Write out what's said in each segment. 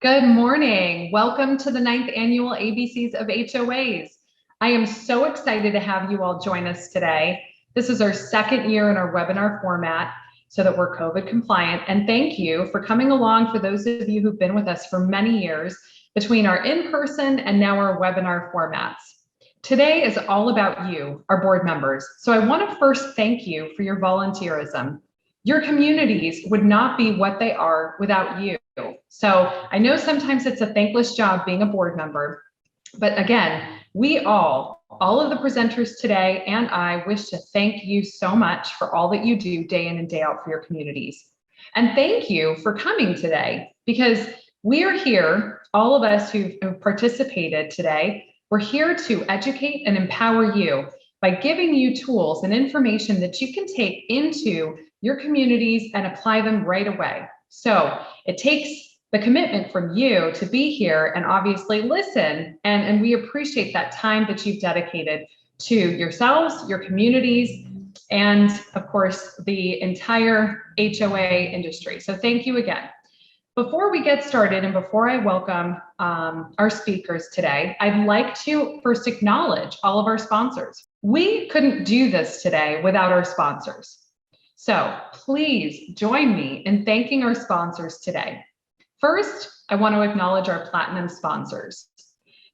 Good morning. Welcome to the 9th annual ABCs of HOAs. I am so excited to have you all join us today. This is our second year in our webinar format so that we're COVID compliant. And thank you for coming along for those of you who've been with us for many years between our in-person and now our webinar formats. Today is all about you, our board members. So I want to first thank you for your volunteerism. Your communities would not be what they are without you. So I know sometimes it's a thankless job being a board member, but again, we all of the presenters today and I wish to thank you so much for all that you do day in and day out for your communities. And thank you for coming today, because we are here, all of us who have participated today, we're here to educate and empower you by giving you tools and information that you can take into your communities and apply them right away. So it takes the commitment from you to be here and obviously listen, and we appreciate that time that you've dedicated to yourselves, your communities, and of course, the entire HOA industry. So thank you again. Before we get started and before I welcome our speakers today, I'd like to first acknowledge all of our sponsors. We couldn't do this today without our sponsors. So please join me in thanking our sponsors today. First, I want to acknowledge our platinum sponsors.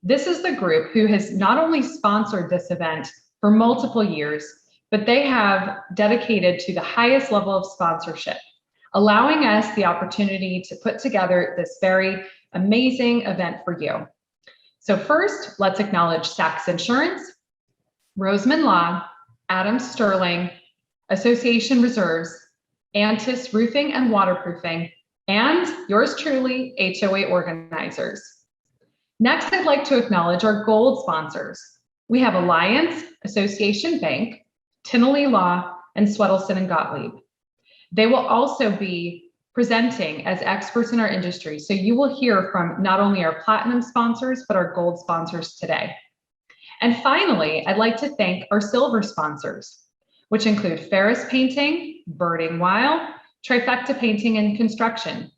This is the group who has not only sponsored this event for multiple years, but they have dedicated to the highest level of sponsorship, allowing us the opportunity to put together this very amazing event for you. So first, let's acknowledge Saks Insurance, Roseman Law, Stirling, Association Reserves, Antis Roofing and Waterproofing, and yours truly, HOA organizers. Next, I'd like to acknowledge our gold sponsors. We have Alliance, Association Bank, Tinnelly Law, and Swedelson and Gottlieb. They will also be presenting as experts in our industry, so you will hear from not only our platinum sponsors, but our gold sponsors today. And finally, I'd like to thank our silver sponsors, which include Ferris Painting, Birding Weil, Trifecta Painting and Construction.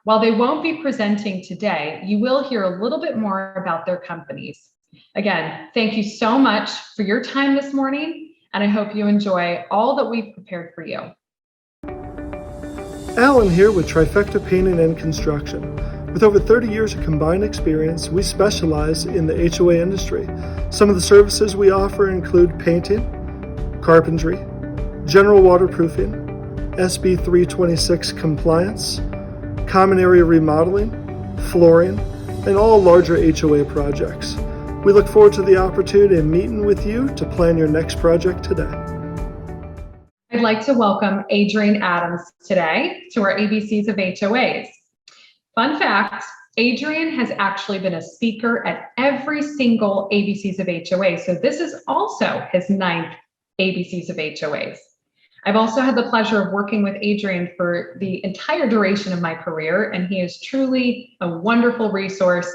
While they won't be presenting today, you will hear a little bit more about their companies. Again, thank you so much for your time this morning, and I hope you enjoy all that we've prepared for you. Alan here with Trifecta Painting and Construction. With over 30 years of combined experience, we specialize in the HOA industry. Some of the services we offer include painting, carpentry, general waterproofing, SB 326 compliance, common area remodeling, flooring, and all larger HOA projects. We look forward to the opportunity of meeting with you to plan your next project today. I'd like to welcome Adrian Adams today to our ABCs of HOAs. Fun fact, Adrian has actually been a speaker at every single ABCs of HOA, so this is also his 9th ABCs of HOAs. I've also had the pleasure of working with Adrian for the entire duration of my career, and he is truly a wonderful resource,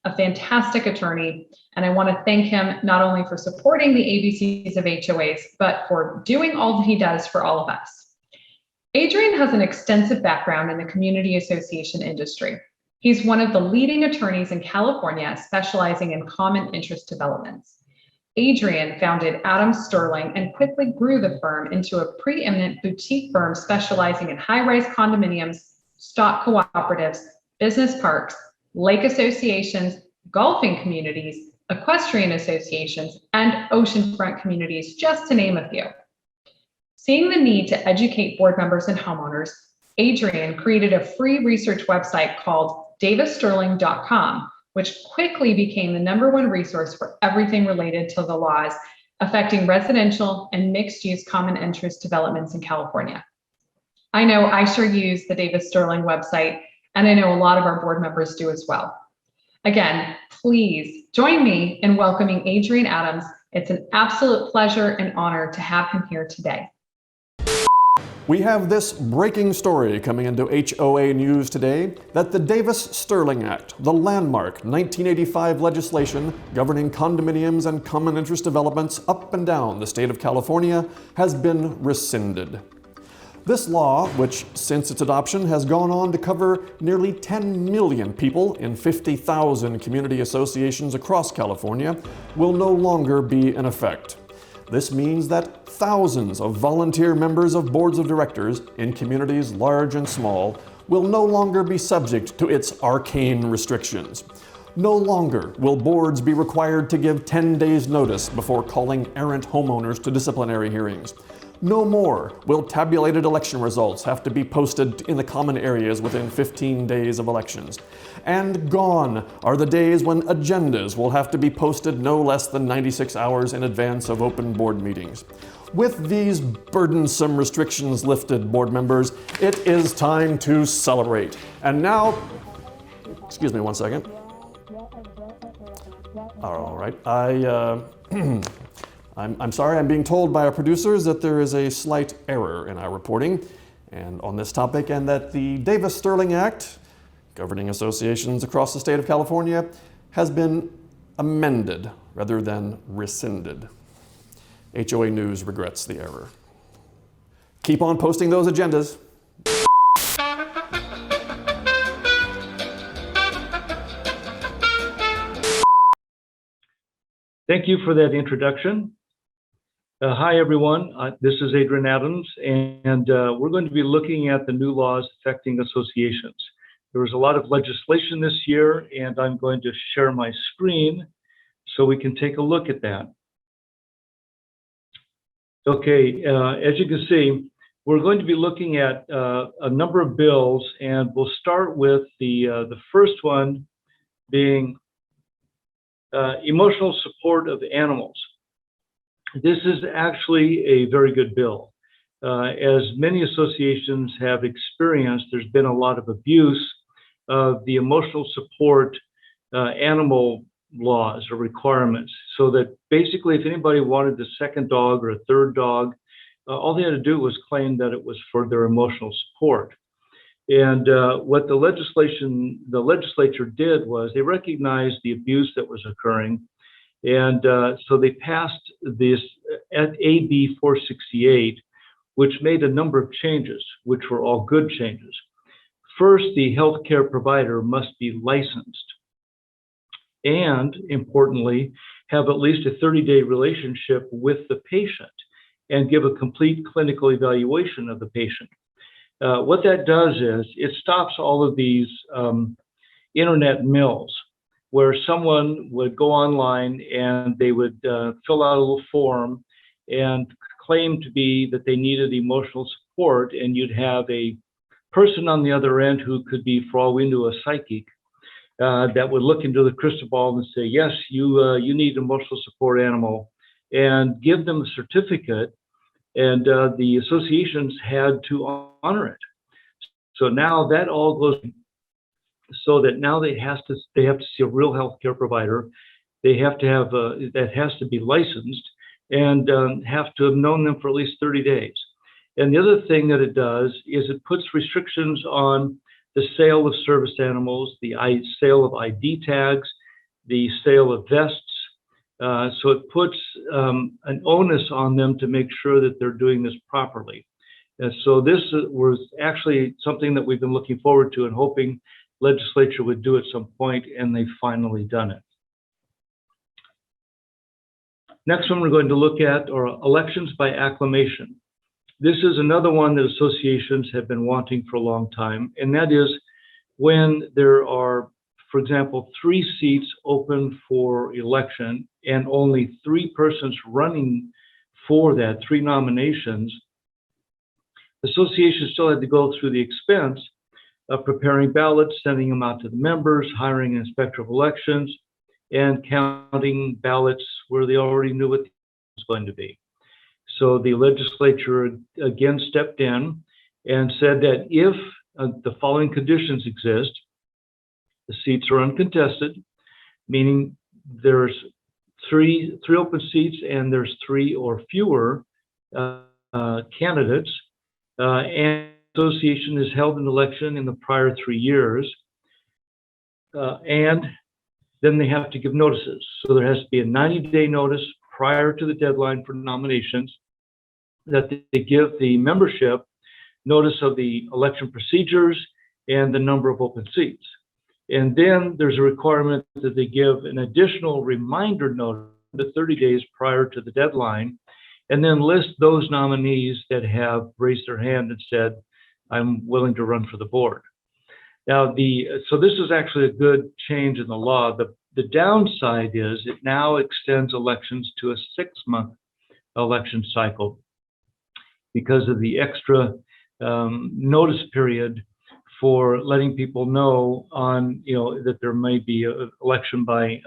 a fantastic attorney, and I want to thank him not only for supporting the ABCs of HOAs, but for doing all that he does for all of us. Adrian has an extensive background in the community association industry. He's one of the leading attorneys in California specializing in common interest developments. Adrian founded Stirling and quickly grew the firm into a preeminent boutique firm specializing in high-rise condominiums, stock cooperatives, business parks, lake associations, golfing communities, equestrian associations, and oceanfront communities, just to name a few. Seeing the need to educate board members and homeowners, Adrian created a free research website called davissterling.com, which quickly became the #1 resource for everything related to the laws affecting residential and mixed-use common interest developments in California. I know I sure use the Davis Stirling website, and I know a lot of our board members do as well. Again, please join me in welcoming Adrian Adams. It's an absolute pleasure and honor to have him here today. We have this breaking story coming into HOA news today that the Davis-Stirling Act, the landmark 1985 legislation governing condominiums and common interest developments up and down the state of California, has been rescinded. This law, which since its adoption has gone on to cover nearly 10 million people in 50,000 community associations across California, will no longer be in effect. This means that thousands of volunteer members of boards of directors in communities large and small will no longer be subject to its arcane restrictions. No longer will boards be required to give 10 days notice before calling errant homeowners to disciplinary hearings. No more will tabulated election results have to be posted in the common areas within 15 days of elections. And gone are the days when agendas will have to be posted no less than 96 hours in advance of open board meetings. With these burdensome restrictions lifted, board members, it is time to celebrate. And now, excuse me one second. All right, I'm sorry, I'm being told by our producers that there is a slight error in our reporting and on this topic, and that the Davis-Stirling Act, governing associations across the state of California, has been amended rather than rescinded. HOA News regrets the error. Keep on posting those agendas. Thank you for that introduction. Hi, everyone. This is Adrian Adams, and we're going to be looking at the new laws affecting associations. There was a lot of legislation this year, and I'm going to share my screen so we can take a look at that. Okay, as you can see, we're going to be looking at a number of bills, and we'll start with the first one being emotional support of animals. This is actually a very good bill. As many associations have experienced, there's been a lot of abuse of the emotional support animal laws or requirements. So that basically if anybody wanted a second dog or a third dog, all they had to do was claim that it was for their emotional support. And what the legislature did was they recognized the abuse that was occurring. And so they passed this at AB 468, which made a number of changes, which were all good changes. First, the healthcare provider must be licensed and, importantly, have at least a 30-day relationship with the patient and give a complete clinical evaluation of the patient. What that does is it stops all of these internet mills where someone would go online and they would fill out a little form and claim to be that they needed emotional support, and you'd have a person on the other end who could be, for all we knew, a psychic that would look into the crystal ball and say, yes, you need emotional support animal, and give them a certificate, and the associations had to honor it. So now that all goes, so that now they have to see a real healthcare provider. They have to have that has to be licensed and have to have known them for at least 30 days. And the other thing that it does is it puts restrictions on the sale of service animals, the sale of ID tags, the sale of vests. So it puts an onus on them to make sure that they're doing this properly. And so this was actually something that we've been looking forward to and hoping legislature would do at some point, and they've finally done it. Next one we're going to look at are elections by acclamation. This is another one that associations have been wanting for a long time, and that is when there are, for example, 3 seats open for election and only 3 persons running for that, 3 nominations, associations still had to go through the expense of preparing ballots, sending them out to the members, hiring an inspector of elections, and counting ballots where they already knew what it was going to be. So the legislature again stepped in and said that if the following conditions exist, the seats are uncontested, meaning there's three open seats and there's 3 or fewer candidates, and association has held an election in the prior 3 years, and then they have to give notices. So there has to be a 90-day notice prior to the deadline for nominations that they give the membership notice of the election procedures and the number of open seats. And then there's a requirement that they give an additional reminder notice 30 days prior to the deadline, and then list those nominees that have raised their hand and said, I'm willing to run for the board. Now, so this is actually a good change in the law. The downside is it now extends elections to a 6-month election cycle because of the extra notice period for letting people know on, that there may be an election by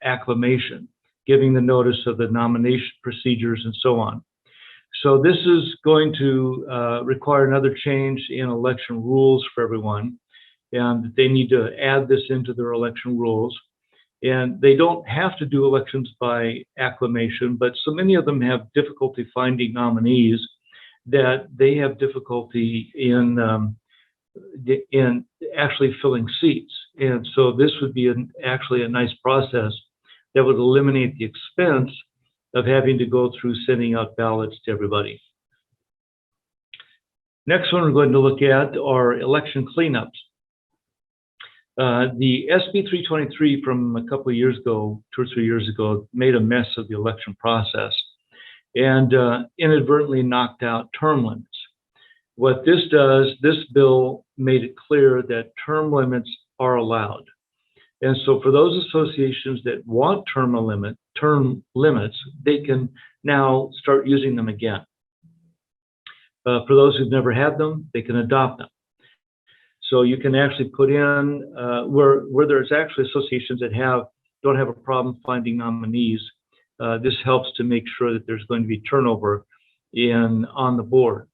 acclamation, giving the notice of the nomination procedures and so on. So this is going to require another change in election rules for everyone, and they need to add this into their election rules. And they don't have to do elections by acclamation, but so many of them have difficulty finding nominees that they have difficulty in actually filling seats. And so this would be actually a nice process that would eliminate the expense of having to go through sending out ballots to everybody. Next one we're going to look at are election cleanups. The SB 323 from a couple of years ago, 2 or 3 years ago, made a mess of the election process and inadvertently knocked out term limits. What this does, this bill made it clear that term limits are allowed. And so for those associations that want term limits, they can now start using them again. For those who've never had them, they can adopt them. So you can actually put in where there's actually associations that don't have a problem finding nominees. This helps to make sure that there's going to be turnover on the board.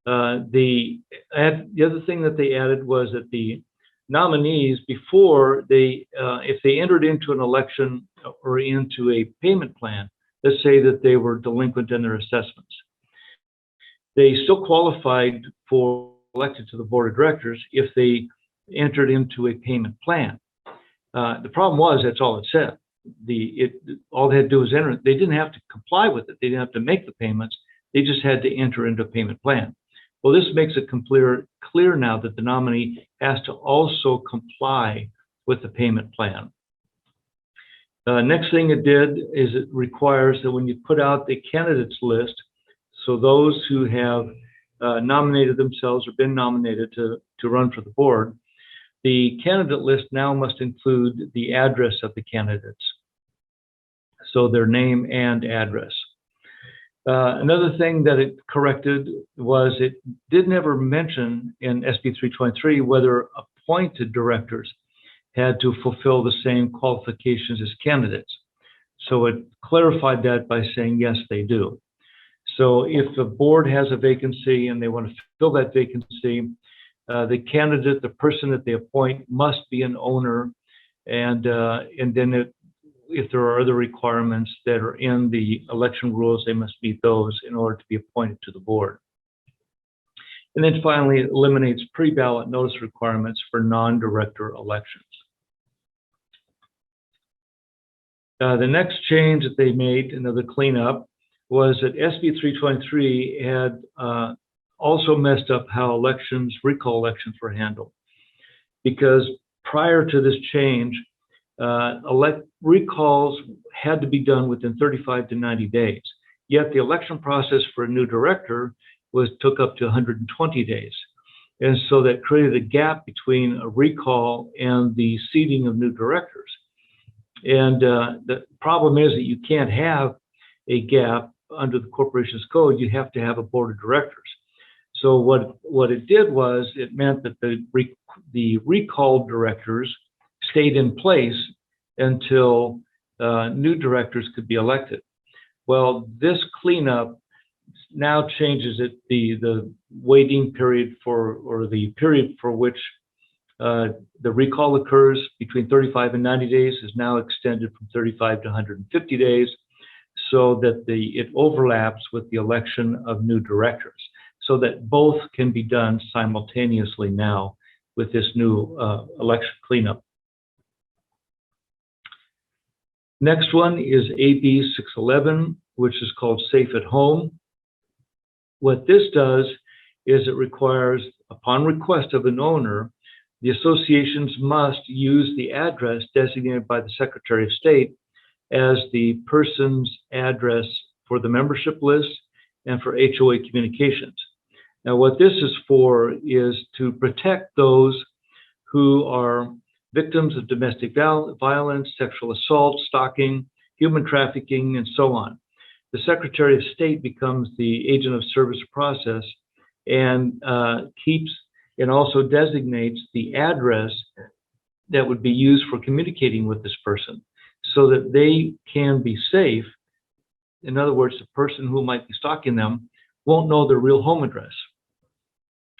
The other thing that they added was that the nominees, before if they entered into an election or into a payment plan, let's say that they were delinquent in their assessments, they still qualified for elected to the board of directors if they entered into a payment plan. The problem was that's all it said. All they had to do was enter it. They didn't have to comply with it. They didn't have to make the payments. They just had to enter into a payment plan. Well, this makes it clear now that the nominee has to also comply with the payment plan. Next thing it did is it requires that when you put out the candidates list, so those who have nominated themselves or been nominated to run for the board, the candidate list now must include the address of the candidates, so their name and address. Another thing that it corrected was it did never mention in SB 323 whether appointed directors had to fulfill the same qualifications as candidates. So it clarified that by saying, yes, they do. So if the board has a vacancy and they want to fill that vacancy, the candidate, the person that they appoint, must be an owner, and then if there are other requirements that are in the election rules, they must meet those in order to be appointed to the board. And then finally, it eliminates pre-ballot notice requirements for non-director elections. The next change that they made, another cleanup, was that SB 323 had also messed up how recall elections were handled. Because prior to this change, recalls had to be done within 35 to 90 days. Yet the election process for a new director took up to 120 days. And so that created a gap between a recall and the seating of new directors. And the problem is that you can't have a gap under the corporation's code. You have to have a board of directors. So what it did was it meant that the recalled directors stayed in place until new directors could be elected. Well, this cleanup now changes it. The waiting period or the period for which the recall occurs between 35 and 90 days is now extended from 35 to 150 days, so that it overlaps with the election of new directors, so that both can be done simultaneously now with this new election cleanup. Next one is AB 611, which is called Safe at Home. What this does is it requires, upon request of an owner, the associations must use the address designated by the Secretary of State as the person's address for the membership list and for HOA communications. Now, what this is for is to protect those who are victims of domestic violence, sexual assault, stalking, human trafficking, and so on. The Secretary of State becomes the agent of service process and keeps and also designates the address that would be used for communicating with this person so that they can be safe. In other words, the person who might be stalking them won't know their real home address.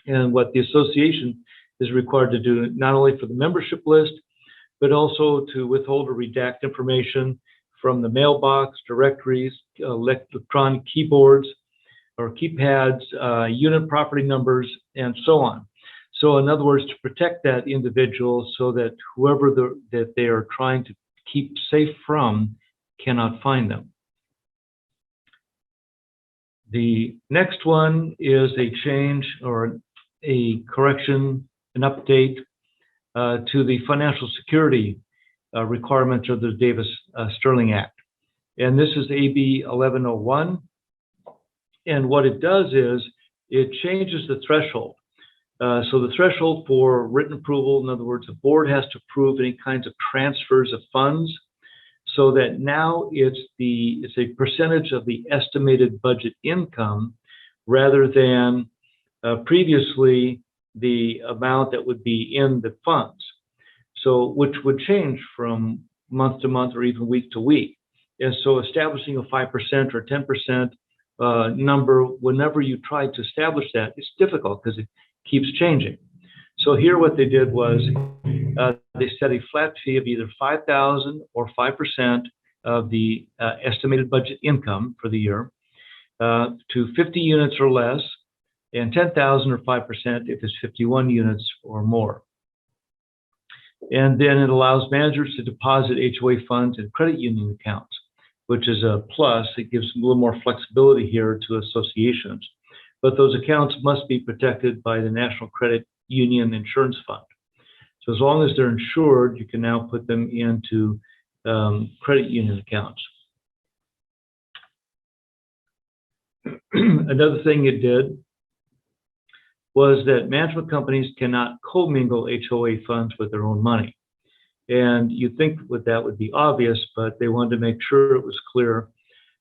And what the association is required to do, not only for the membership list, but also to withhold or redact information from the mailbox, directories, electronic keyboards or keypads, unit property numbers, and so on. So in other words, to protect that individual so that whoever that they are trying to keep safe from cannot find them. The next one is a change or a correction, an update to the financial security requirements of the Davis-Stirling Act. And this is AB 1101. And what it does is it changes the threshold. So the threshold for written approval, in other words, the board has to approve any kinds of transfers of funds, so that now it's a percentage of the estimated budget income rather than previously the amount that would be in the funds. So which would change from month to month or even week to week. And so establishing a 5% or 10% number, whenever you try to establish that, it's difficult because it keeps changing. So here what they did was they set a flat fee of either $5,000 or 5% of the estimated budget income for the year to 50 units or less, and 10,000 or 5% if it's 51 units or more. And then it allows managers to deposit HOA funds in credit union accounts, which is a plus. It gives a little more flexibility here to associations. But those accounts must be protected by the National Credit Union Insurance Fund. So as long as they're insured, you can now put them into credit union accounts. Another thing it did was that management companies cannot commingle HOA funds with their own money. And you'd think that would be obvious, but they wanted to make sure it was clear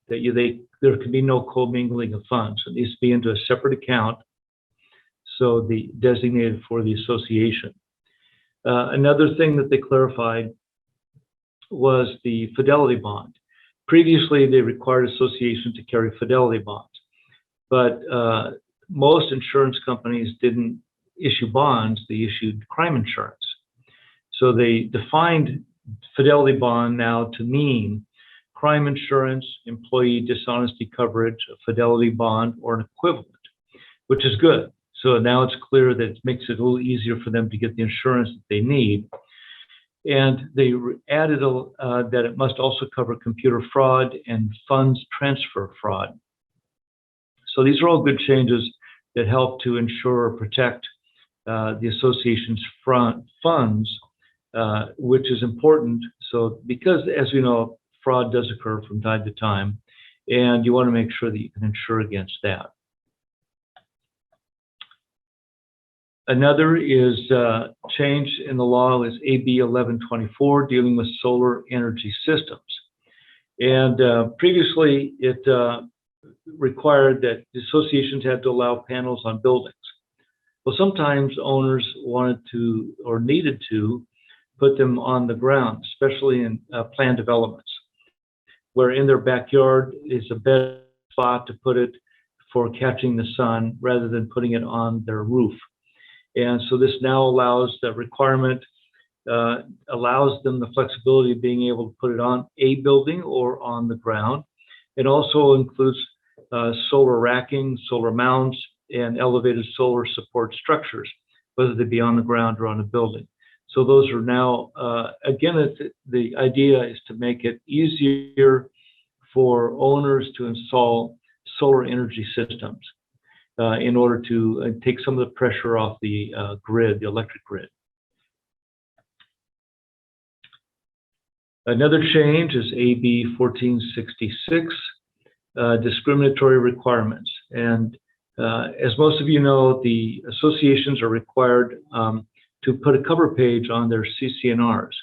that there can be no commingling of funds. It needs to be into a separate account, so designated for the association. Another thing that they clarified was the fidelity bond. Previously, they required associations to carry fidelity bonds, but most insurance companies didn't issue bonds, they issued crime insurance. So they defined fidelity bond now to mean crime insurance, employee dishonesty coverage, a fidelity bond, or an equivalent, which is good. So now it's clear that it makes it a little easier for them to get the insurance that they need. And they added that it must also cover computer fraud and funds transfer fraud. So these are all good changes that help to ensure or protect the association's funds, which is important. So because, as we know, fraud does occur from time to time, and you want to make sure that you can insure against that. Another is change in the law is AB 1124, dealing with solar energy systems. And previously, it required that the associations had to allow panels on buildings. Well, sometimes owners wanted to or needed to put them on the ground, especially in planned developments, where in their backyard is a better spot to put it for catching the sun rather than putting it on their roof. And so this now allows the requirement, allows them the flexibility of being able to put it on a building or on the ground. It also includes solar racking, solar mounts, and elevated solar support structures, whether they be on the ground or on a building. So those are now, again, the idea is to make it easier for owners to install solar energy systems. in order to take some of the pressure off the grid, the electric grid. Another change is AB 1466, discriminatory requirements. And as most of you know, the associations are required to put a cover page on their CCNRs,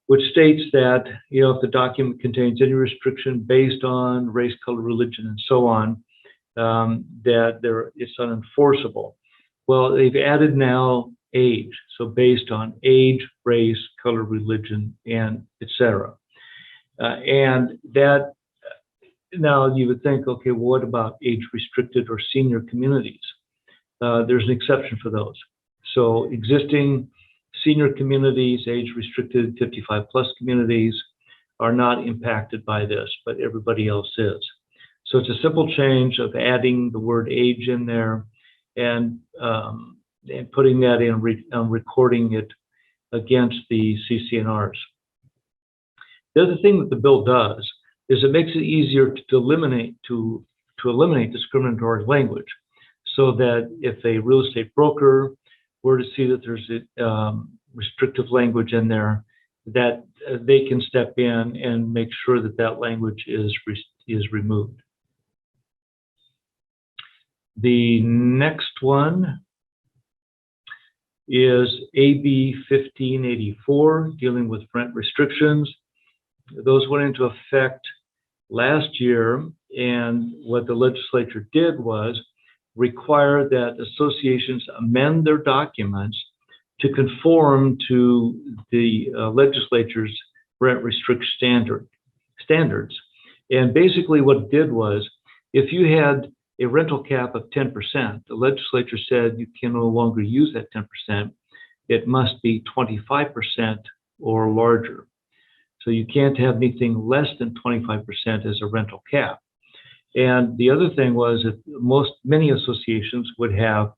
which states that, if the document contains any restriction based on race, color, religion, and so on, that it's unenforceable. Well, they've added now age, so based on age, race, color, religion, and etc. And that, now you would think, okay, well, what about age restricted or senior communities? There's an exception for those. So existing senior communities, age restricted 55 plus communities are not impacted by this, but everybody else is. So it's a simple change of adding the word age in there and putting that in, recording it against the CCNRs. The other thing that the bill does is it makes it easier to eliminate discriminatory language, so that if a real estate broker were to see that there's restrictive language in there, that they can step in and make sure that that language is removed. The next one is AB 1584, dealing with rent restrictions. Those went into effect last year, and what the legislature did was require that associations amend their documents to conform to the legislature's rent restriction standards. And basically what it did was, if you had a rental cap of 10%, the legislature said you can no longer use that 10%. It must be 25% or larger. So you can't have anything less than 25% as a rental cap. And the other thing was that many associations would have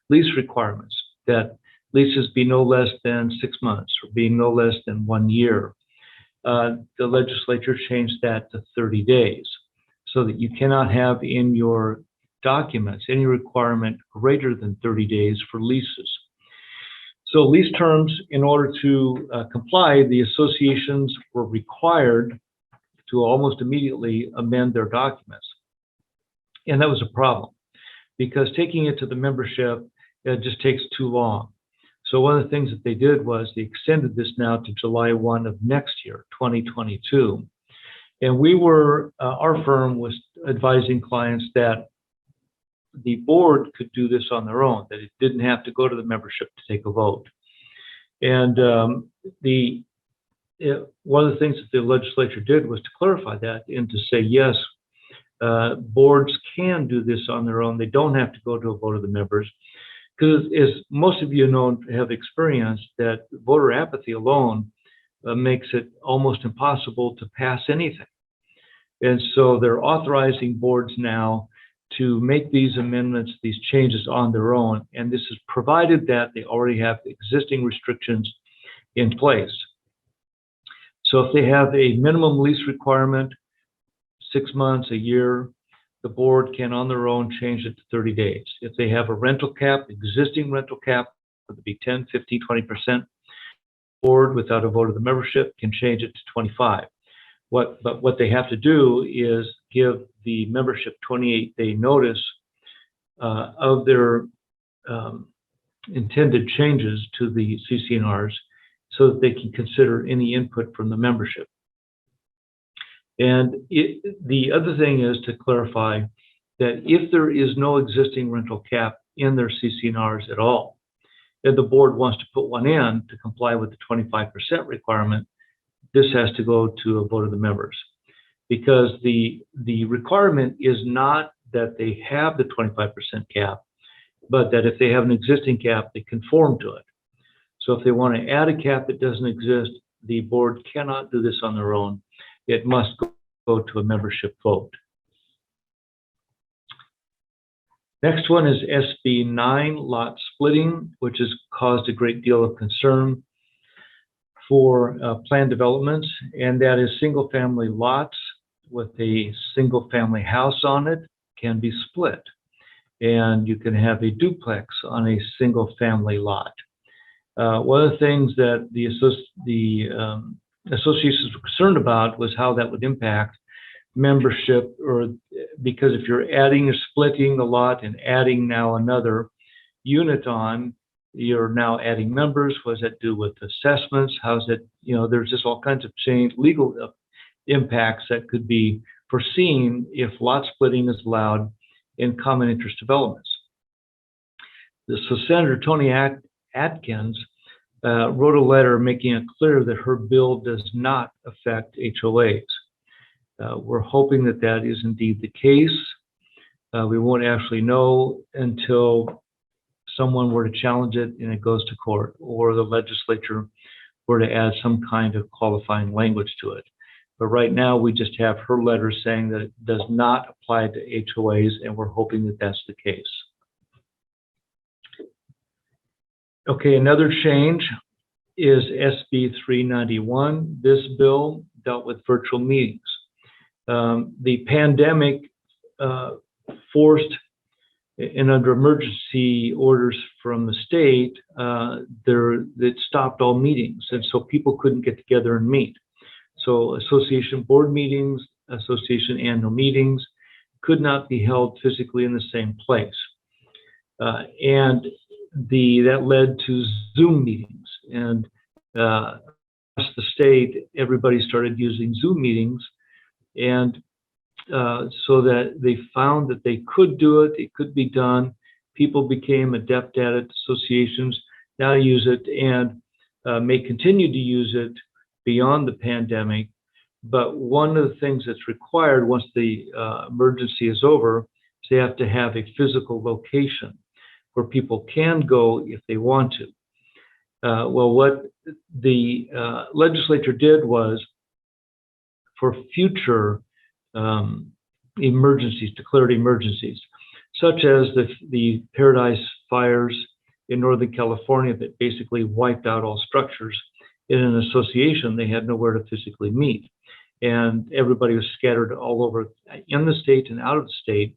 lease requirements, that leases be no less than 6 months or be no less than 1 year. The legislature changed that to 30 days, so that you cannot have in your documents any requirement greater than 30 days for leases. So lease terms, in order to comply, the associations were required to almost immediately amend their documents. And that was a problem, because taking it to the membership, it just takes too long. So one of the things that they did was they extended this now to July 1 of next year, 2022. And our firm was advising clients that the board could do this on their own, that it didn't have to go to the membership to take a vote. And one of the things that the legislature did was to clarify that and to say, yes, boards can do this on their own. They don't have to go to a vote of the members. Because as most of you have experienced, that voter apathy alone makes it almost impossible to pass anything. And so they're authorizing boards now to make these amendments, these changes on their own. And this is provided that they already have existing restrictions in place. So if they have a minimum lease requirement, 6 months, a year, the board can on their own change it to 30 days. If they have a rental cap, existing rental cap, it would be 10, 15, 20%. Board, without a vote of the membership, can change it to 25. But what they have to do is give the membership 28-day notice of their intended changes to the CCNRs, so that they can consider any input from the membership. And the other thing is to clarify that if there is no existing rental cap in their CCNRs at all, and the board wants to put one in to comply with the 25% requirement, this has to go to a vote of the members. Because the requirement is not that they have the 25% cap, but that if they have an existing cap, they conform to it. So if they want to add a cap that doesn't exist, the board cannot do this on their own. It must go to a membership vote. Next one is SB 9, lot splitting, which has caused a great deal of concern for planned developments, and that is single-family lots with a single-family house on it can be split. and you can have a duplex on a single family lot. One of the things that the associations were concerned about was how that would impact membership, or because if you're adding or splitting the lot and adding now another unit on, you're now adding members. What does that do with assessments? How's it, there's just all kinds of legal impacts that could be foreseen if lot splitting is allowed in common interest developments. So Senator Tony Atkins wrote a letter making it clear that her bill does not affect HOAs. We're hoping that that is indeed the case. We won't actually know until someone were to challenge it and it goes to court, or the legislature were to add some kind of qualifying language to it. But right now, we just have her letter saying that it does not apply to HOAs, and we're hoping that that's the case. Okay, another change is SB 391. This bill dealt with virtual meetings. The pandemic forced, and under emergency orders from the state, it stopped all meetings, and so people couldn't get together and meet. So association board meetings, association annual meetings could not be held physically in the same place. And that led to Zoom meetings. And across the state, everybody started using Zoom meetings. And so that they found that they could do it, it could be done. People became adept at it, associations now use it and may continue to use it beyond the pandemic. But one of the things that's required once the emergency is over is they have to have a physical location where people can go if they want to. Well, what the legislature did was, for future emergencies, declared emergencies, such as the Paradise fires in Northern California that basically wiped out all structures. In an association, they had nowhere to physically meet. And everybody was scattered all over in the state and out of the state.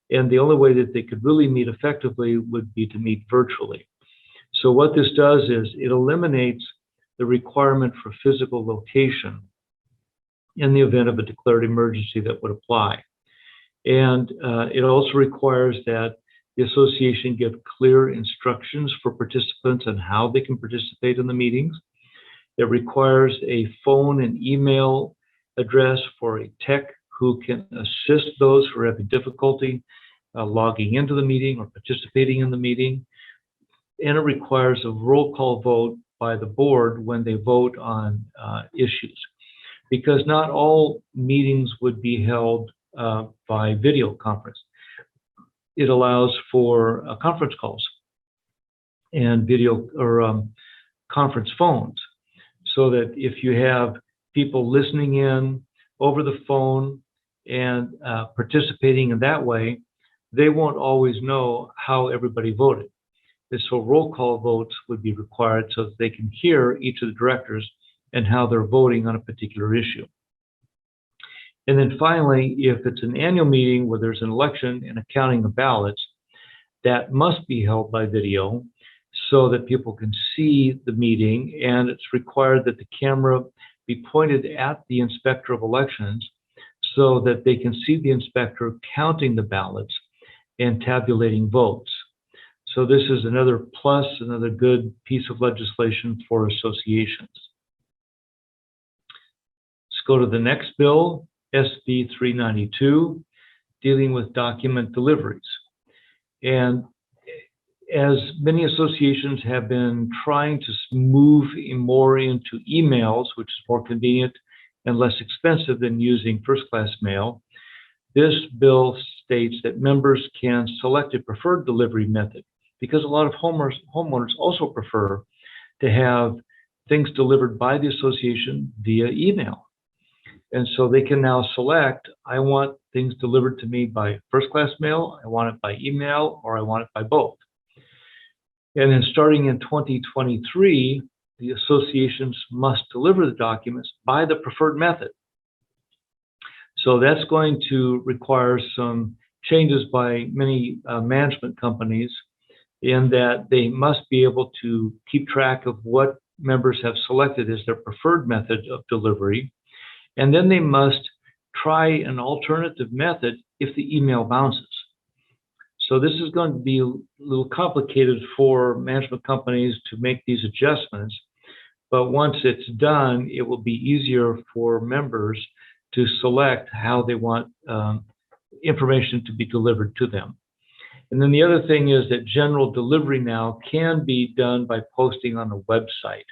And the only way that they could really meet effectively would be to meet virtually. So what this does is it eliminates the requirement for physical location in the event of a declared emergency that would apply. And it also requires that the association give clear instructions for participants on how they can participate in the meetings. It requires a phone and email address for a tech who can assist those who are having difficulty logging into the meeting or participating in the meeting. And it requires a roll call vote by the board when they vote on issues, because not all meetings would be held by video conference. It allows for conference calls and video or conference phones, so that if you have people listening in over the phone and participating in that way, they won't always know how everybody voted. And so roll call votes would be required so that they can hear each of the directors and how they're voting on a particular issue. And then finally, if it's an annual meeting where there's an election and a counting of ballots, that must be held by video so that people can see the meeting, and it's required that the camera be pointed at the inspector of elections so that they can see the inspector counting the ballots and tabulating votes. So this is another plus, another good piece of legislation for associations. Let's go to the next bill, SB 392, dealing with document deliveries. And as many associations have been trying to move more into emails, which is more convenient and less expensive than using first-class mail, this bill states that members can select a preferred delivery method, because a lot of homeowners also prefer to have things delivered by the association via email. And so they can now select, I want things delivered to me by first-class mail, I want it by email, or I want it by both. And then starting in 2023, the associations must deliver the documents by the preferred method. So that's going to require some changes by many management companies in that they must be able to keep track of what members have selected as their preferred method of delivery. And then they must try an alternative method if the email bounces. So this is going to be a little complicated for management companies to make these adjustments. But once it's done, it will be easier for members to select how they want information to be delivered to them. And then the other thing is that general delivery now can be done by posting on a website.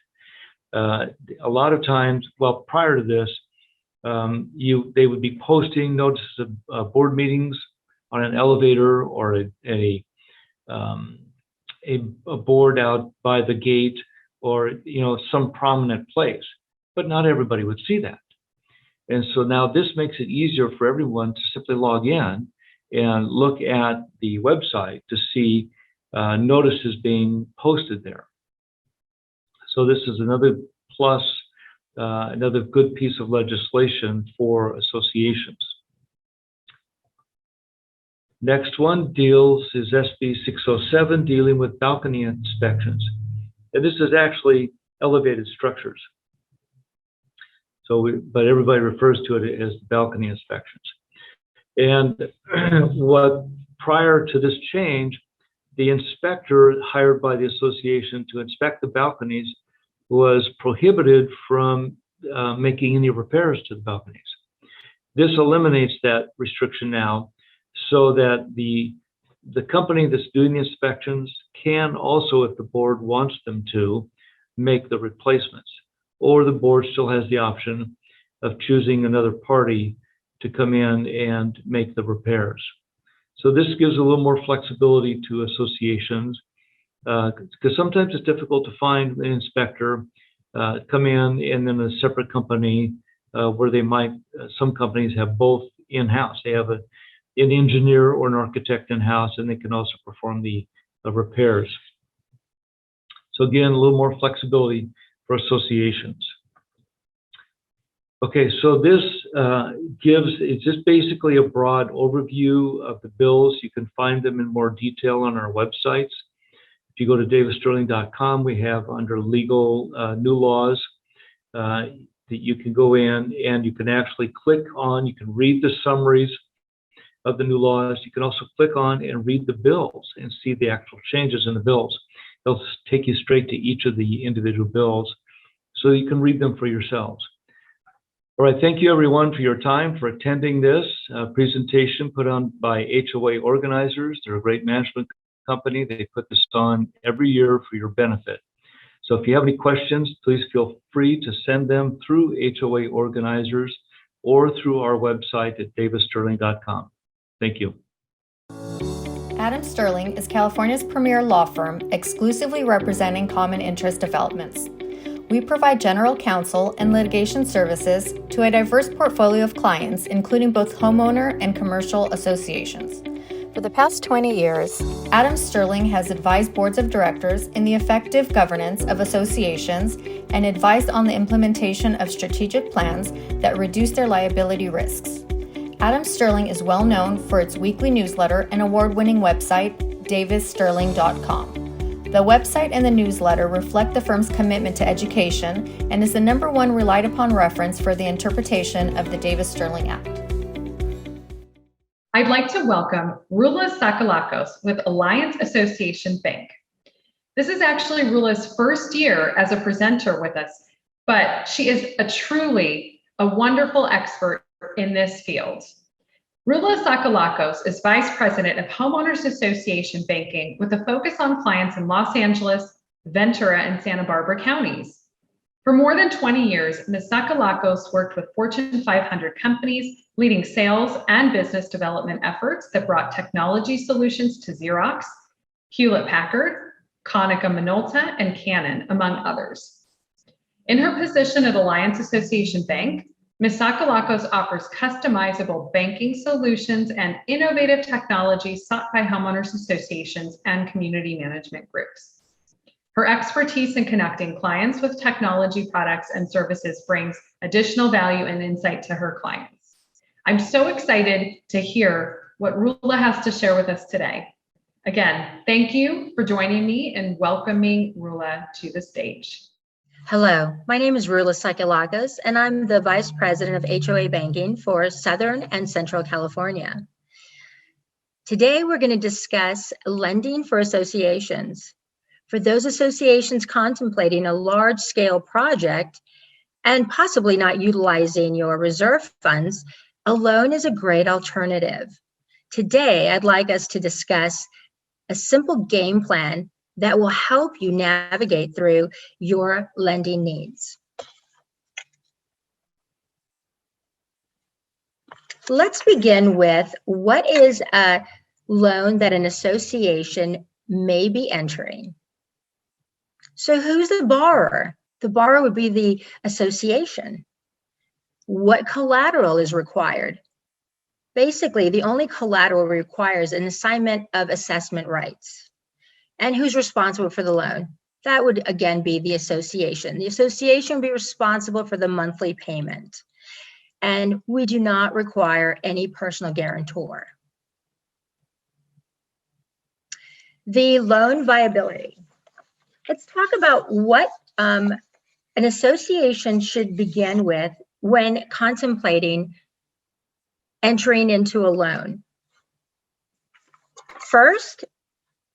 A lot of times, well, prior to this, they would be posting notices of board meetings on an elevator or a board out by the gate, or some prominent place, but not everybody would see that. And so now this makes it easier for everyone to simply log in and look at the website to see notices being posted there. So this is another plus, another good piece of legislation for associations. Next one is SB 607, dealing with balcony inspections. And this is actually elevated structures. But everybody refers to it as balcony inspections. And prior to this change, the inspector hired by the association to inspect the balconies was prohibited from making any repairs to the balconies. This eliminates that restriction now, so that the company that's doing the inspections can also, if the board wants them to, make the replacements. Or the board still has the option of choosing another party to come in and make the repairs. So this gives a little more flexibility to associations, because sometimes it's difficult to find an inspector, come in, and then a separate company where they might, some companies have both in-house. They have an engineer or an architect in-house, and they can also perform the repairs. So again, a little more flexibility for associations. Okay, so this it's just basically a broad overview of the bills. You can find them in more detail on our websites. If you go to davissterling.com, we have under legal new laws that you can go in and you can actually click on, you can read the summaries of the new laws. You can also click on and read the bills and see the actual changes in the bills. They'll take you straight to each of the individual bills so you can read them for yourselves. All right, thank you everyone for your time, for attending this presentation put on by HOA organizers. They're a great management company. They put this on every year for your benefit. So if you have any questions, please feel free to send them through HOA organizers or through our website at davissterling.com. Thank you. Adam Stirling is California's premier law firm exclusively representing common interest developments. We provide general counsel and litigation services to a diverse portfolio of clients, including both homeowner and commercial associations. For the past 20 years, Adam Stirling has advised boards of directors in the effective governance of associations and advised on the implementation of strategic plans that reduce their liability risks. Adam Stirling is well known for its weekly newsletter and award-winning website, davissterling.com. The website and the newsletter reflect the firm's commitment to education and is the #1 relied upon reference for the interpretation of the Davis-Stirling Act. I'd like to welcome Roula Sakellakos with Alliance Association Bank. This is actually Roula's first year as a presenter with us, but she is truly a wonderful expert in this field. Roula Sakellakos is Vice President of Homeowners Association Banking with a focus on clients in Los Angeles, Ventura, and Santa Barbara counties. For more than 20 years, Ms. Sakellakos worked with Fortune 500 companies, leading sales and business development efforts that brought technology solutions to Xerox, Hewlett-Packard, Konica Minolta, and Canon, among others. In her position at Alliance Association Bank, Ms. Sakellakos offers customizable banking solutions and innovative technology sought by homeowners associations and community management groups. Her expertise in connecting clients with technology products and services brings additional value and insight to her clients. I'm so excited to hear what Roula has to share with us today. Again, thank you for joining me and welcoming Roula to the stage. Hello, my name is Roula Sakellakos, and I'm the Vice President of HOA Banking for Southern and Central California. Today, we're going to discuss lending for associations. For those associations contemplating a large-scale project and possibly not utilizing your reserve funds, a loan is a great alternative. Today, I'd like us to discuss a simple game plan that will help you navigate through your lending needs. Let's begin with what is a loan that an association may be entering. So who's the borrower? The borrower would be the association. What collateral is required? Basically, the only collateral requires an assignment of assessment rights. And who's responsible for the loan? That would again be the association. The association would be responsible for the monthly payment. And we do not require any personal guarantor. The loan viability. Let's talk about what an association should begin with when contemplating entering into a loan.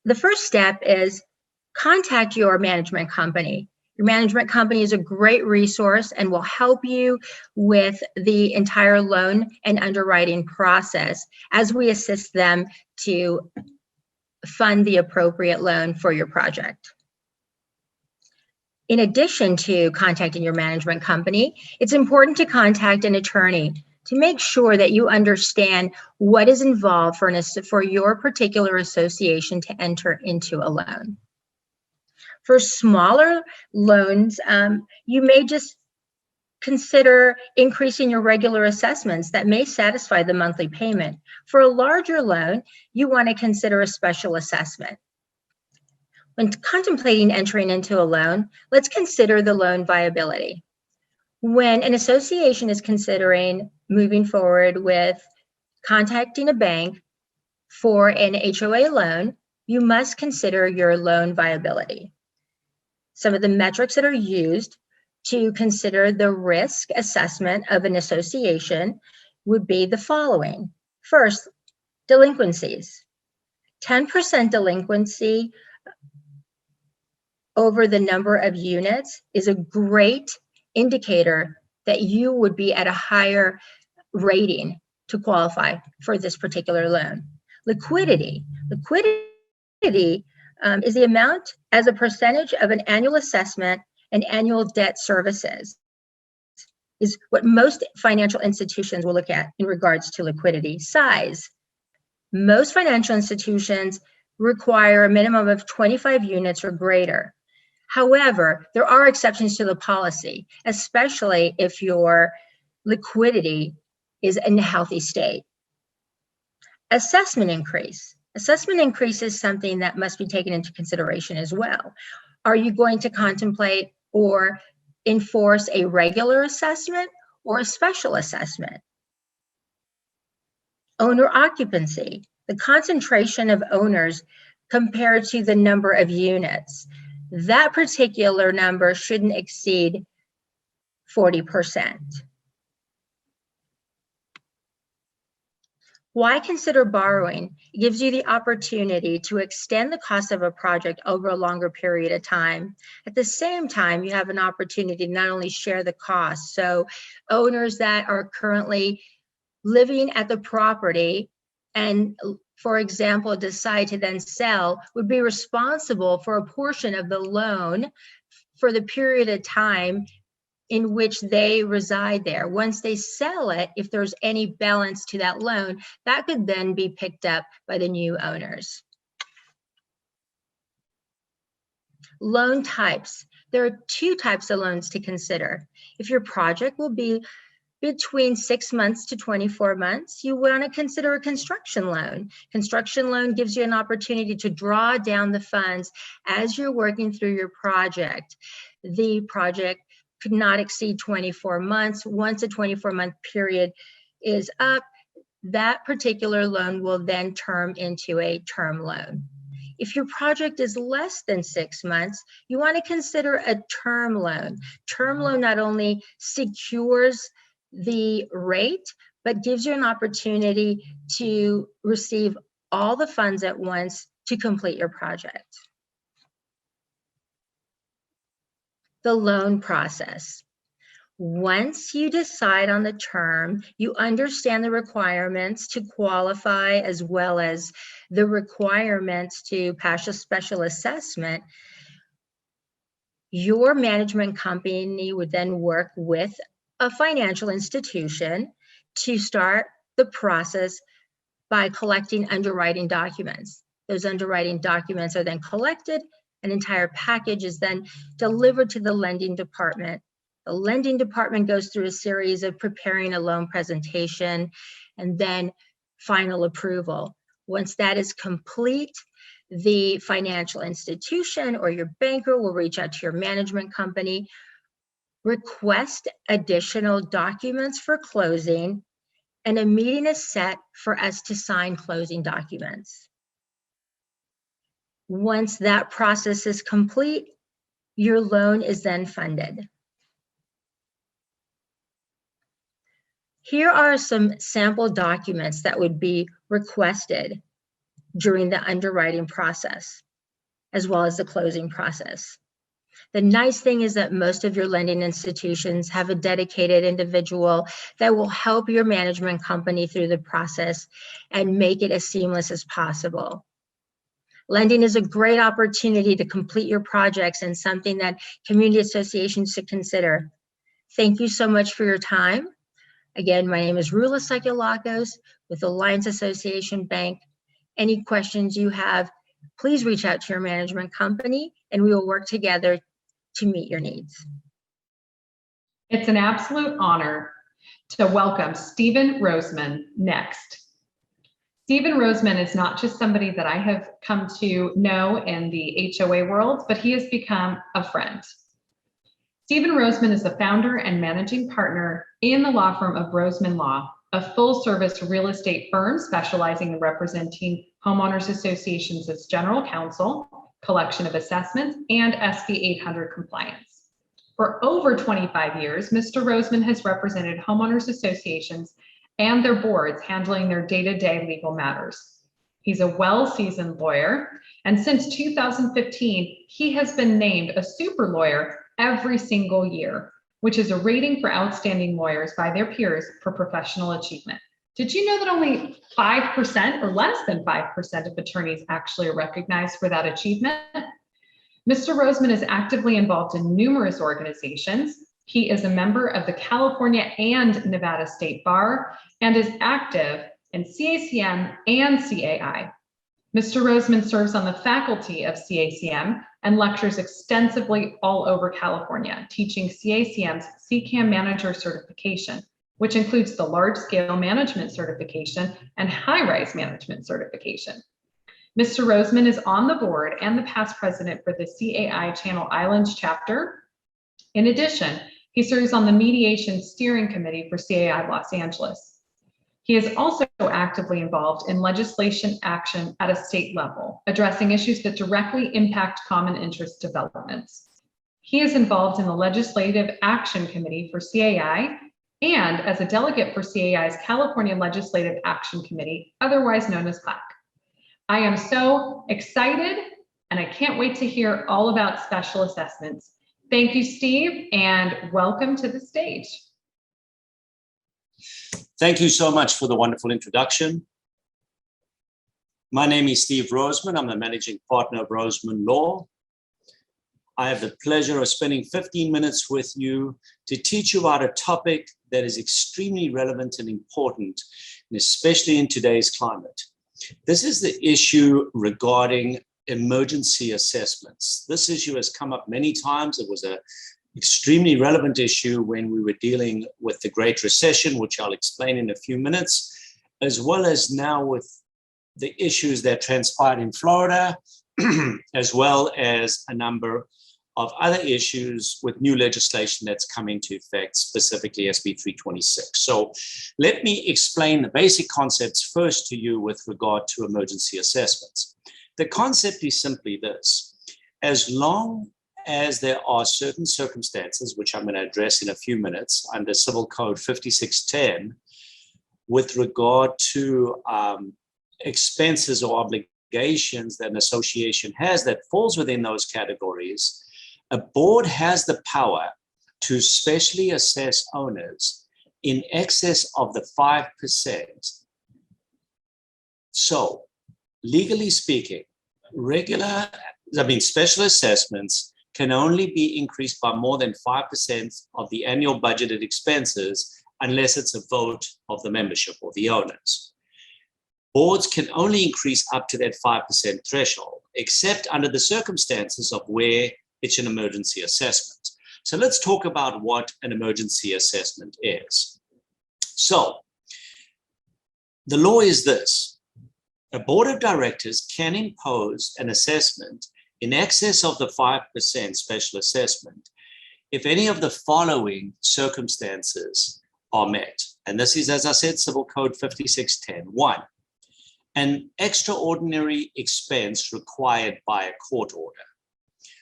The first step is contact your management company. Your management company is a great resource and will help you with the entire loan and underwriting process as we assist them to fund the appropriate loan for your project. In addition to contacting your management company, it's important to contact an attorney to make sure that you understand what is involved for your particular association to enter into a loan. For smaller loans, you may just consider increasing your regular assessments that may satisfy the monthly payment. For a larger loan, you want to consider a special assessment. When contemplating entering into a loan, let's consider the loan viability. When an association is considering moving forward with contacting a bank for an HOA loan, you must consider your loan viability. Some of the metrics that are used to consider the risk assessment of an association would be the following. First, delinquencies. 10% delinquency over the number of units is a great indicator that you would be at a higher rating to qualify for this particular loan. Liquidity is the amount as a percentage of an annual assessment and annual debt services, is what most financial institutions will look at in regards to liquidity. Size. Most financial institutions require a minimum of 25 units or greater. However, there are exceptions to the policy, especially if your liquidity is in a healthy state. Assessment increase. Assessment increase is something that must be taken into consideration as well. Are you going to contemplate or enforce a regular assessment or a special assessment? Owner occupancy, the concentration of owners compared to the number of units. That particular number shouldn't exceed 40%. Why consider borrowing? It gives you the opportunity to extend the cost of a project over a longer period of time. At the same time, you have an opportunity to not only share the cost. So owners that are currently living at the property and, for example, decide to then sell would be responsible for a portion of the loan for the period of time in which they reside there. Once they sell it, if there's any balance to that loan, that could then be picked up by the new owners. Loan types. There are two types of loans to consider. If your project will be between 6 months to 24 months, you want to consider a construction loan. Construction loan gives you an opportunity to draw down the funds as you're working through your project. The project could not exceed 24 months. Once a 24-month period is up, that particular loan will then turn into a term loan. If your project is less than 6 months, you want to consider a term loan. Term loan not only secures the rate, but gives you an opportunity to receive all the funds at once to complete your project. The loan process. Once you decide on the term, you understand the requirements to qualify as well as the requirements to pass a special assessment. Your management company would then work with a financial institution to start the process by collecting underwriting documents. Those underwriting documents are then collected. An entire package is then delivered to the lending department. The lending department goes through a series of preparing a loan presentation and then final approval. Once that is complete, the financial institution or your banker will reach out to your management company, request additional documents for closing, and a meeting is set for us to sign closing documents. Once that process is complete, your loan is then funded. Here are some sample documents that would be requested during the underwriting process, as well as the closing process. The nice thing is that most of your lending institutions have a dedicated individual that will help your management company through the process and make it as seamless as possible. Lending is a great opportunity to complete your projects and something that community associations should consider. Thank you so much for your time. Again, my name is Roula Sakellakos with Alliance Association Bank. Any questions you have, please reach out to your management company and we will work together to meet your needs. It's an absolute honor to welcome Stephen Roseman next. Stephen Roseman is not just somebody that I have come to know in the HOA world, but he has become a friend. Stephen Roseman is the founder and managing partner in the law firm of Roseman Law, a full-service real estate firm specializing in representing homeowners associations as general counsel, collection of assessments, and SB 800 compliance. For over 25 years, Mr. Roseman has represented homeowners associations and their boards handling their day-to-day legal matters. He's a well-seasoned lawyer, and since 2015, he has been named a super lawyer every single year, which is a rating for outstanding lawyers by their peers for professional achievement. Did you know that only 5% or less than 5% of attorneys actually are recognized for that achievement? Mr. Roseman is actively involved in numerous organizations. He is a member of the California and Nevada State Bar and is active in CACM and CAI. Mr. Roseman serves on the faculty of CACM and lectures extensively all over California, teaching CACM's CCAM Manager Certification, which includes the Large-Scale Management Certification and High-Rise Management Certification. Mr. Roseman is on the board and the past president for the CAI Channel Islands chapter. In addition, he serves on the Mediation Steering Committee for CAI Los Angeles. He is also actively involved in legislation action at a state level, addressing issues that directly impact common interest developments. He is involved in the Legislative Action Committee for CAI and as a delegate for CAI's California Legislative Action Committee, otherwise known as CLAC. I am so excited and I can't wait to hear all about special assessments. Thank you, Steve, and welcome to the stage. Thank you so much for the wonderful introduction. My name is Steve Roseman. I'm the managing partner of Roseman Law. I have the pleasure of spending 15 minutes with you to teach you about a topic that is extremely relevant and important, and especially in today's climate. This is the issue regarding emergency assessments. This issue has come up many times. It was an extremely relevant issue when we were dealing with the Great Recession, which I'll explain in a few minutes, as well as now with the issues that transpired in Florida, as well as a number of other issues with new legislation that's coming into effect, specifically SB 326. So let me explain the basic concepts first to you with regard to emergency assessments. The concept is simply this: as long as there are certain circumstances, which I'm going to address in a few minutes under Civil Code 5610, with regard to expenses or obligations that an association has that falls within those categories, a board has the power to specially assess owners in excess of the 5%. So, legally speaking, special assessments can only be increased by more than 5% of the annual budgeted expenses unless it's a vote of the membership or the owners. Boards can only increase up to that 5% threshold, except under the circumstances of where it's an emergency assessment. So let's talk about what an emergency assessment is. So the law is this: a board of directors can impose an assessment in excess of the 5% special assessment if any of the following circumstances are met. And this is, as I said, Civil Code 5610. 1, an extraordinary expense required by a court order.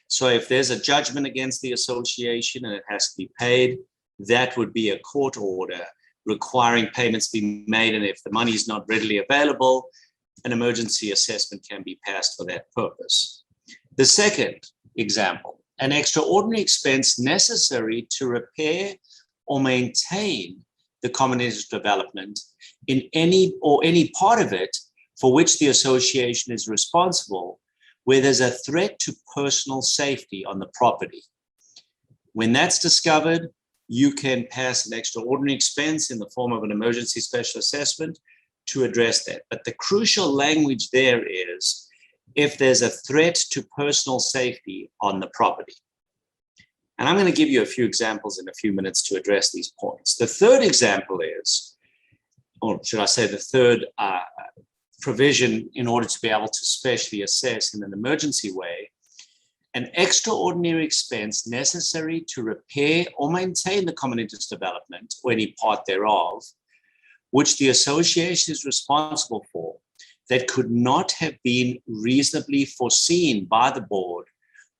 So if there's a judgment against the association and it has to be paid, that would be a court order requiring payments be made. And if the money is not readily available, an emergency assessment can be passed for that purpose. The second example, an extraordinary expense necessary to repair or maintain the common interest development in any part of it for which the association is responsible, where there's a threat to personal safety on the property. When that's discovered, you can pass an extraordinary expense in the form of an emergency special assessment to address that. But the crucial language there is if there's a threat to personal safety on the property. And I'm going to give you a few examples in a few minutes to address these points. The third example is, or should I say the third provision in order to be able to specially assess in an emergency way, an extraordinary expense necessary to repair or maintain the common interest development or any part thereof, which the association is responsible for, that could not have been reasonably foreseen by the board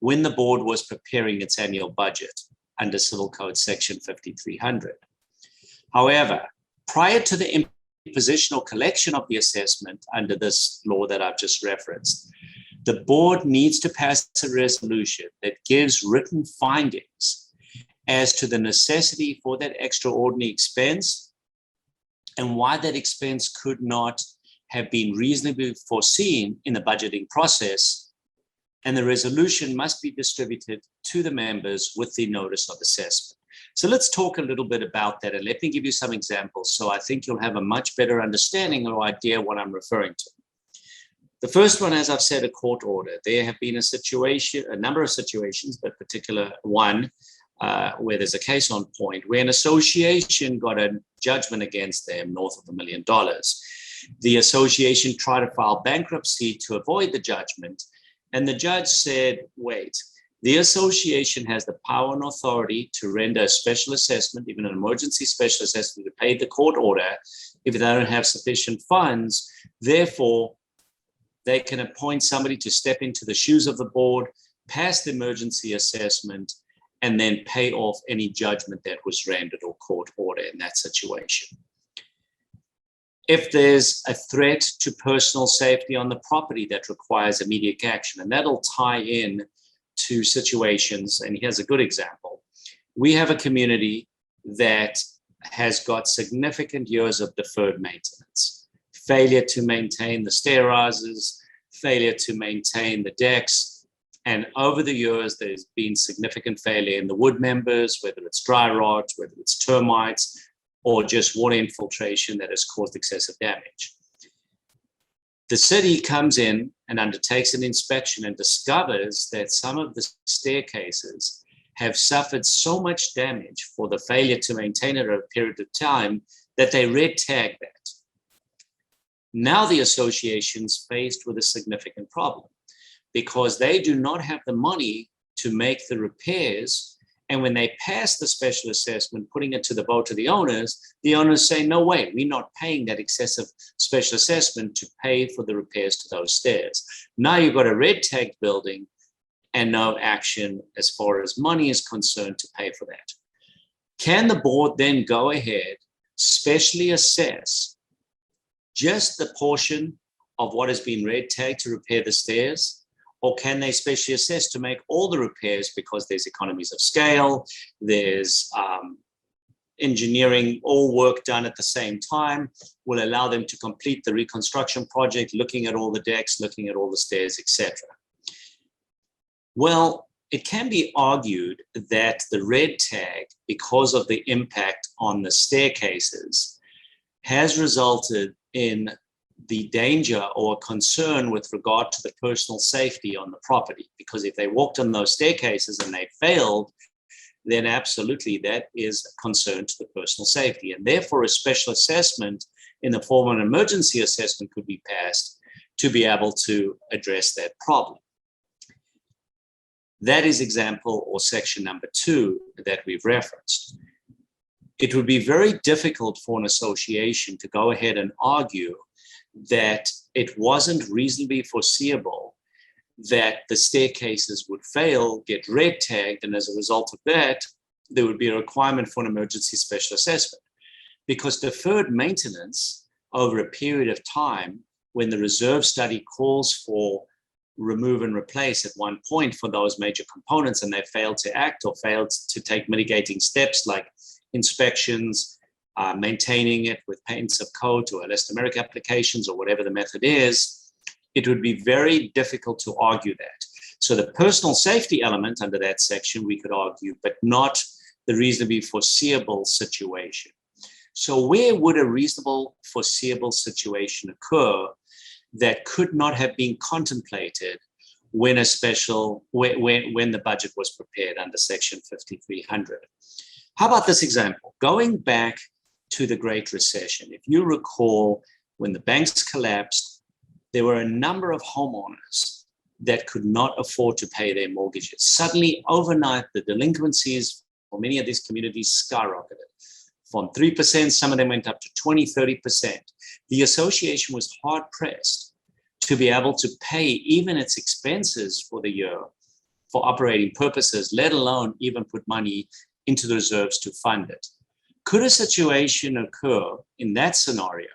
when the board was preparing its annual budget under Civil Code Section 5300. However, prior to the imposition or collection of the assessment under this law that I've just referenced, the board needs to pass a resolution that gives written findings as to the necessity for that extraordinary expense and why that expense could not have been reasonably foreseen in the budgeting process, and the resolution must be distributed to the members with the notice of assessment. So let's talk a little bit about that, and let me give you some examples so I think you'll have a much better understanding or idea what I'm referring to. The first one, as I've said, a court order. There have been a number of situations, but particular one where there's a case on point where an association got a judgment against them north of $1 million. The association tried to file bankruptcy to avoid the judgment, and the judge said, wait, the association has the power and authority to render a special assessment, even an emergency special assessment, to pay the court order if they don't have sufficient funds. Therefore, they can appoint somebody to step into the shoes of the board, pass the emergency assessment, and then pay off any judgment that was rendered or court order in that situation. If there's a threat to personal safety on the property that requires immediate action, and that'll tie in to situations, and here's a good example. We have a community that has got significant years of deferred maintenance, failure to maintain the stair rises, failure to maintain the decks, and over the years, there's been significant failure in the wood members, whether it's dry rot, whether it's termites, or just water infiltration that has caused excessive damage. The city comes in and undertakes an inspection and discovers that some of the staircases have suffered so much damage for the failure to maintain it over a period of time that they red tag that. Now the association's faced with a significant problem because they do not have the money to make the repairs. And when they pass the special assessment, putting it to the vote of the owners say, no way, we're not paying that excessive special assessment to pay for the repairs to those stairs. Now you've got a red tagged building and no action as far as money is concerned to pay for that. Can the board then go ahead, specially assess just the portion of what has been red tagged to repair the stairs? Or can they specially assess to make all the repairs because there's economies of scale, there's engineering, all work done at the same time, will allow them to complete the reconstruction project, looking at all the decks, looking at all the stairs, etc. Well, it can be argued that the red tag, because of the impact on the staircases, has resulted in the danger or concern with regard to the personal safety on the property. Because if they walked on those staircases and they failed, then absolutely that is a concern to the personal safety. And therefore a special assessment in the form of an emergency assessment could be passed to be able to address that problem. That is example or section number 2 that we've referenced. It would be very difficult for an association to go ahead and argue that it wasn't reasonably foreseeable that the staircases would fail, get red tagged, and as a result of that, there would be a requirement for an emergency special assessment. Because deferred maintenance over a period of time, when the reserve study calls for remove and replace at one point for those major components and they failed to act or failed to take mitigating steps like inspections, maintaining it with paints of coat or elastomeric applications or whatever the method is, it would be very difficult to argue that. So the personal safety element under that section we could argue, but not the reasonably foreseeable situation. So where would a reasonable foreseeable situation occur that could not have been contemplated when when the budget was prepared under section 5300? How about this example? Going back to the Great Recession. If you recall, when the banks collapsed, there were a number of homeowners that could not afford to pay their mortgages. Suddenly, overnight, the delinquencies for many of these communities skyrocketed. From 3%, some of them went up to 20, 30%. The association was hard-pressed to be able to pay even its expenses for the year for operating purposes, let alone even put money into the reserves to fund it. Could a situation occur in that scenario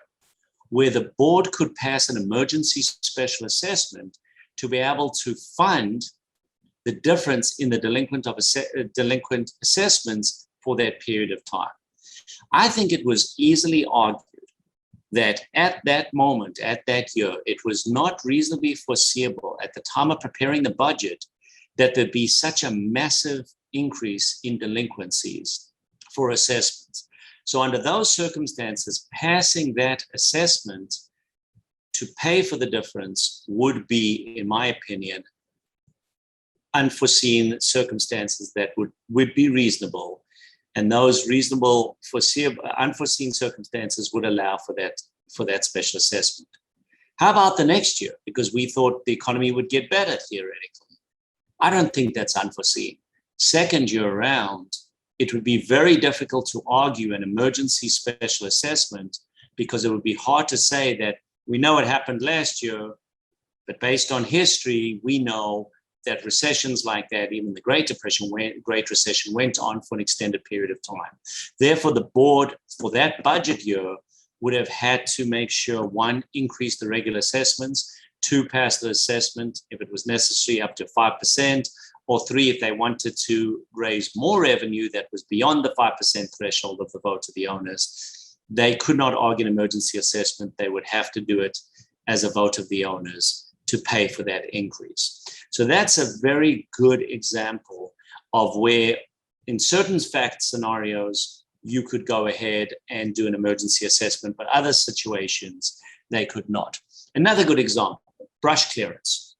where the board could pass an emergency special assessment to be able to fund the difference in the delinquent assessments for that period of time? I think it was easily argued that at that moment, at that year, it was not reasonably foreseeable at the time of preparing the budget that there'd be such a massive increase in delinquencies for assessments. So under those circumstances, passing that assessment to pay for the difference would be, in my opinion, unforeseen circumstances that would be reasonable. And those reasonable, unforeseen circumstances would allow for that special assessment. How about the next year? Because we thought the economy would get better theoretically. I don't think that's unforeseen. Second year around, it would be very difficult to argue an emergency special assessment because it would be hard to say that we know it happened last year, but based on history, we know that recessions like that, even the Great Recession went on for an extended period of time. Therefore, the board for that budget year would have had to make sure, 1, increase the regular assessments, 2, pass the assessment if it was necessary up to 5%, or 3, if they wanted to raise more revenue that was beyond the 5% threshold of the vote of the owners, they could not argue an emergency assessment. They would have to do it as a vote of the owners to pay for that increase. So that's a very good example of where in certain fact scenarios, you could go ahead and do an emergency assessment, but other situations, they could not. Another good example, brush clearance.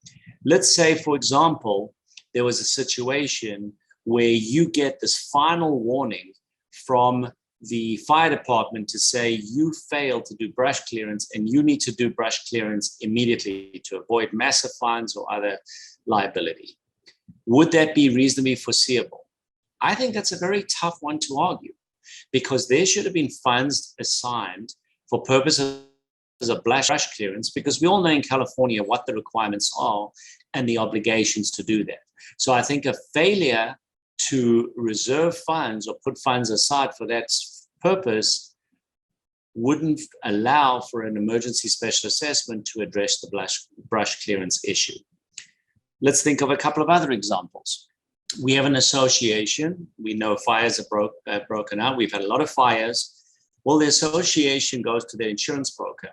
Let's say, for example, there was a situation where you get this final warning from the fire department to say you failed to do brush clearance and you need to do brush clearance immediately to avoid massive fines or other liability. Would that be reasonably foreseeable? I think that's a very tough one to argue, because there should have been funds assigned for purposes of brush clearance, because we all know in California what the requirements are and the obligations to do that. So I think a failure to reserve funds or put funds aside for that purpose wouldn't allow for an emergency special assessment to address the brush clearance issue. Let's think of a couple of other examples. We have an association. We know fires are broken out. We've had a lot of fires. Well, the association goes to their insurance broker,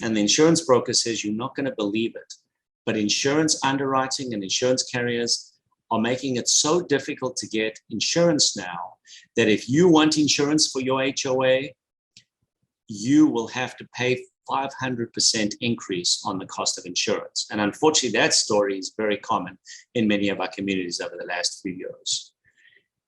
and the insurance broker says, you're not going to believe it, but insurance underwriting and insurance carriers are making it so difficult to get insurance now that if you want insurance for your HOA, you will have to pay 500% increase on the cost of insurance. And unfortunately, that story is very common in many of our communities over the last few years.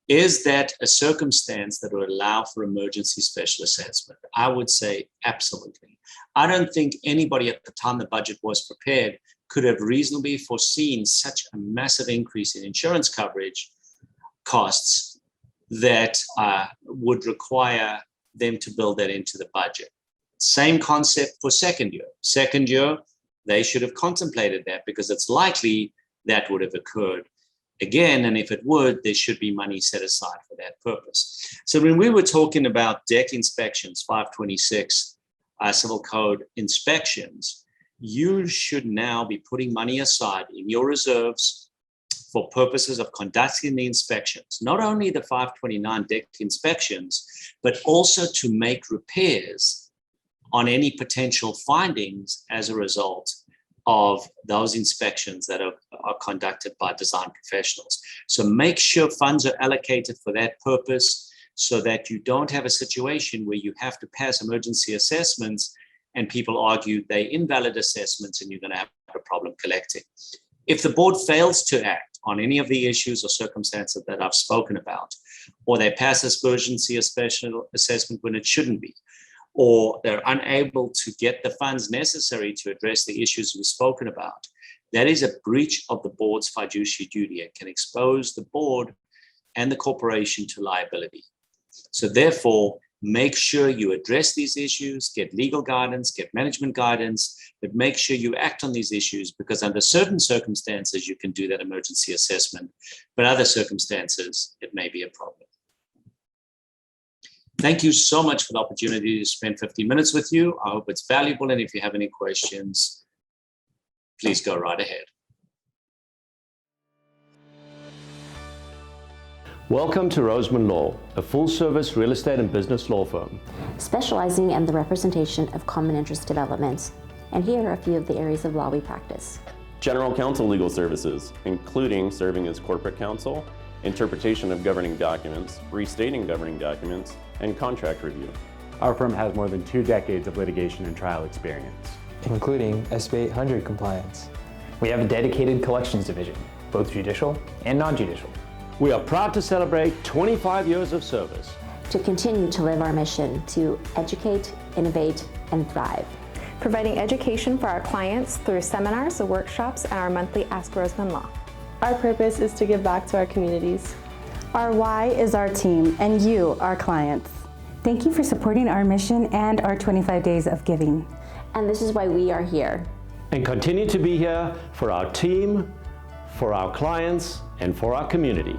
Is that a circumstance that would allow for emergency special assessment? I would say absolutely. I don't think anybody at the time the budget was prepared could have reasonably foreseen such a massive increase in insurance coverage costs that would require them to build that into the budget. Same concept for second year. Second year, they should have contemplated that, because it's likely that would have occurred again. And if it would, there should be money set aside for that purpose. So when we were talking about deck inspections, 526 civil code inspections, you should now be putting money aside in your reserves for purposes of conducting the inspections, not only the 529 deck inspections, but also to make repairs on any potential findings as a result of those inspections that are conducted by design professionals. So make sure funds are allocated for that purpose, so that you don't have a situation where you have to pass emergency assessments and people argue they're invalid assessments and you're going to have a problem collecting. If the board fails to act on any of the issues or circumstances that I've spoken about, or they pass emergency special assessment when it shouldn't be, or they're unable to get the funds necessary to address the issues we've spoken about, that is a breach of the board's fiduciary duty. It can expose the board and the corporation to liability. So therefore, make sure you address these issues, get legal guidance, get management guidance, but make sure you act on these issues, because under certain circumstances, you can do that emergency assessment, but other circumstances, it may be a problem. Thank you so much for the opportunity to spend 15 minutes with you. I hope it's valuable, and if you have any questions, please go right ahead. Welcome to Roseman Law, a full-service real estate and business law firm, specializing in the representation of common interest developments. And here are a few of the areas of law we practice. General counsel legal services, including serving as corporate counsel, interpretation of governing documents, restating governing documents, and contract review. Our firm has more than 2 decades of litigation and trial experience, including SB 800 compliance. We have a dedicated collections division, both judicial and non-judicial. We are proud to celebrate 25 years of service. To continue to live our mission to educate, innovate, and thrive. Providing education for our clients through seminars, workshops, and our monthly Ask Roseman Law. Our purpose is to give back to our communities. Our why is our team and you, our clients. Thank you for supporting our mission and our 25 days of giving. And this is why we are here. And continue to be here for our team, for our clients, and for our community.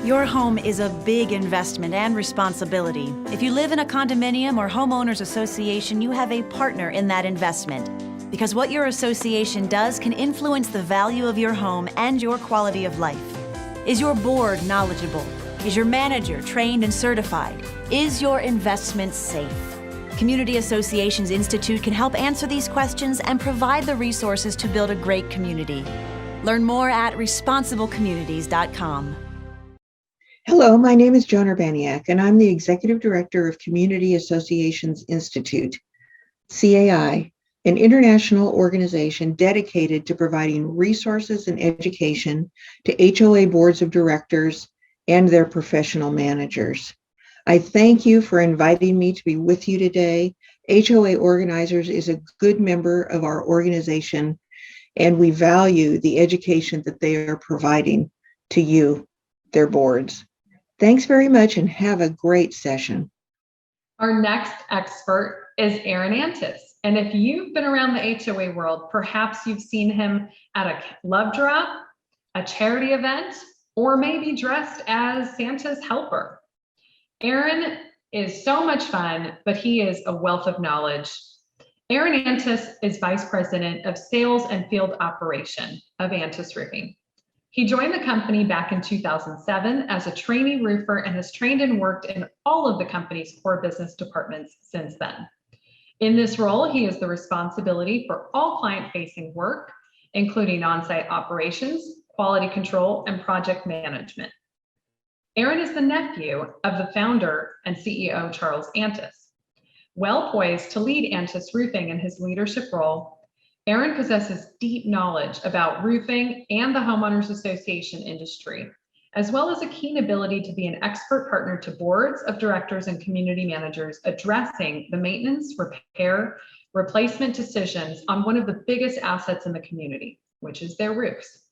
Your home is a big investment and responsibility. If you live in a condominium or homeowners association, you have a partner in that investment. Because what your association does can influence the value of your home and your quality of life. Is your board knowledgeable? Is your manager trained and certified? Is your investment safe? Community Associations Institute can help answer these questions and provide the resources to build a great community. Learn more at responsiblecommunities.com. Hello, my name is Joan Urbaniak, and I'm the Executive Director of Community Associations Institute, CAI, an international organization dedicated to providing resources and education to HOA boards of directors and their professional managers. I thank you for inviting me to be with you today HOA Organizers is a good member of our organization, and we value the education that they are providing to you, their boards. Thanks very much and have a great session. Our next expert is Aaron Antis. And if you've been around the HOA world, perhaps you've seen him at a love drop, a charity event, or maybe dressed as Santa's helper. Aaron is so much fun, but he is a wealth of knowledge. Aaron Antis is Vice President of Sales and Field Operation of Antis Roofing. He joined the company back in 2007 as a trainee roofer and has trained and worked in all of the company's core business departments since then. In this role, he has the responsibility for all client-facing work, including on-site operations, quality control, and project management. Aaron is the nephew of the founder and CEO, Charles Antis. Well poised to lead Antis Roofing in his leadership role, Aaron possesses deep knowledge about roofing and the homeowners association industry, as well as a keen ability to be an expert partner to boards of directors and community managers addressing the maintenance, repair, replacement decisions on one of the biggest assets in the community, which is their roofs.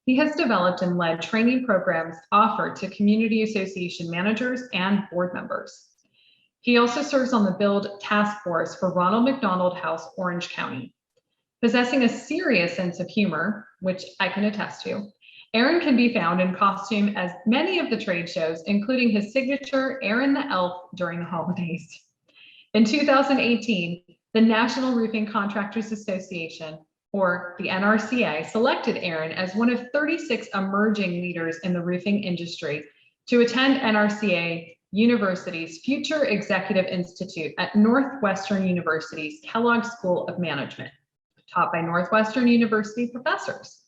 He has developed and led training programs offered to community association managers and board members. He also serves on the Build Task Force for Ronald McDonald House, Orange County. Possessing a serious sense of humor, which I can attest to, Aaron can be found in costume as many of the trade shows, including his signature Aaron the Elf during the holidays. In 2018, the National Roofing Contractors Association, or the NRCA, selected Aaron as one of 36 emerging leaders in the roofing industry to attend NRCA University's Future Executive Institute at Northwestern University's Kellogg School of Management, taught by Northwestern University professors.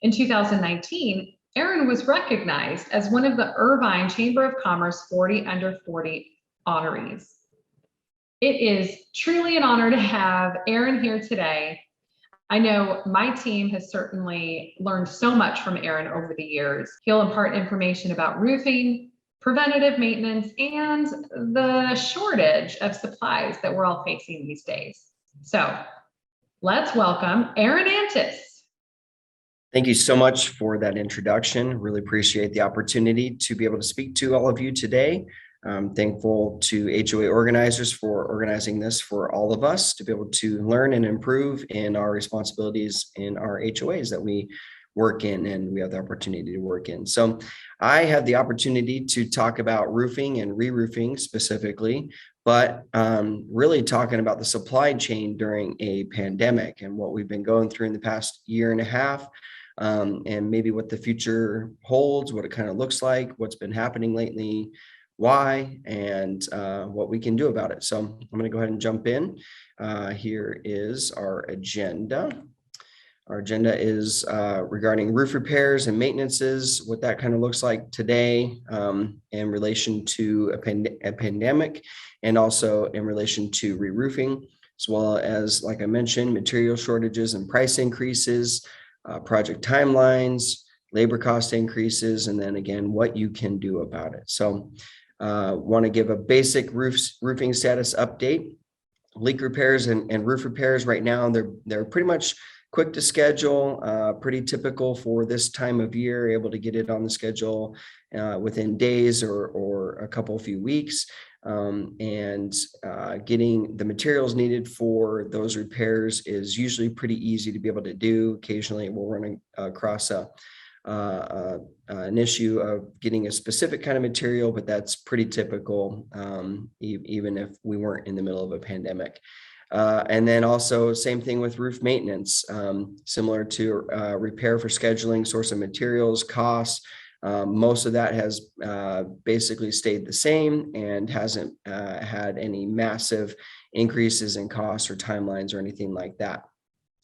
In 2019, Aaron was recognized as one of the Irvine Chamber of Commerce 40 Under 40 honorees. It is truly an honor to have Aaron here today. I know my team has certainly learned so much from Aaron over the years. He'll impart information about roofing, preventative maintenance, and the shortage of supplies that we're all facing these days. So let's welcome Aaron Antis. Thank you so much for that introduction. Really appreciate the opportunity to be able to speak to all of you today. I'm thankful to HOA organizers for organizing this for all of us to be able to learn and improve in our responsibilities in our HOAs that we work in and we have the opportunity to work in. So I had the opportunity to talk about roofing and re-roofing specifically, but really talking about the supply chain during a pandemic and what we've been going through in the past year and a half, and maybe what the future holds, what it kind of looks like, what's been happening lately, why, and what we can do about it. So I'm going to go ahead and jump in. Here is our agenda. Our agenda is regarding roof repairs and maintenances, what that kind of looks like today in relation to a pandemic, and also in relation to re-roofing, as well as, like I mentioned, material shortages and price increases, project timelines, labor cost increases, and then again, what you can do about it. So want to give a basic roofing status update. Leak repairs and roof repairs right now, they're pretty much quick to schedule, pretty typical for this time of year, able to get it on the schedule within days or a couple few weeks. And getting the materials needed for those repairs is usually pretty easy to be able to do. Occasionally we'll run across an issue of getting a specific kind of material, but that's pretty typical, even if we weren't in the middle of a pandemic. And then also same thing with roof maintenance, similar to repair for scheduling, source of materials, costs. Most of that has basically stayed the same and hasn't had any massive increases in costs or timelines or anything like that.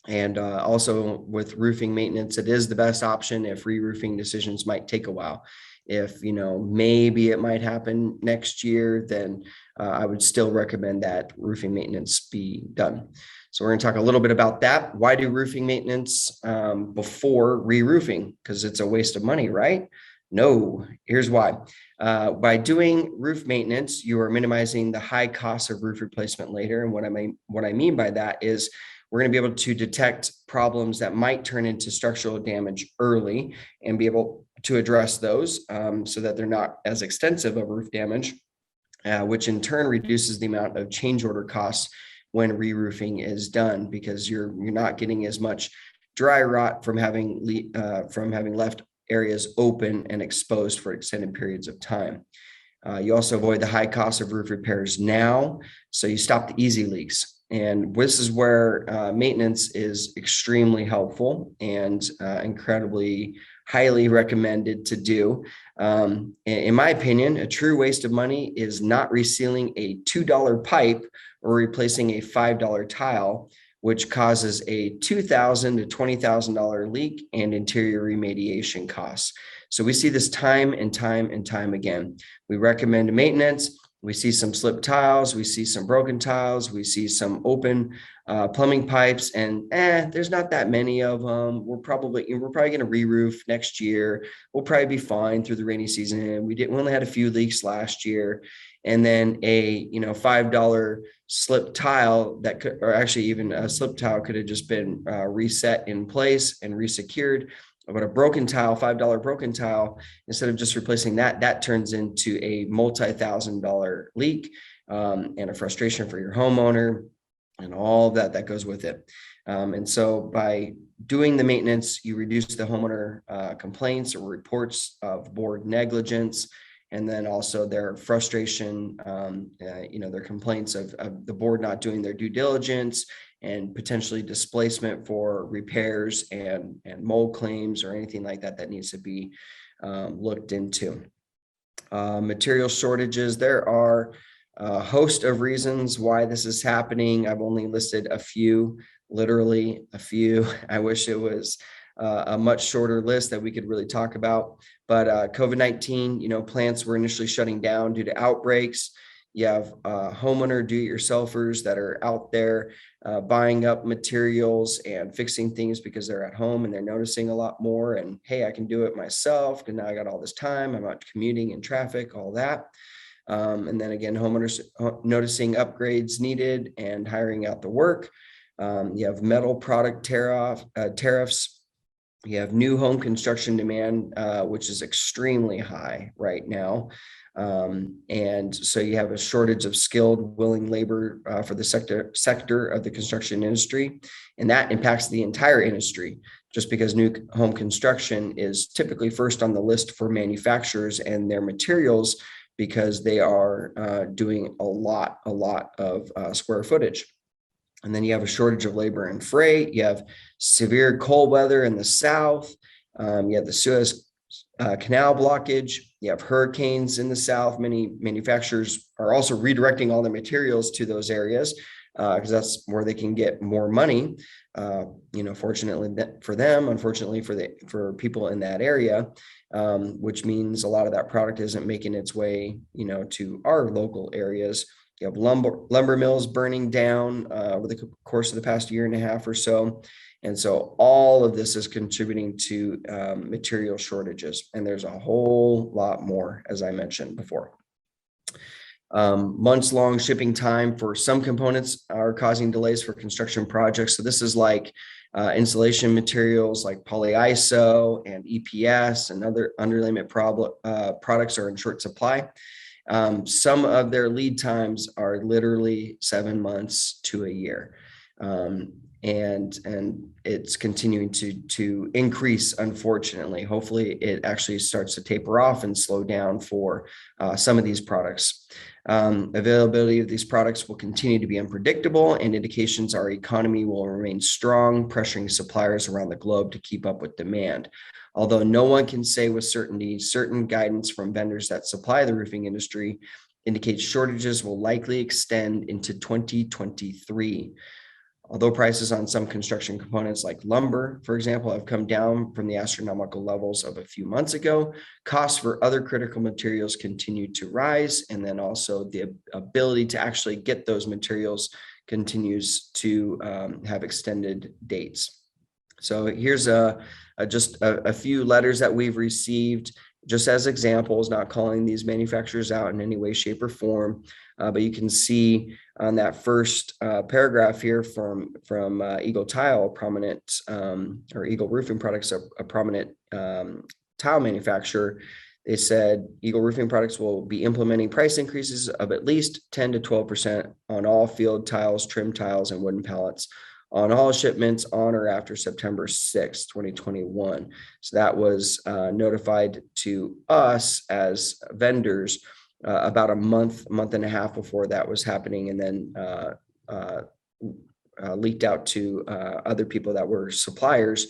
And also with roofing maintenance, it is the best option if re-roofing decisions might take a while. If, maybe it might happen next year, then I would still recommend that roofing maintenance be done. So we're going to talk a little bit about that. Why do roofing maintenance before re-roofing? Because it's a waste of money, right? No, here's why. By doing roof maintenance, you are minimizing the high cost of roof replacement later. And what I mean by that is we're going to be able to detect problems that might turn into structural damage early and be able to address those so that they're not as extensive of roof damage, which in turn reduces the amount of change order costs when re-roofing is done, because you're not getting as much dry rot from having left areas open and exposed for extended periods of time. You also avoid the high cost of roof repairs now, so you stop the easy leaks. And this is where maintenance is extremely helpful and incredibly highly recommended to do. In my opinion, a true waste of money is not resealing a $2 pipe or replacing a $5 tile, which causes a $2,000 to $20,000 leak and interior remediation costs. So we see this time and time again. We recommend maintenance. We see some slipped tiles, we see some broken tiles, we see some open plumbing pipes, and there's not that many of them. We're probably going to re-roof next year. We'll probably be fine through the rainy season. We only had a few leaks last year, and then a $5 slipped tile that could, or actually even a slipped tile could have just been reset in place and resecured. But a broken tile, $5 broken tile, instead of just replacing that turns into a multi-$1,000 leak and a frustration for your homeowner and all that goes with it. And so by doing the maintenance, you reduce the homeowner complaints or reports of board negligence, and then also their frustration, their complaints of the board not doing their due diligence and potentially displacement for repairs and mold claims or anything like that needs to be looked into. Material shortages, there are a host of reasons why this is happening. I've only listed a few, literally a few. I wish it was a much shorter list that we could really talk about. But COVID-19, plants were initially shutting down due to outbreaks. You have homeowner do-it-yourselfers that are out there buying up materials and fixing things because they're at home and they're noticing a lot more. And hey, I can do it myself because now I got all this time. I'm not commuting in traffic, all that. And then again, homeowners noticing upgrades needed and hiring out the work. You have metal product tariffs. You have new home construction demand, which is extremely high right now. And so you have a shortage of skilled, willing labor for the sector of the construction industry. And that impacts the entire industry, just because new home construction is typically first on the list for manufacturers and their materials, because they are doing a lot of square footage. And then you have a shortage of labor and freight. You have severe cold weather in the south. You have the Suez Canal blockage. You have hurricanes in the south. Many manufacturers are also redirecting all their materials to those areas because that's where they can get more money. Fortunately for them, unfortunately for people in that area, which means a lot of that product isn't making its way, to our local areas. You have lumber mills burning down over the course of the past year and a half or so. And so all of this is contributing to material shortages. And there's a whole lot more, as I mentioned before. Months-long shipping time for some components are causing delays for construction projects. So this is like insulation materials like polyiso and EPS and other underlayment products are in short supply. Some of their lead times are literally 7 months to a year. And it's continuing to increase, unfortunately. Hopefully it actually starts to taper off and slow down for some of these products. Availability of these products will continue to be unpredictable, and indications our economy will remain strong, pressuring suppliers around the globe to keep up with demand. Although no one can say with certainty, certain guidance from vendors that supply the roofing industry indicates shortages will likely extend into 2023. Although prices on some construction components like lumber, for example, have come down from the astronomical levels of a few months ago, costs for other critical materials continue to rise. And then also the ability to actually get those materials continues to have extended dates. So here's just a few letters that we've received just as examples, not calling these manufacturers out in any way, shape, or form. But you can see on that first paragraph here from Eagle Tile, a prominent, or Eagle Roofing Products, a prominent tile manufacturer. They said Eagle Roofing Products will be implementing price increases of at least 10 to 12% on all field tiles, trim tiles, and wooden pallets on all shipments on or after September 6, 2021. So that was notified to us as vendors about a month and a half before that was happening, and then leaked out to other people that were suppliers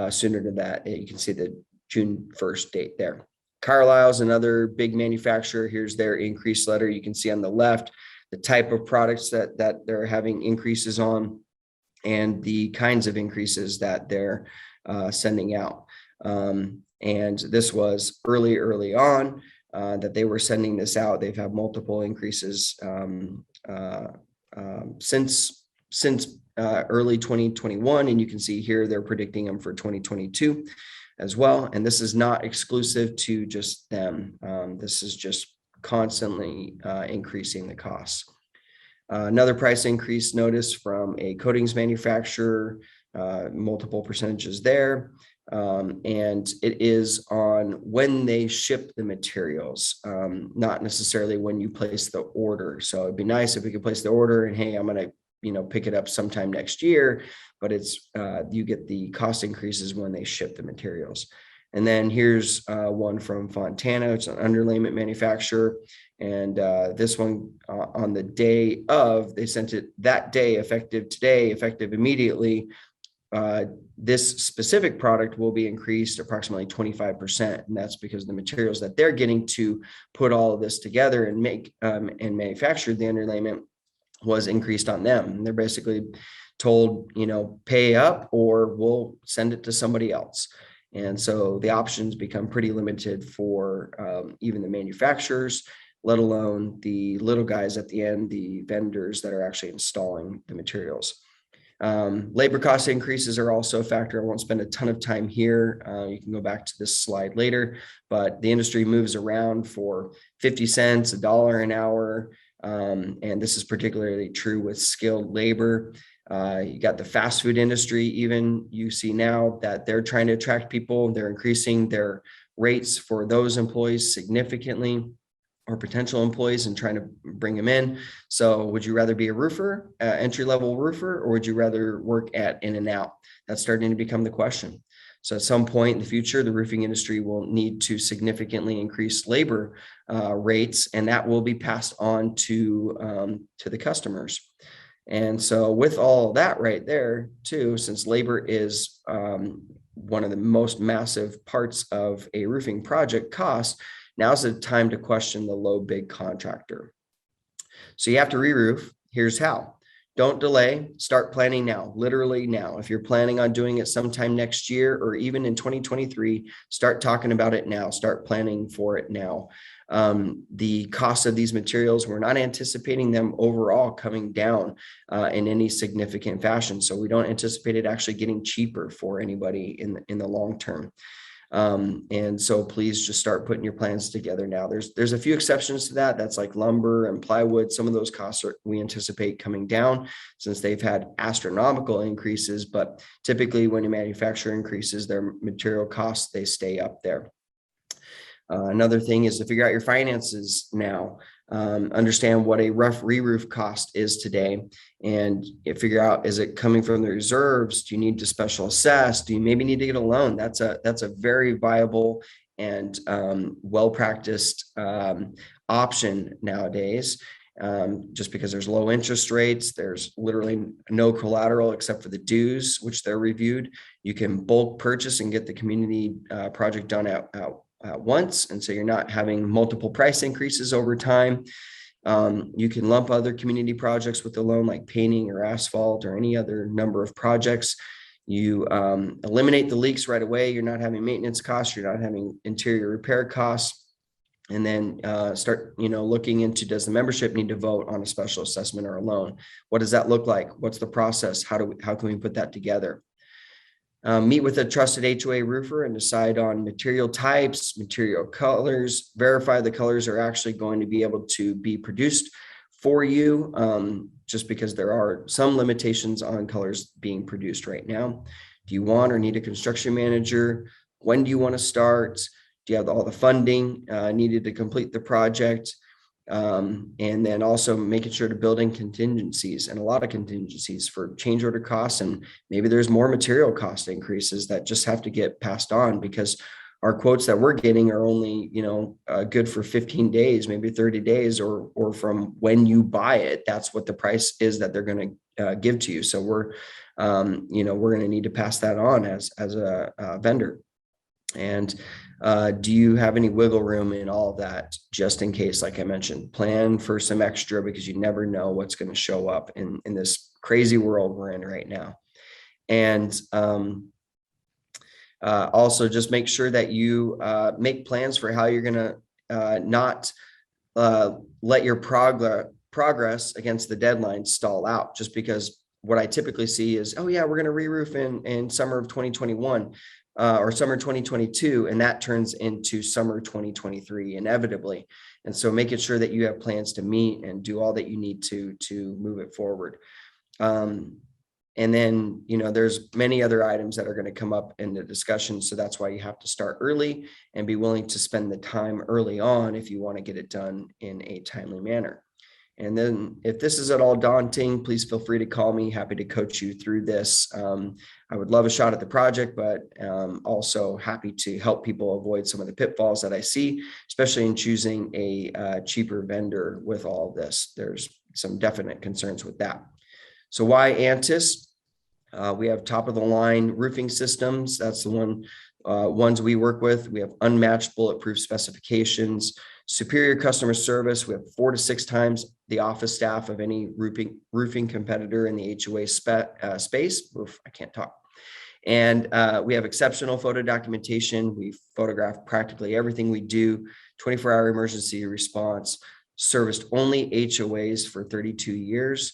sooner than that. You can see the June 1st date there. Carlisle's another big manufacturer. Here's their increase letter. You can see on the left the type of products that they're having increases on, and the kinds of increases that they're sending out. And this was early on that they were sending this out. They've had multiple increases since early 2021, and you can see here they're predicting them for 2022 as well. And this is not exclusive to just them. This is just constantly increasing the costs. Another price increase notice from a coatings manufacturer, multiple percentages there. And it is on when they ship the materials, not necessarily when you place the order. So it'd be nice if we could place the order and, hey, I'm going to pick it up sometime next year, but it's you get the cost increases when they ship the materials. And then here's one from Fontana. It's an underlayment manufacturer. And this one on the day of, they sent it that day, effective today, effective immediately. This specific product will be increased approximately 25%. And that's because the materials that they're getting to put all of this together and make and manufacture the underlayment was increased on them. And they're basically told, pay up or we'll send it to somebody else. And so the options become pretty limited for even the manufacturers, let alone the little guys at the end, the vendors that are actually installing the materials. Labor cost increases are also a factor. I won't spend a ton of time here. You can go back to this slide later, but the industry moves around for 50 cents, $1 an hour. And this is particularly true with skilled labor. You got the fast food industry, even you see now that they're trying to attract people. They're increasing their rates for those employees significantly, or potential employees, and trying to bring them in. So would you rather be a roofer, entry-level roofer, or would you rather work at In-N-Out? That's starting to become the question. So at some point in the future, the roofing industry will need to significantly increase labor rates, and that will be passed on to the customers. And so with all that right there too, since labor is one of the most massive parts of a roofing project cost, now's the time to question the low bid contractor. So you have to re-roof. Here's how. Don't delay, start planning now, literally now. If you're planning on doing it sometime next year or even in 2023, start talking about it now, start planning for it now. The cost of these materials, we're not anticipating them overall coming down in any significant fashion. So we don't anticipate it actually getting cheaper for anybody in the long term. And so please just start putting your plans together now. There's a few exceptions to that. That's like lumber and plywood. Some of those costs we anticipate coming down since they've had astronomical increases, but typically when you manufacture increases, their material costs, they stay up there. Another thing is to figure out your finances now. Understand what a rough re-roof cost is today, and figure out, is it coming from the reserves? Do you need to special assess? Do you maybe need to get a loan? That's a very viable and well-practiced option nowadays. Just because there's low interest rates, there's literally no collateral except for the dues, which they're reviewed. You can bulk purchase and get the community project done at once, and so you're not having multiple price increases over time. You can lump other community projects with the loan, like painting or asphalt or any other number of projects. You eliminate the leaks right away. You're not having maintenance costs. You're not having interior repair costs. And then start looking into, does the membership need to vote on a special assessment or a loan? What does that look like? What's the process? How can we put that together? Meet with a trusted HOA roofer and decide on material types, material colors, verify the colors are actually going to be able to be produced for you, just because there are some limitations on colors being produced right now. Do you want or need a construction manager? When do you want to start? Do you have all the funding needed to complete the project? And then also making sure to build in contingencies, and a lot of contingencies for change order costs. And maybe there's more material cost increases that just have to get passed on, because our quotes that we're getting are only, good for 15 days, maybe 30 days, or from when you buy it, that's what the price is that they're going to give to you. So we're going to need to pass that on as a vendor. And do you have any wiggle room in all of that, just in case? Like I mentioned, plan for some extra, because you never know what's going to show up in this crazy world we're in right now. And also just make sure that you make plans for how you're going to not let your progress against the deadline stall out, just because what I typically see is, oh yeah, we're going to re-roof in summer of 2021. Or summer 2022, and that turns into summer 2023 inevitably. And so making sure that you have plans to meet and do all that you need to move it forward. And then, there's many other items that are going to come up in the discussion. So that's why you have to start early and be willing to spend the time early on if you want to get it done in a timely manner. And then if this is at all daunting, please feel free to call me. Happy to coach you through this. I would love a shot at the project, but also happy to help people avoid some of the pitfalls that I see, especially in choosing a cheaper vendor with all of this. There's some definite concerns with that. So why Antis? We have top of the line roofing systems. That's the ones we work with. We have unmatched bulletproof specifications, superior customer service. We have 4 to 6 times the office staff of any roofing competitor in the HOA space. Oof, I can't talk. And we have exceptional photo documentation. We photograph practically everything we do, 24-hour emergency response, serviced only HOAs for 32 years.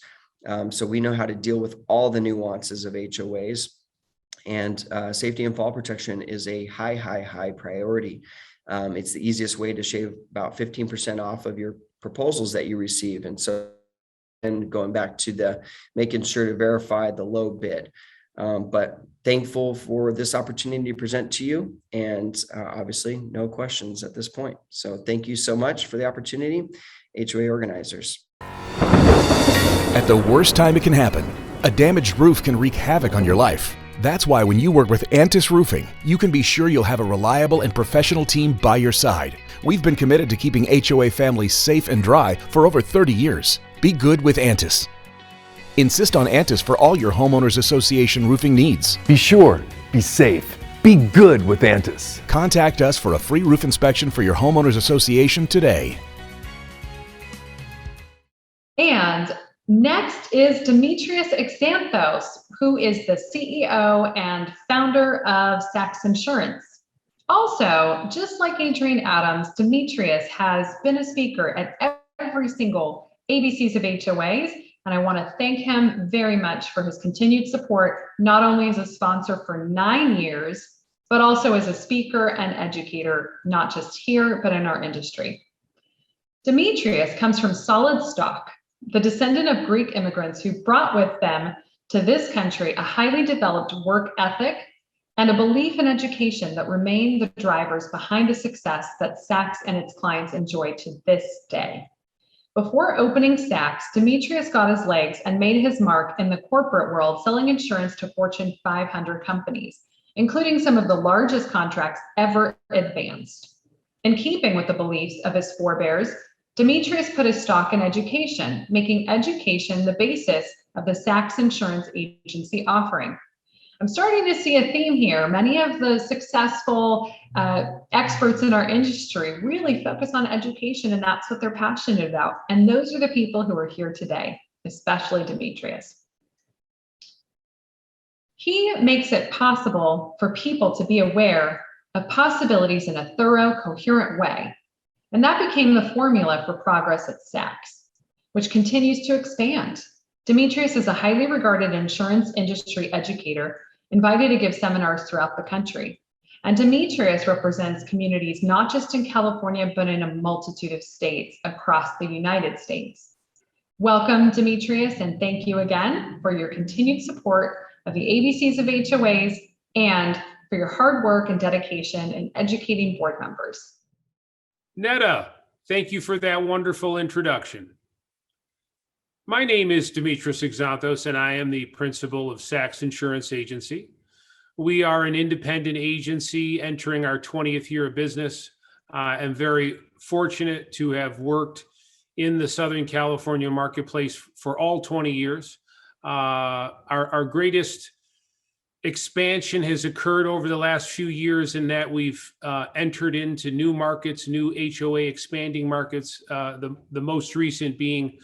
So we know how to deal with all the nuances of HOAs. And safety and fall protection is a high priority. It's the easiest way to shave about 15% off of your proposals that you receive. And so, and going back to the making sure to verify the low bid. But thankful for this opportunity to present to you, and obviously no questions at this point. So thank you so much for the opportunity, HOA organizers. At the worst time it can happen, a damaged roof can wreak havoc on your life. That's why when you work with Antis Roofing, you can be sure you'll have a reliable and professional team by your side. We've been committed to keeping HOA families safe and dry for over 30 years. Be good with Antis. Insist on Antis for all your homeowners association roofing needs. Be sure, be safe, be good with Antis. Contact us for a free roof inspection for your homeowners association today. And next is Demetrios Xanthos, who is the CEO and founder of Saks Insurance. Also, just like Adrian Adams, Demetrios has been a speaker at every single ABCs of HOAs, and I want to thank him very much for his continued support, not only as a sponsor for 9 years, but also as a speaker and educator, not just here, but in our industry. Demetrios comes from solid stock, the descendant of Greek immigrants who brought with them to this country a highly developed work ethic and a belief in education that remain the drivers behind the success that Saks and its clients enjoy to this day. Before opening Saks, Demetrios got his legs and made his mark in the corporate world, selling insurance to Fortune 500 companies, including some of the largest contracts ever advanced. In keeping with the beliefs of his forebears, Demetrios put his stock in education, making education the basis of the Saks Insurance Agency offering. I'm starting to see a theme here. Many of the successful experts in our industry really focus on education, and that's what they're passionate about. And those are the people who are here today, especially Demetrios. He makes it possible for people to be aware of possibilities in a thorough, coherent way. And that became the formula for progress at Saks, which continues to expand. Demetrios is a highly regarded insurance industry educator invited to give seminars throughout the country. And Demetrios represents communities not just in California, but in a multitude of states across the United States. Welcome, Demetrios, and thank you again for your continued support of the ABCs of HOAs and for your hard work and dedication in educating board members. Neda, thank you for that wonderful introduction. My name is Demetrios Xanthos, and I am the principal of Saks Insurance Agency. We are an independent agency entering our 20th year of business. I'm very fortunate to have worked in the Southern California marketplace for all 20 years. Our greatest expansion has occurred over the last few years in that we've entered into new markets, new HOA expanding markets, the most recent being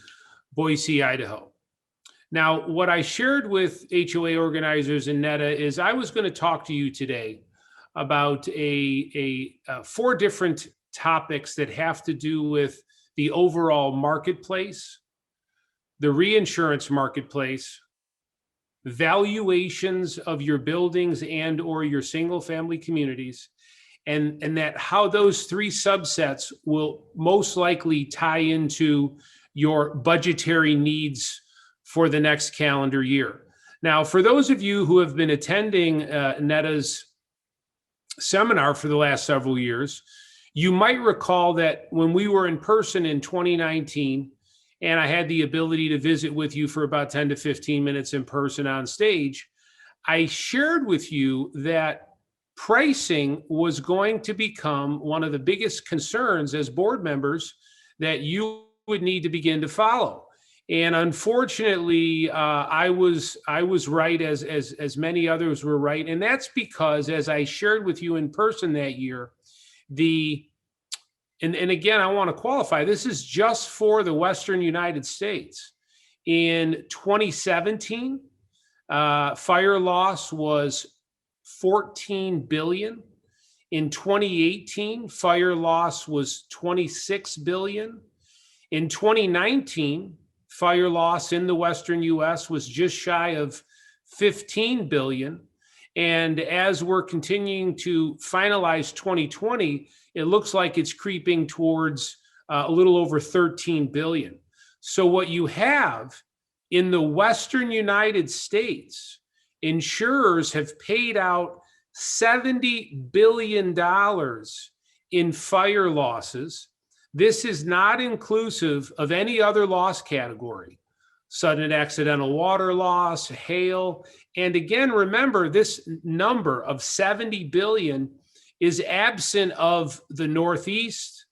Boise, Idaho. Now, what I shared with HOA organizers in Neda is I was going to talk to you today about four different topics that have to do with the overall marketplace, the reinsurance marketplace, valuations of your buildings and or your single family communities, and that how those three subsets will most likely tie into your budgetary needs for the next calendar year. Now, for those of you who have been attending Neda's seminar for the last several years, you might recall that when we were in person in 2019, and I had the ability to visit with you for about 10 to 15 minutes in person on stage, I shared with you that pricing was going to become one of the biggest concerns as board members that you would need to begin to follow. And unfortunately, I was right, as many others were right. And that's because, as I shared with you in person that year, and again, I want to qualify, this is just for the Western United States. In 2017, fire loss was $14 billion. In 2018, fire loss was $26 billion. In 2019, fire loss in the Western US was just shy of $15 billion. And as we're continuing to finalize 2020, it looks like it's creeping towards a little over $13 billion. So what you have in the Western United States, insurers have paid out $70 billion in fire losses. This is not inclusive of any other loss category, sudden and accidental water loss, hail. And again, remember, this number of 70 billion is absent of the Northeast,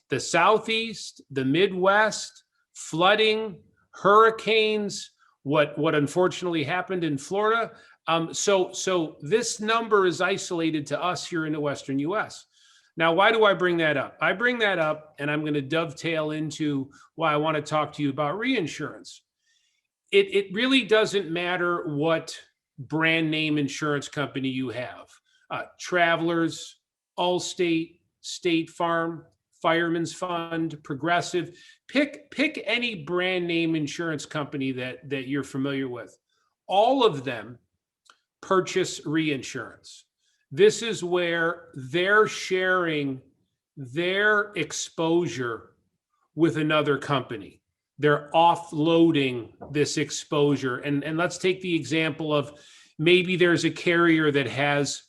the Southeast, the Midwest, flooding, hurricanes, what unfortunately happened in Florida. So this number is isolated to us here in the Western US. Now, why do I bring that up? I bring that up, and I'm going to dovetail into why I want to talk to you about reinsurance. It really doesn't matter what brand name insurance company you have. Travelers, Allstate, State Farm, Fireman's Fund, Progressive. Pick any brand name insurance company that you're familiar with. All of them purchase reinsurance. This is where they're sharing their exposure with another company. They're offloading this exposure. And let's take the example of maybe there's a carrier that has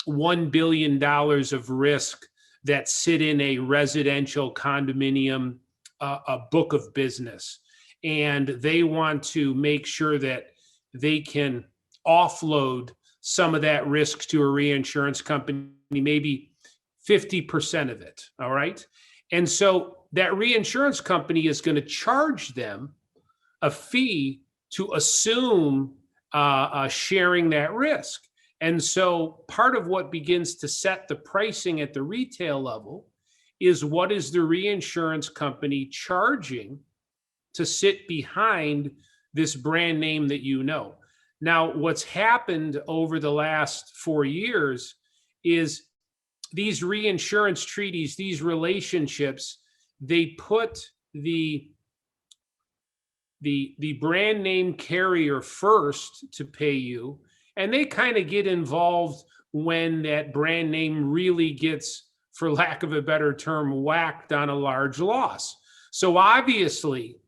$1 billion of risk that sit in a residential condominium, a book of business. And they want to make sure that they can offload some of that risk to a reinsurance company, maybe 50% of it, all right? And so that reinsurance company is going to charge them a fee to assume sharing that risk. And so part of what begins to set the pricing at the retail level is what is the reinsurance company charging to sit behind this brand name that you know. Now, what's happened over the last 4 years is these reinsurance treaties, these relationships, they put the brand name carrier first to pay you, And they kind of get involved when that brand name really gets, for lack of a better term, whacked on a large loss. So obviously,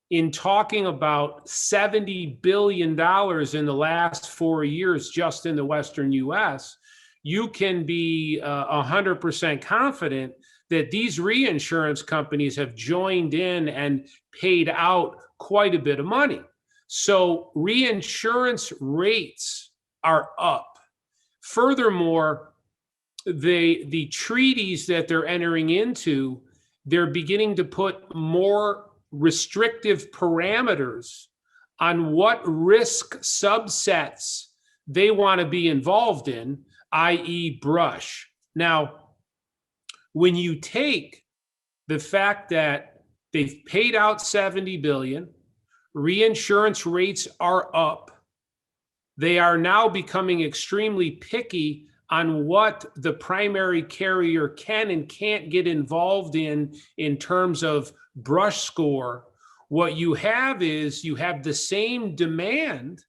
in talking about $70 billion in the last 4 years just in the Western US, you can be 100% confident that these reinsurance companies have joined in and paid out quite a bit of money. So reinsurance rates are up. Furthermore, the treaties that they're entering into, they're beginning to put more restrictive parameters on what risk subsets they want to be involved in, i.e. brush. Now, when you take the fact that they've paid out $70 billion, reinsurance rates are up, they are now becoming extremely picky on what the primary carrier can and can't get involved in terms of brush score. What you have is you have the same demand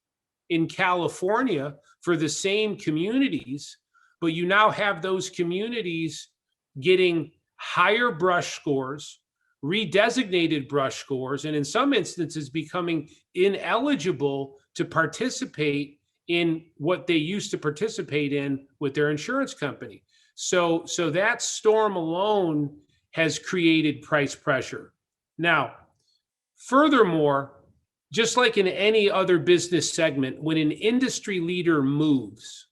in California for the same communities, but you now have those communities getting higher brush scores, redesignated brush scores, and in some instances becoming ineligible to participate in what they used to participate in with their insurance company. So that storm alone has created price pressure. Now, furthermore, just like in any other business segment, when an industry leader moves,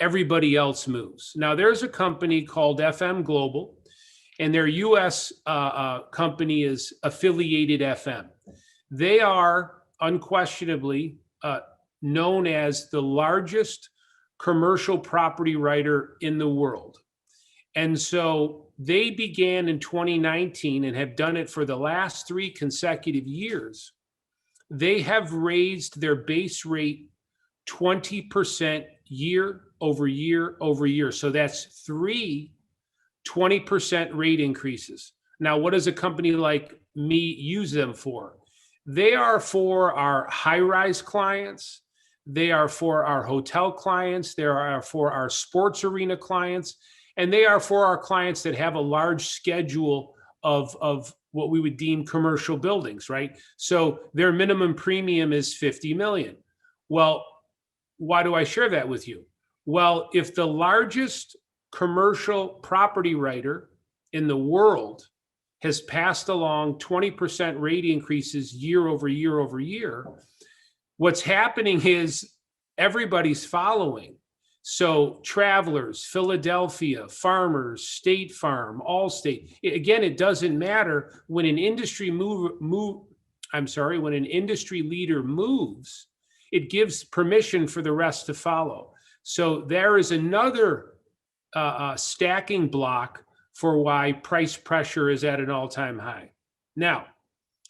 everybody else moves. Now, there's a company called FM Global, and their US company is Affiliated FM. They are unquestionably known as the largest commercial property writer in the world. And so they began in 2019 and have done it for the last 3 consecutive years. They have raised their base rate 20% year over year over year. So that's 3 20% rate increases. Now, what does a company like me use them for? They are for our high-rise clients. They are for our hotel clients. They are for our sports arena clients. And they are for our clients that have a large schedule of what we would deem commercial buildings, right? So their minimum premium is $50 million. Well, why do I share that with you? Well, if the largest commercial property writer in the world has passed along 20% rate increases year over year over year, what's happening is everybody's following. So Travelers, Philadelphia, Farmers, State Farm, Allstate. Again, it doesn't matter when an industry when an industry leader moves, it gives permission for the rest to follow. So there is another stacking block for why price pressure is at an all-time high. Now,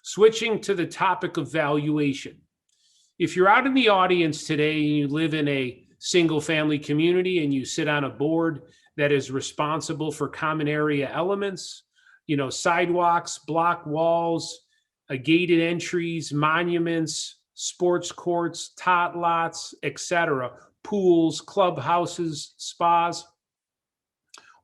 switching to the topic of valuation. If you're out in the audience today and you live in a single-family community and you sit on a board that is responsible for common area elements, sidewalks, block walls, gated entries, monuments, sports courts, tot lots, etc., pools, clubhouses, spas.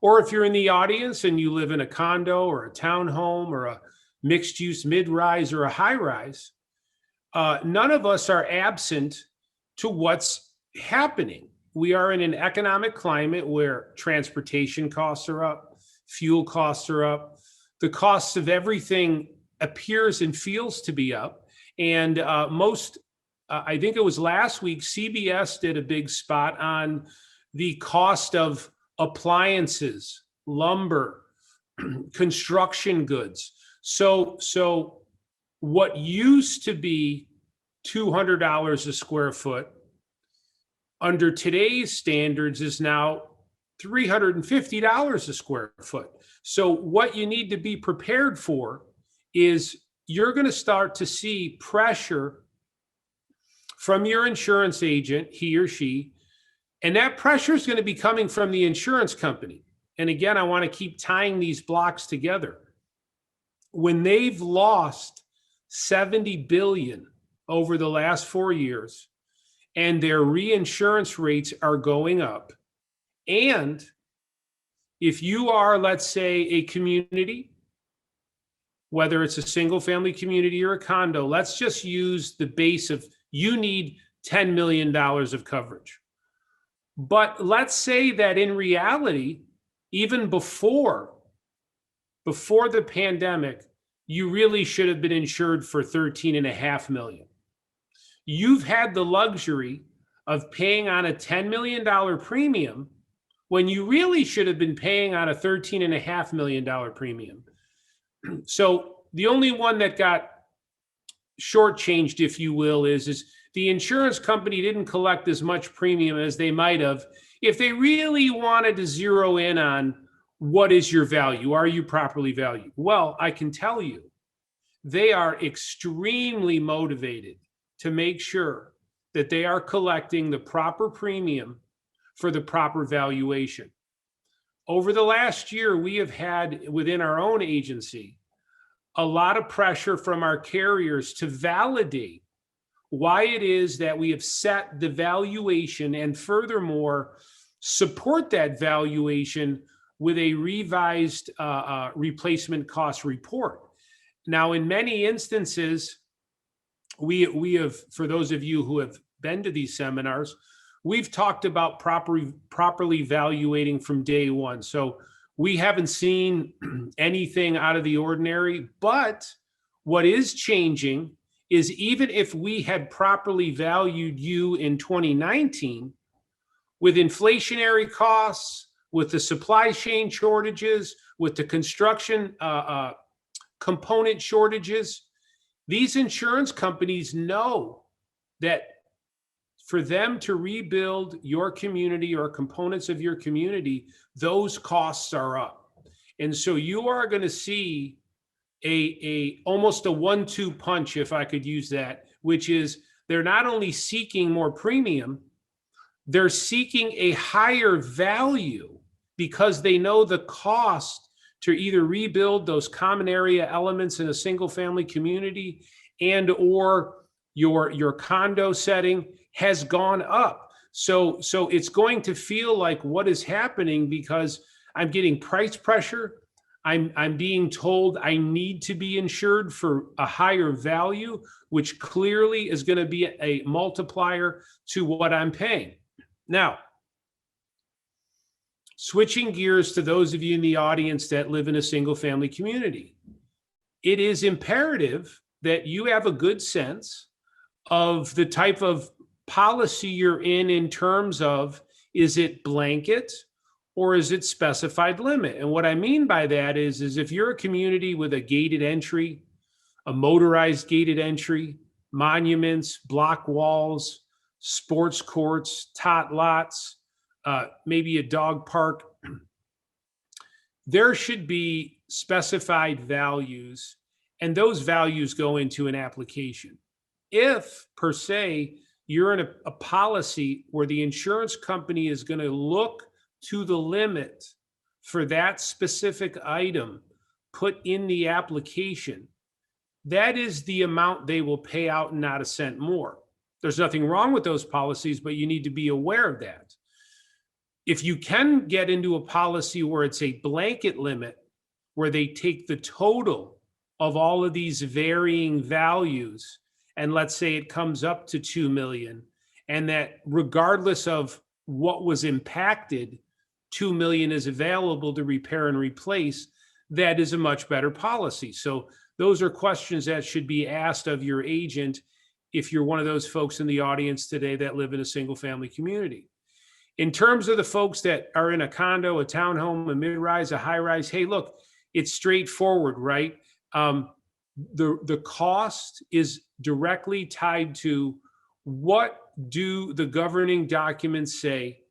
Or if you're in the audience and you live in a condo or a townhome or a mixed-use mid-rise or a high-rise, none of us are absent to what's happening. We are in an economic climate where transportation costs are up, fuel costs are up, the cost of everything appears and feels to be up. And I think it was last week, CBS did a big spot on the cost of appliances, lumber, construction goods. So what used to be $200 a square foot under today's standards is now $350 a square foot. So what you need to be prepared for is you're going to start to see pressure from your insurance agent, he or she, and that pressure is going to be coming from the insurance company. And again, I want to keep tying these blocks together. When they've lost $70 billion over the last 4 years, and their reinsurance rates are going up. And if you are, let's say, a community, whether it's a single family community or a condo, let's just use the base of you need $10 million of coverage. But let's say that in reality, even before the pandemic, you really should have been insured for $13.5 million. You've had the luxury of paying on a $10 million premium when you really should have been paying on a $13.5 million premium. So the only one that got shortchanged, if you will, is the insurance company didn't collect as much premium as they might have if they really wanted to zero in on what is your value. Are you properly valued? Well, I can tell you, they are extremely motivated to make sure that they are collecting the proper premium for the proper valuation. Over the last year, we have had within our own agency a lot of pressure from our carriers to validate why it is that we have set the valuation, and furthermore, support that valuation with a revised replacement cost report. Now, in many instances, we have, for those of you who have been to these seminars, we've talked about properly valuating from day one. So we haven't seen anything out of the ordinary, but what is changing is even if we had properly valued you in 2019, with inflationary costs, with the supply chain shortages, with the construction component shortages, these insurance companies know that for them to rebuild your community or components of your community, those costs are up. And so you are going to see almost a 1-2 punch, if I could use that, which is they're not only seeking more premium, they're seeking a higher value because they know the cost to either rebuild those common area elements in a single family community and or your condo setting has gone up. So it's going to feel like what is happening because I'm getting price pressure. I'm being told I need to be insured for a higher value, which clearly is going to be a multiplier to what I'm paying. Now, switching gears to those of you in the audience that live in a single family community, it is imperative that you have a good sense of the type of policy you're in terms of, is it blanket or is it specified limit? And what I mean by that is if you're a community with a gated entry, a motorized gated entry, monuments, block walls, sports courts, tot lots, maybe a dog park, there should be specified values, and those values go into an application. If, per se, you're in a policy where the insurance company is going to look to the limit for that specific item put in the application, that is the amount they will pay out and not a cent more. There's nothing wrong with those policies, but you need to be aware of that. If you can get into a policy where it's a blanket limit, where they take the total of all of these varying values, and let's say it comes up to 2 million, and that regardless of what was impacted, 2 million is available to repair and replace, that is a much better policy. So those are questions that should be asked of your agent if you're one of those folks in the audience today that live in a single family community. In terms of the folks that are in a condo, a townhome, a mid-rise, a high-rise, hey, look, it's straightforward, right? The cost is directly tied to what do the governing documents say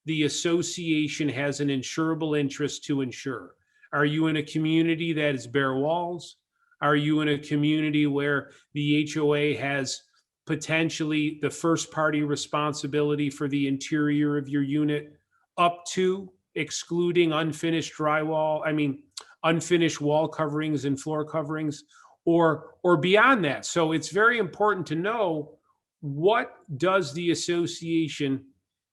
the association has an insurable interest to insure. Are you in a community that is bare walls? Are you in a community where the HOA has potentially the first party responsibility for the interior of your unit up to excluding unfinished unfinished wall coverings and floor coverings, or beyond that? So it's very important to know what does the association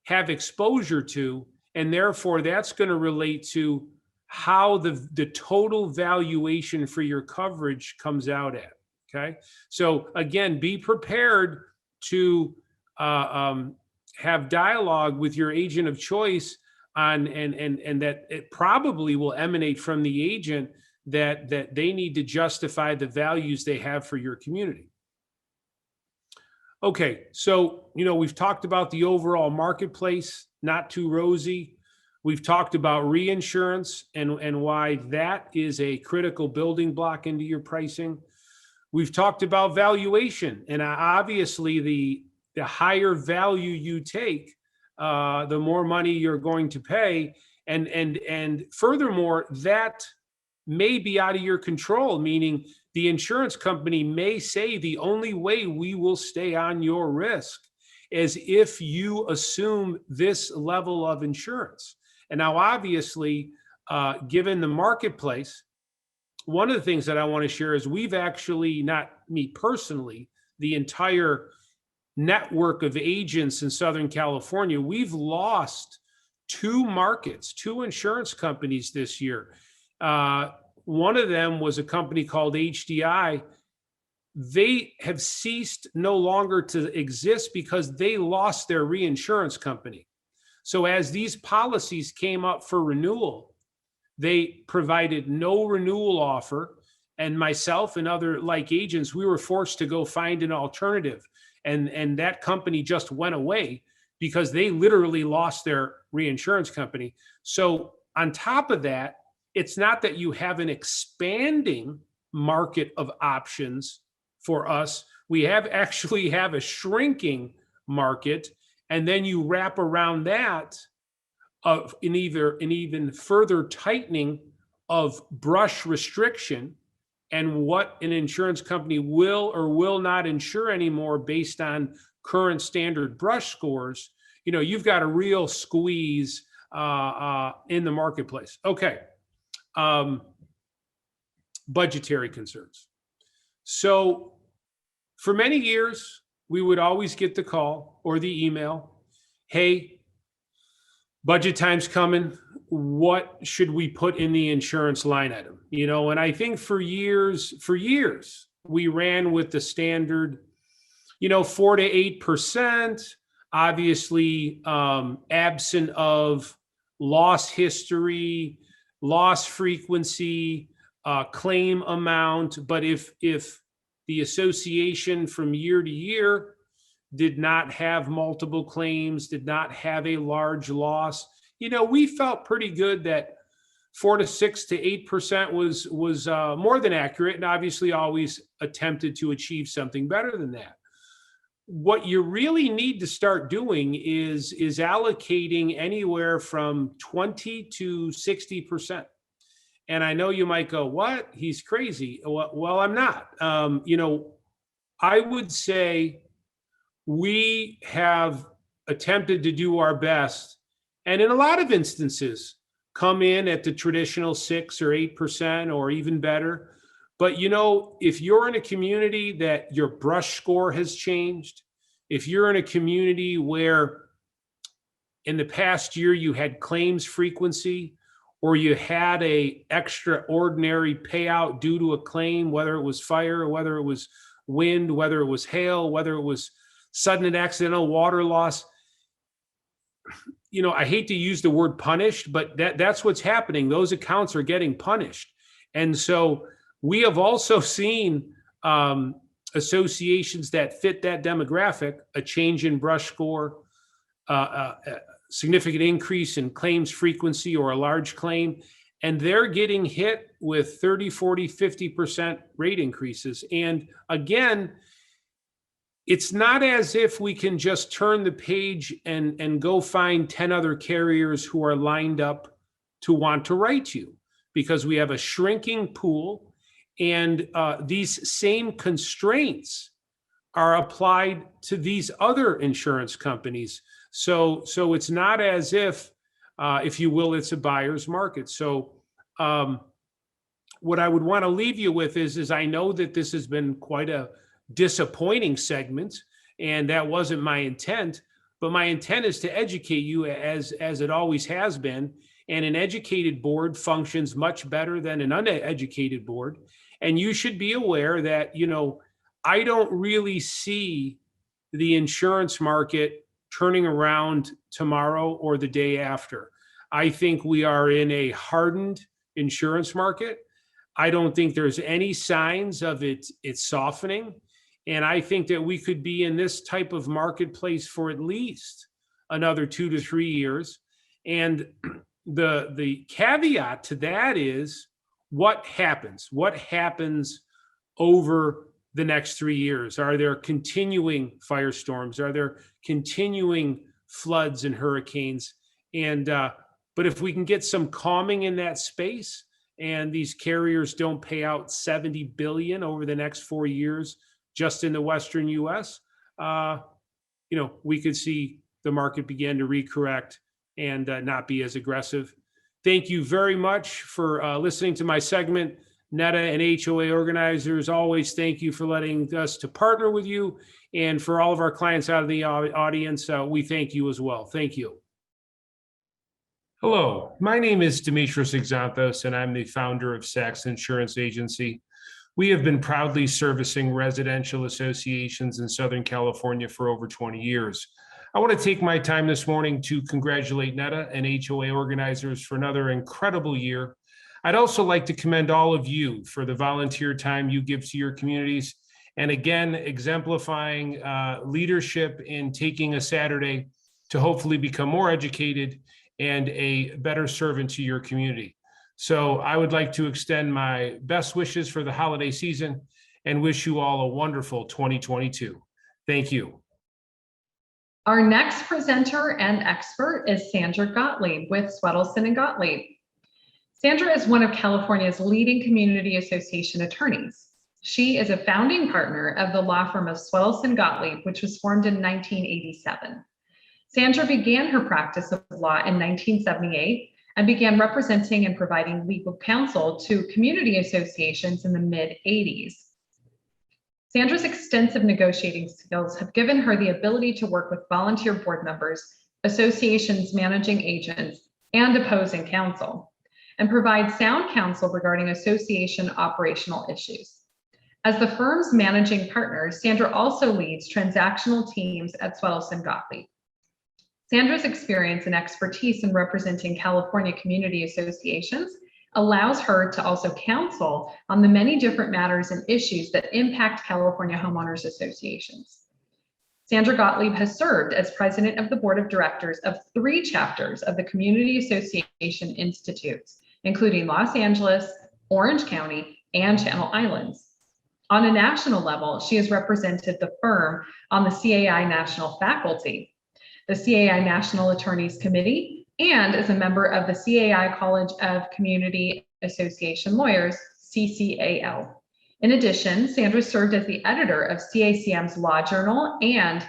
have exposure to? And therefore, that's going to relate to how the total valuation for your coverage comes out at. Okay. So again, be prepared to have dialogue with your agent of choice on, and that it probably will emanate from the agent that they need to justify the values they have for your community. Okay, so, we've talked about the overall marketplace, not too rosy. We've talked about reinsurance and why that is a critical building block into your pricing. We've talked about valuation, and obviously the higher value you take, the more money you're going to pay. And furthermore, that may be out of your control, meaning the insurance company may say the only way we will stay on your risk is if you assume this level of insurance. And now, obviously, given the marketplace, one of the things that I want to share is we've actually, not me personally, the entire network of agents in Southern California, we've lost two insurance companies this year. One of them was a company called HDI. They have ceased no longer to exist because they lost their reinsurance company. So as these policies came up for renewal, they provided no renewal offer. And myself and other like agents, we were forced to go find an alternative. And that company just went away because they literally lost their reinsurance company. So on top of that, it's not that you have an expanding market of options for us. We actually have a shrinking market. And then you wrap around that of an even further tightening of brush restriction and what an insurance company will or will not insure anymore based on current standard brush scores. You've got a real squeeze in the marketplace. Okay. Budgetary concerns. So for many years, we would always get the call or the email, hey, budget time's coming. What should we put in the insurance line item? And I think for years, we ran with the standard, 4 to 8%, obviously absent of loss history, loss frequency, claim amount. But if the association from year to year did not have multiple claims, did not have a large loss, we felt pretty good that 4 to 6 to 8% was more than accurate, and obviously always attempted to achieve something better than that. What you really need to start doing is allocating anywhere from 20 to 60%. And I know you might go, what? He's crazy. Well, I'm not. I would say we have attempted to do our best, and in a lot of instances, come in at the traditional 6 or 8% or even better. But, if you're in a community that your brush score has changed, if you're in a community where in the past year you had claims frequency, or you had a extraordinary payout due to a claim, whether it was fire, or whether it was wind, whether it was hail, whether it was sudden and accidental water loss, I hate to use the word punished, but that's what's happening. Those accounts are getting punished. And so we have also seen associations that fit that demographic, a change in brush score, significant increase in claims frequency or a large claim, and they're getting hit with 30, 40, 50% rate increases. And again, it's not as if we can just turn the page and go find 10 other carriers who are lined up to want to write you, because we have a shrinking pool, and these same constraints are applied to these other insurance companies. So it's not as if you will, it's a buyer's market. So what I would want to leave you with is I know that this has been quite a disappointing segment, and that wasn't my intent. But my intent is to educate you as it always has been. And an educated board functions much better than an uneducated board. And you should be aware that, I don't really see the insurance market turning around tomorrow or the day after. I think we are in a hardened insurance market. I don't think there's any signs of it softening. And I think that we could be in this type of marketplace for at least another 2 to 3 years. And the caveat to that is what happens? What happens over the next 3 years? Are there continuing firestorms? Are there continuing floods and hurricanes? And but if we can get some calming in that space, and these carriers don't pay out $70 billion over the next 4 years just in the Western U.S., we could see the market begin to recorrect and not be as aggressive. Thank you very much for listening to my segment. Neda and HOA organizers, always thank you for letting us to partner with you. And for all of our clients out of the audience, we thank you as well. Thank you. Hello, my name is Demetrios Xanthos, and I'm the founder of Saks Insurance Agency. We have been proudly servicing residential associations in Southern California for over 20 years. I want to take my time this morning to congratulate Neda and HOA organizers for another incredible year. I'd also like to commend all of you for the volunteer time you give to your communities, and again, exemplifying leadership in taking a Saturday to hopefully become more educated and a better servant to your community. So I would like to extend my best wishes for the holiday season and wish you all a wonderful 2022. Thank you. Our next presenter and expert is Sandra Gottlieb with Swedelson and Gottlieb. Sandra is one of California's leading community association attorneys. She is a founding partner of the law firm of Swedelson Gottlieb, which was formed in 1987. Sandra began her practice of law in 1978 and began representing and providing legal counsel to community associations in the mid-'80s. Sandra's extensive negotiating skills have given her the ability to work with volunteer board members, associations managing agents, and opposing counsel, and provide sound counsel regarding association operational issues. As the firm's managing partner, Sandra also leads transactional teams at Swedelson Gottlieb. Sandra's experience and expertise in representing California community associations allows her to also counsel on the many different matters and issues that impact California homeowners associations. Sandra Gottlieb has served as president of the board of directors of 3 chapters of the Community Association Institutes, including Los Angeles, Orange County, and Channel Islands. On a national level, she has represented the firm on the CAI National Faculty, the CAI National Attorneys Committee, and is a member of the CAI College of Community Association Lawyers, CCAL. In addition, Sandra served as the editor of CACM's Law Journal and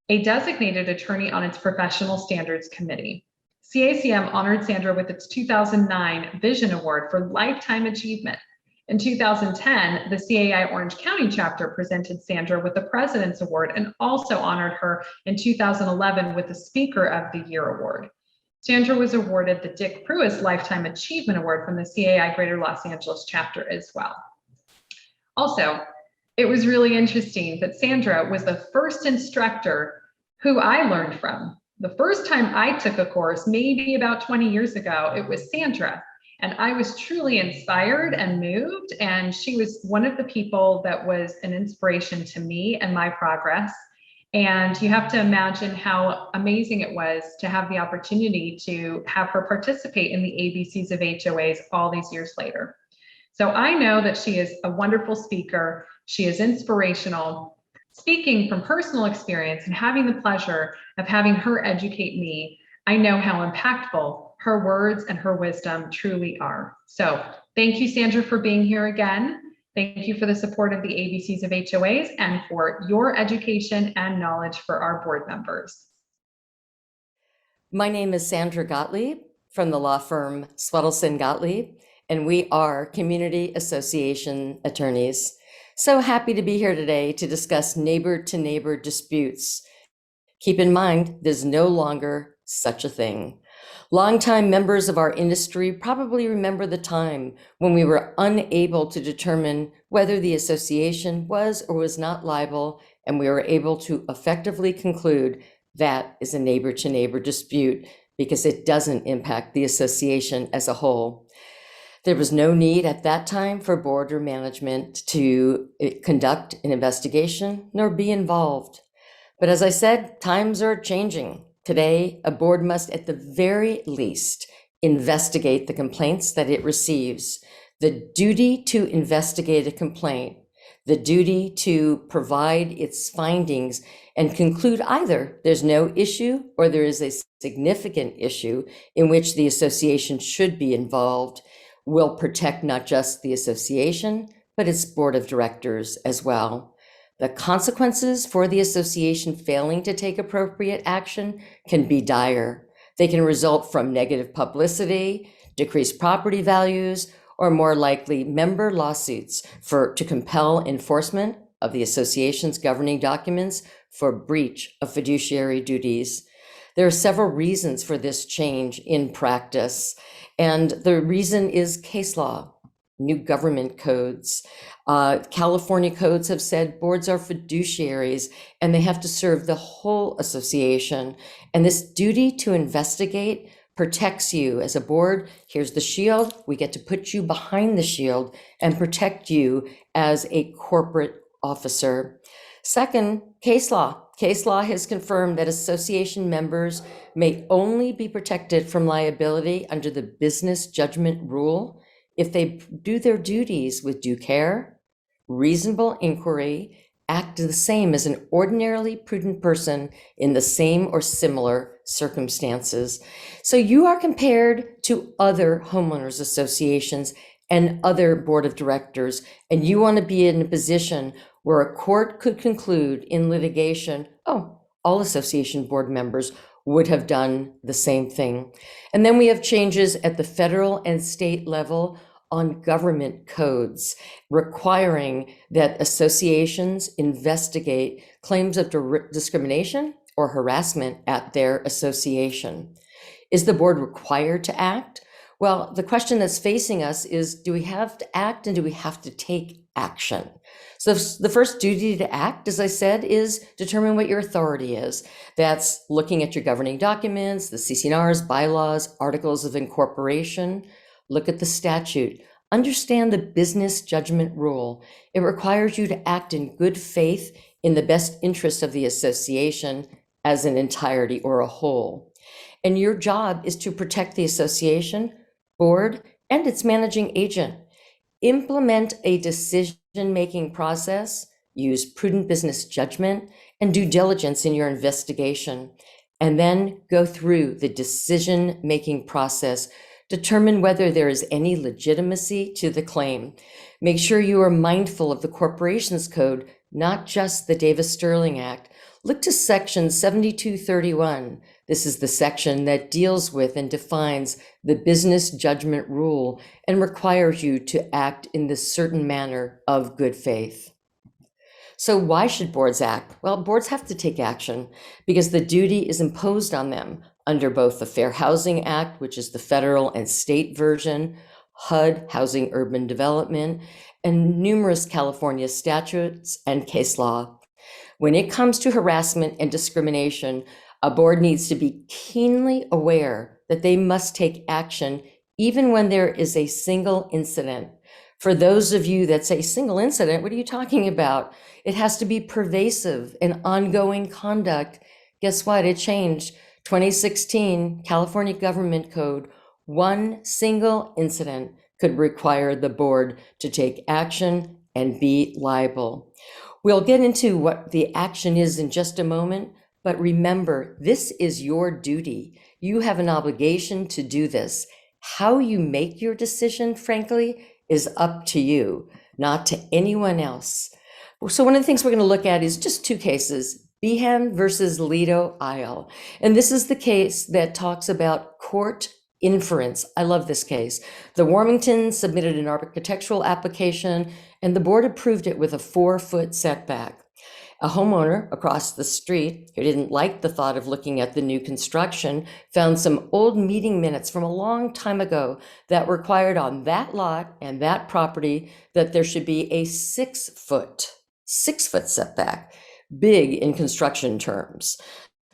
a designated attorney on its Professional Standards Committee. CACM honored Sandra with its 2009 Vision Award for Lifetime Achievement. In 2010, the CAI Orange County chapter presented Sandra with the President's Award and also honored her in 2011 with the Speaker of the Year Award. Sandra was awarded the Dick Pruis Lifetime Achievement Award from the CAI Greater Los Angeles chapter as well. Also, it was really interesting that Sandra was the first instructor who I learned from. The first time I took a course, maybe about 20 years ago, it was Sandra. And I was truly inspired and moved. And she was one of the people that was an inspiration to me and my progress. And you have to imagine how amazing it was to have the opportunity to have her participate in the ABCs of HOAs all these years later. So I know that she is a wonderful speaker. She is inspirational. Speaking from personal experience and having the pleasure of having her educate me, I know how impactful her words and her wisdom truly are. So thank you, Sandra, for being here again. Thank you for the support of the ABCs of HOAs and for your education and knowledge for our board members. My name is Sandra Gottlieb from the law firm Swedelson Gottlieb, and we are community association attorneys. So happy to be here today to discuss neighbor-to-neighbor disputes. Keep in mind, there's no longer such a thing. Longtime members of our industry probably remember the time when we were unable to determine whether the association was or was not liable, and we were able to effectively conclude that is a neighbor-to-neighbor dispute because it doesn't impact the association as a whole. There was no need at that time for board or management to conduct an investigation nor be involved. But as I said, times are changing. Today, a board must at the very least investigate the complaints that it receives. The duty to investigate a complaint, the duty to provide its findings and conclude either there's no issue or there is a significant issue in which the association should be involved, will protect not just the association, but its board of directors as well. The consequences for the association failing to take appropriate action can be dire. They can result from negative publicity, decreased property values, or more likely member lawsuits to compel enforcement of the association's governing documents for breach of fiduciary duties. There are several reasons for this change in practice, and the reason is case law, new government codes. California codes have said boards are fiduciaries and they have to serve the whole association. And this duty to investigate protects you as a board. Here's the shield. We get to put you behind the shield and protect you as a corporate officer. Second, case law. Case law has confirmed that association members may only be protected from liability under the business judgment rule if they do their duties with due care, reasonable inquiry, act the same as an ordinarily prudent person in the same or similar circumstances. So you are compared to other homeowners associations and other board of directors, and you want to be in a position where a court could conclude in litigation, oh, all association board members would have done the same thing. And then we have changes at the federal and state level on government codes requiring that associations investigate claims of discrimination or harassment at their association. Is the board required to act? Well, the question that's facing us is, do we have to act and do we have to take action? So the first duty to act, as I said, is determine what your authority is. That's looking at your governing documents, the CC&Rs, bylaws, articles of incorporation. Look at the statute. Understand the business judgment rule. It requires you to act in good faith in the best interest of the association as an entirety or a whole. And your job is to protect the association, board, and its managing agent. Implement a decision-making process, use prudent business judgment and due diligence in your investigation, and then go through the decision-making process. Determine whether there is any legitimacy to the claim. Make sure you are mindful of the Corporations Code, not just the Davis-Stirling Act. Look to section 7231. This is the section that deals with and defines the business judgment rule and requires you to act in this certain manner of good faith. So why should boards act? Well, boards have to take action because the duty is imposed on them under both the Fair Housing Act, which is the federal and state version, HUD, Housing Urban Development, and numerous California statutes and case law. When it comes to harassment and discrimination, a board needs to be keenly aware that they must take action even when there is a single incident. For those of you that say single incident, what are you talking about? It has to be pervasive and ongoing conduct. Guess what? It changed. 2016 California Government Code, one single incident could require the board to take action and be liable. We'll get into what the action is in just a moment, but remember, this is your duty. You have an obligation to do this. How you make your decision, frankly, is up to you, not to anyone else. So one of the things we're going to look at is just two cases, Behan versus Lido Isle. And this is the case that talks about court inference. I love this case. The Warmingtons submitted an architectural application and the board approved it with a 4-foot setback. A homeowner across the street who didn't like the thought of looking at the new construction found some old meeting minutes from a long time ago that required on that lot and that property that there should be a 6-foot setback, big in construction terms.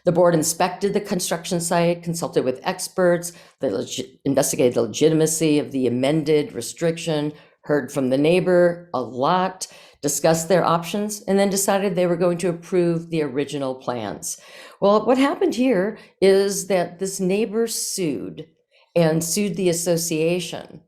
The board inspected the construction site, consulted with experts, investigated the legitimacy of the amended restriction, heard from the neighbor a lot, discussed their options, and then decided they were going to approve the original plans. Well, what happened here is that this neighbor sued the association.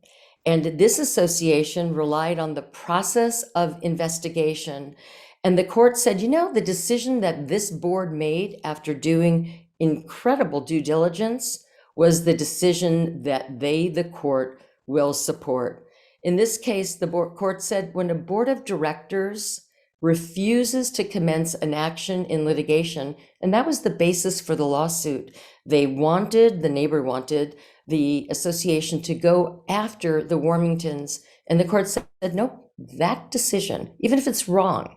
And this association relied on the process of investigation. And the court said, the decision that this board made after doing incredible due diligence was the decision that the court, will support. In this case, the court said when a board of directors refuses to commence an action in litigation, and that was the basis for the lawsuit, the neighbor wanted the association to go after the Warmingtons, and the court said, nope, that decision, even if it's wrong,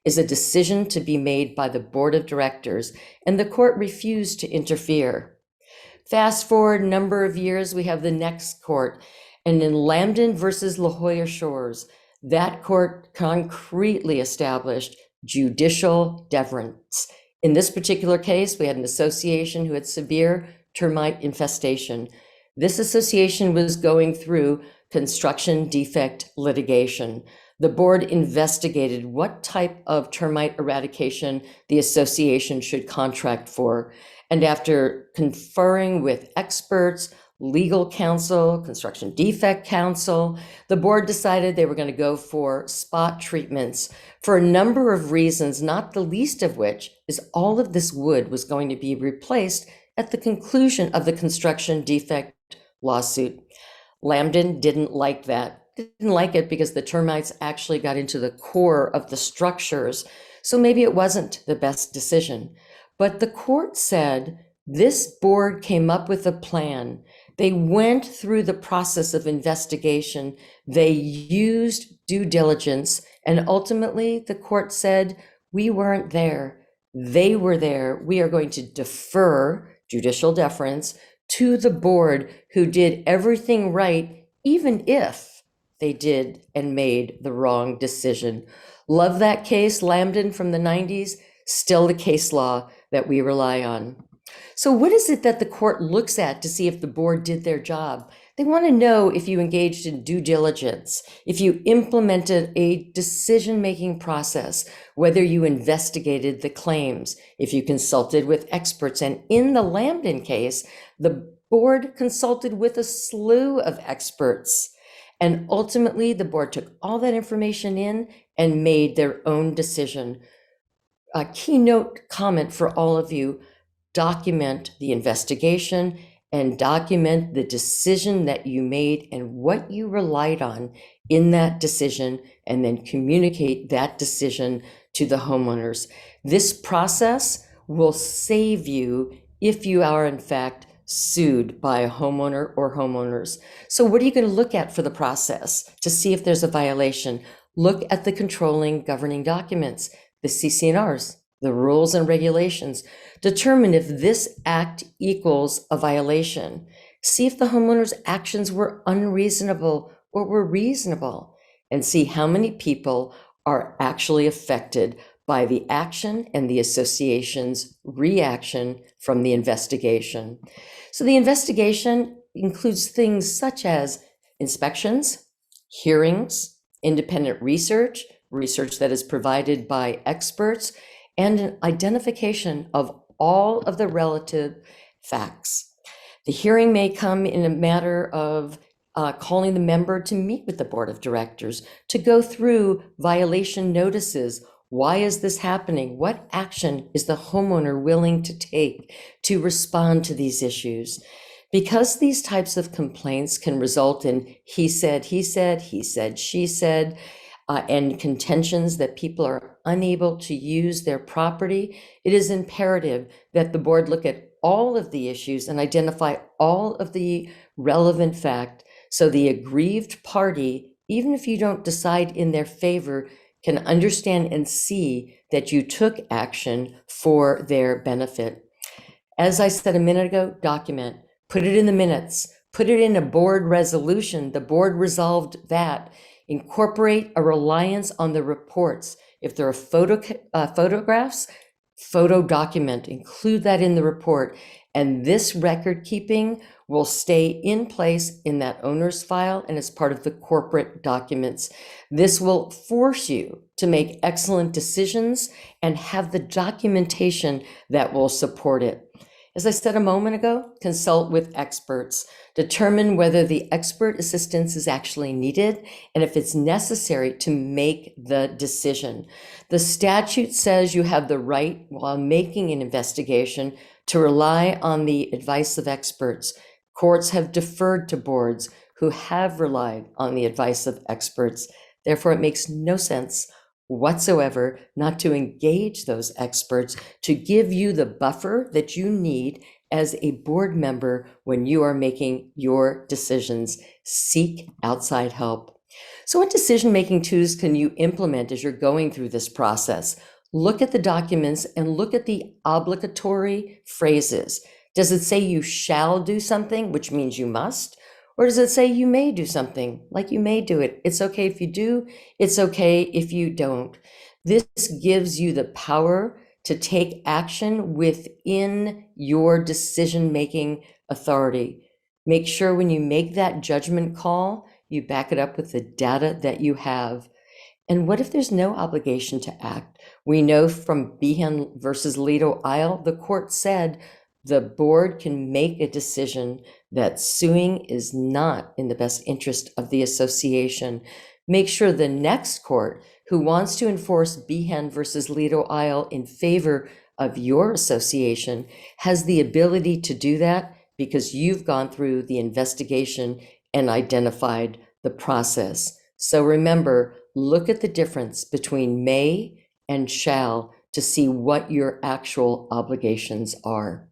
is a decision to be made by the board of directors, and the court refused to interfere. Fast forward a number of years, we have the next court, and in Lambden versus La Jolla Shores, that court concretely established judicial deference. In this particular case, we had an association who had severe termite infestation. This association was going through construction defect litigation. The board investigated what type of termite eradication the association should contract for. And after conferring with experts, legal counsel, construction defect counsel, the board decided they were going to go for spot treatments for a number of reasons, not the least of which is all of this wood was going to be replaced at the conclusion of the construction defect lawsuit. Lambden didn't like that. Didn't like it because the termites actually got into the core of the structures. So maybe it wasn't the best decision. But the court said this board came up with a plan. They went through the process of investigation. They used due diligence. And ultimately, the court said, we weren't there. They were there. We are going to defer judicial deference to the board who did everything right, even if they did and made the wrong decision. Love that case, Lambden from the 90s, still the case law that we rely on. So what is it that the court looks at to see if the board did their job? They want to know if you engaged in due diligence, if you implemented a decision-making process, whether you investigated the claims, if you consulted with experts. And in the Lambden case, the board consulted with a slew of experts. And ultimately, the board took all that information in and made their own decision. A keynote comment for all of you: document the investigation and document the decision that you made and what you relied on in that decision, and then communicate that decision to the homeowners. This process will save you if you are in fact sued by a homeowner or homeowners. So what are you going to look at for the process to see if there's a violation? Look at the controlling governing documents, the CC&Rs, the rules and regulations. Determine if this act equals a violation. See if the homeowner's actions were unreasonable or were reasonable, and see how many people are actually affected by the action and the association's reaction from the investigation. So the investigation includes things such as inspections, hearings, independent research that is provided by experts, and an identification of all of the relative facts. The hearing may come in a matter of calling the member to meet with the board of directors to go through violation notices. Why is this happening? What action is the homeowner willing to take to respond to these issues? Because these types of complaints can result in he said, she said, and contentions that people are unable to use their property, it is imperative that the board look at all of the issues and identify all of the relevant fact so the aggrieved party, even if you don't decide in their favor, can understand and see that you took action for their benefit. As I said a minute ago, document, put it in the minutes, put it in a board resolution. The board resolved that. Incorporate a reliance on the reports. If there are photographs, photo document, include that in the report. And this record keeping will stay in place in that owner's file and as part of the corporate documents. This will force you to make excellent decisions and have the documentation that will support it. As I said a moment ago, consult with experts. Determine whether the expert assistance is actually needed and if it's necessary to make the decision. The statute says you have the right, while making an investigation, to rely on the advice of experts. Courts have deferred to boards who have relied on the advice of experts. Therefore, it makes no sense whatsoever not to engage those experts to give you the buffer that you need as a board member when you are making your decisions. Seek outside help. So what decision-making tools can you implement as you're going through this process? Look at the documents and look at the obligatory phrases. Does it say you shall do something, which means you must? Or does it say you may do something, like you may do it? It's okay if you do, it's okay if you don't. This gives you the power to take action within your decision-making authority. Make sure when you make that judgment call, you back it up with the data that you have. And what if there's no obligation to act? We know from Behan versus Lido Isle, the court said the board can make a decision that suing is not in the best interest of the association. Make sure the next court who wants to enforce Behan versus Lido Isle in favor of your association has the ability to do that because you've gone through the investigation and identified the process. So remember, look at the difference between may and shall to see what your actual obligations are.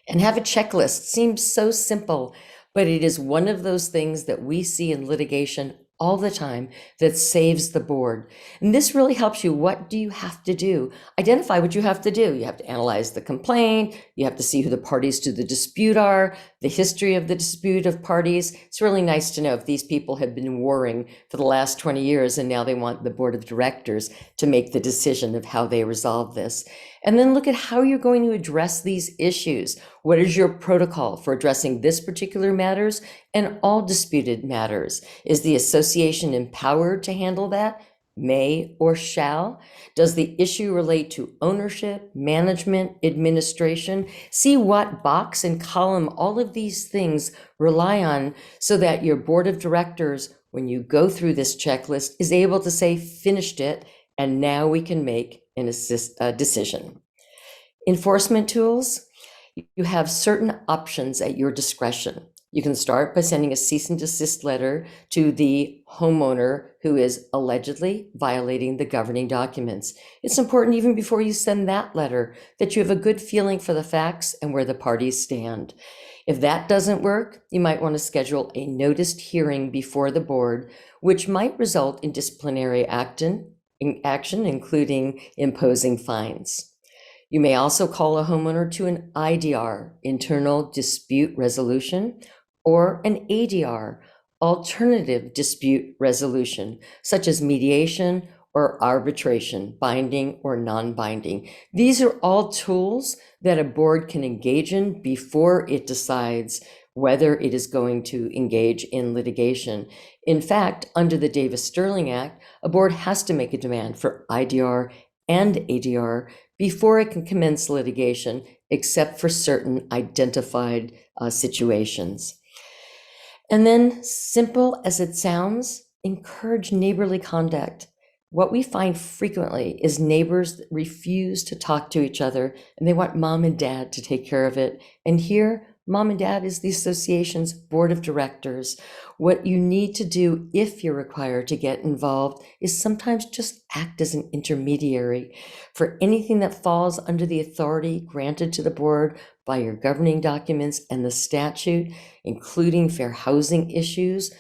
And have a checklist. Seems so simple, but it is one of those things that we see in litigation all the time that saves the board. And this really helps you. What do you have to do? Identify what you have to do. You have to analyze the complaint. You have to see who the parties to the dispute are, the history of the dispute of parties. It's really nice to know if these people have been warring for the last 20 years and now they want the board of directors to make the decision of how they resolve this. And then look at how you're going to address these issues. What is your protocol for addressing this particular matters and all disputed matters? Is the association empowered to handle that? May or shall? Does the issue relate to ownership, management, administration? See what box and column all of these things rely on so that your board of directors, when you go through this checklist, is able to say, finished it, and now we can make an decision. Enforcement tools, you have certain options at your discretion. You can start by sending a cease and desist letter to the homeowner who is allegedly violating the governing documents. It's important even before you send that letter that you have a good feeling for the facts and where the parties stand. If that doesn't work, you might want to schedule a noticed hearing before the board, which might result in disciplinary action, including imposing fines. You may also call a homeowner to an IDR, internal dispute resolution, or an ADR, alternative dispute resolution, such as mediation or arbitration, binding or non-binding. These are all tools that a board can engage in before it decides whether it is going to engage in litigation. In fact, under the Davis-Stirling Act, a board has to make a demand for IDR and ADR before it can commence litigation, except for certain identified situations. And then, simple as it sounds, encourage neighborly conduct. What we find frequently is neighbors that refuse to talk to each other and they want mom and dad to take care of it. And here, Mom and Dad is the association's board of directors. What you need to do if you're required to get involved is sometimes just act as an intermediary for anything that falls under the authority granted to the board by your governing documents and the statute, including fair housing issues.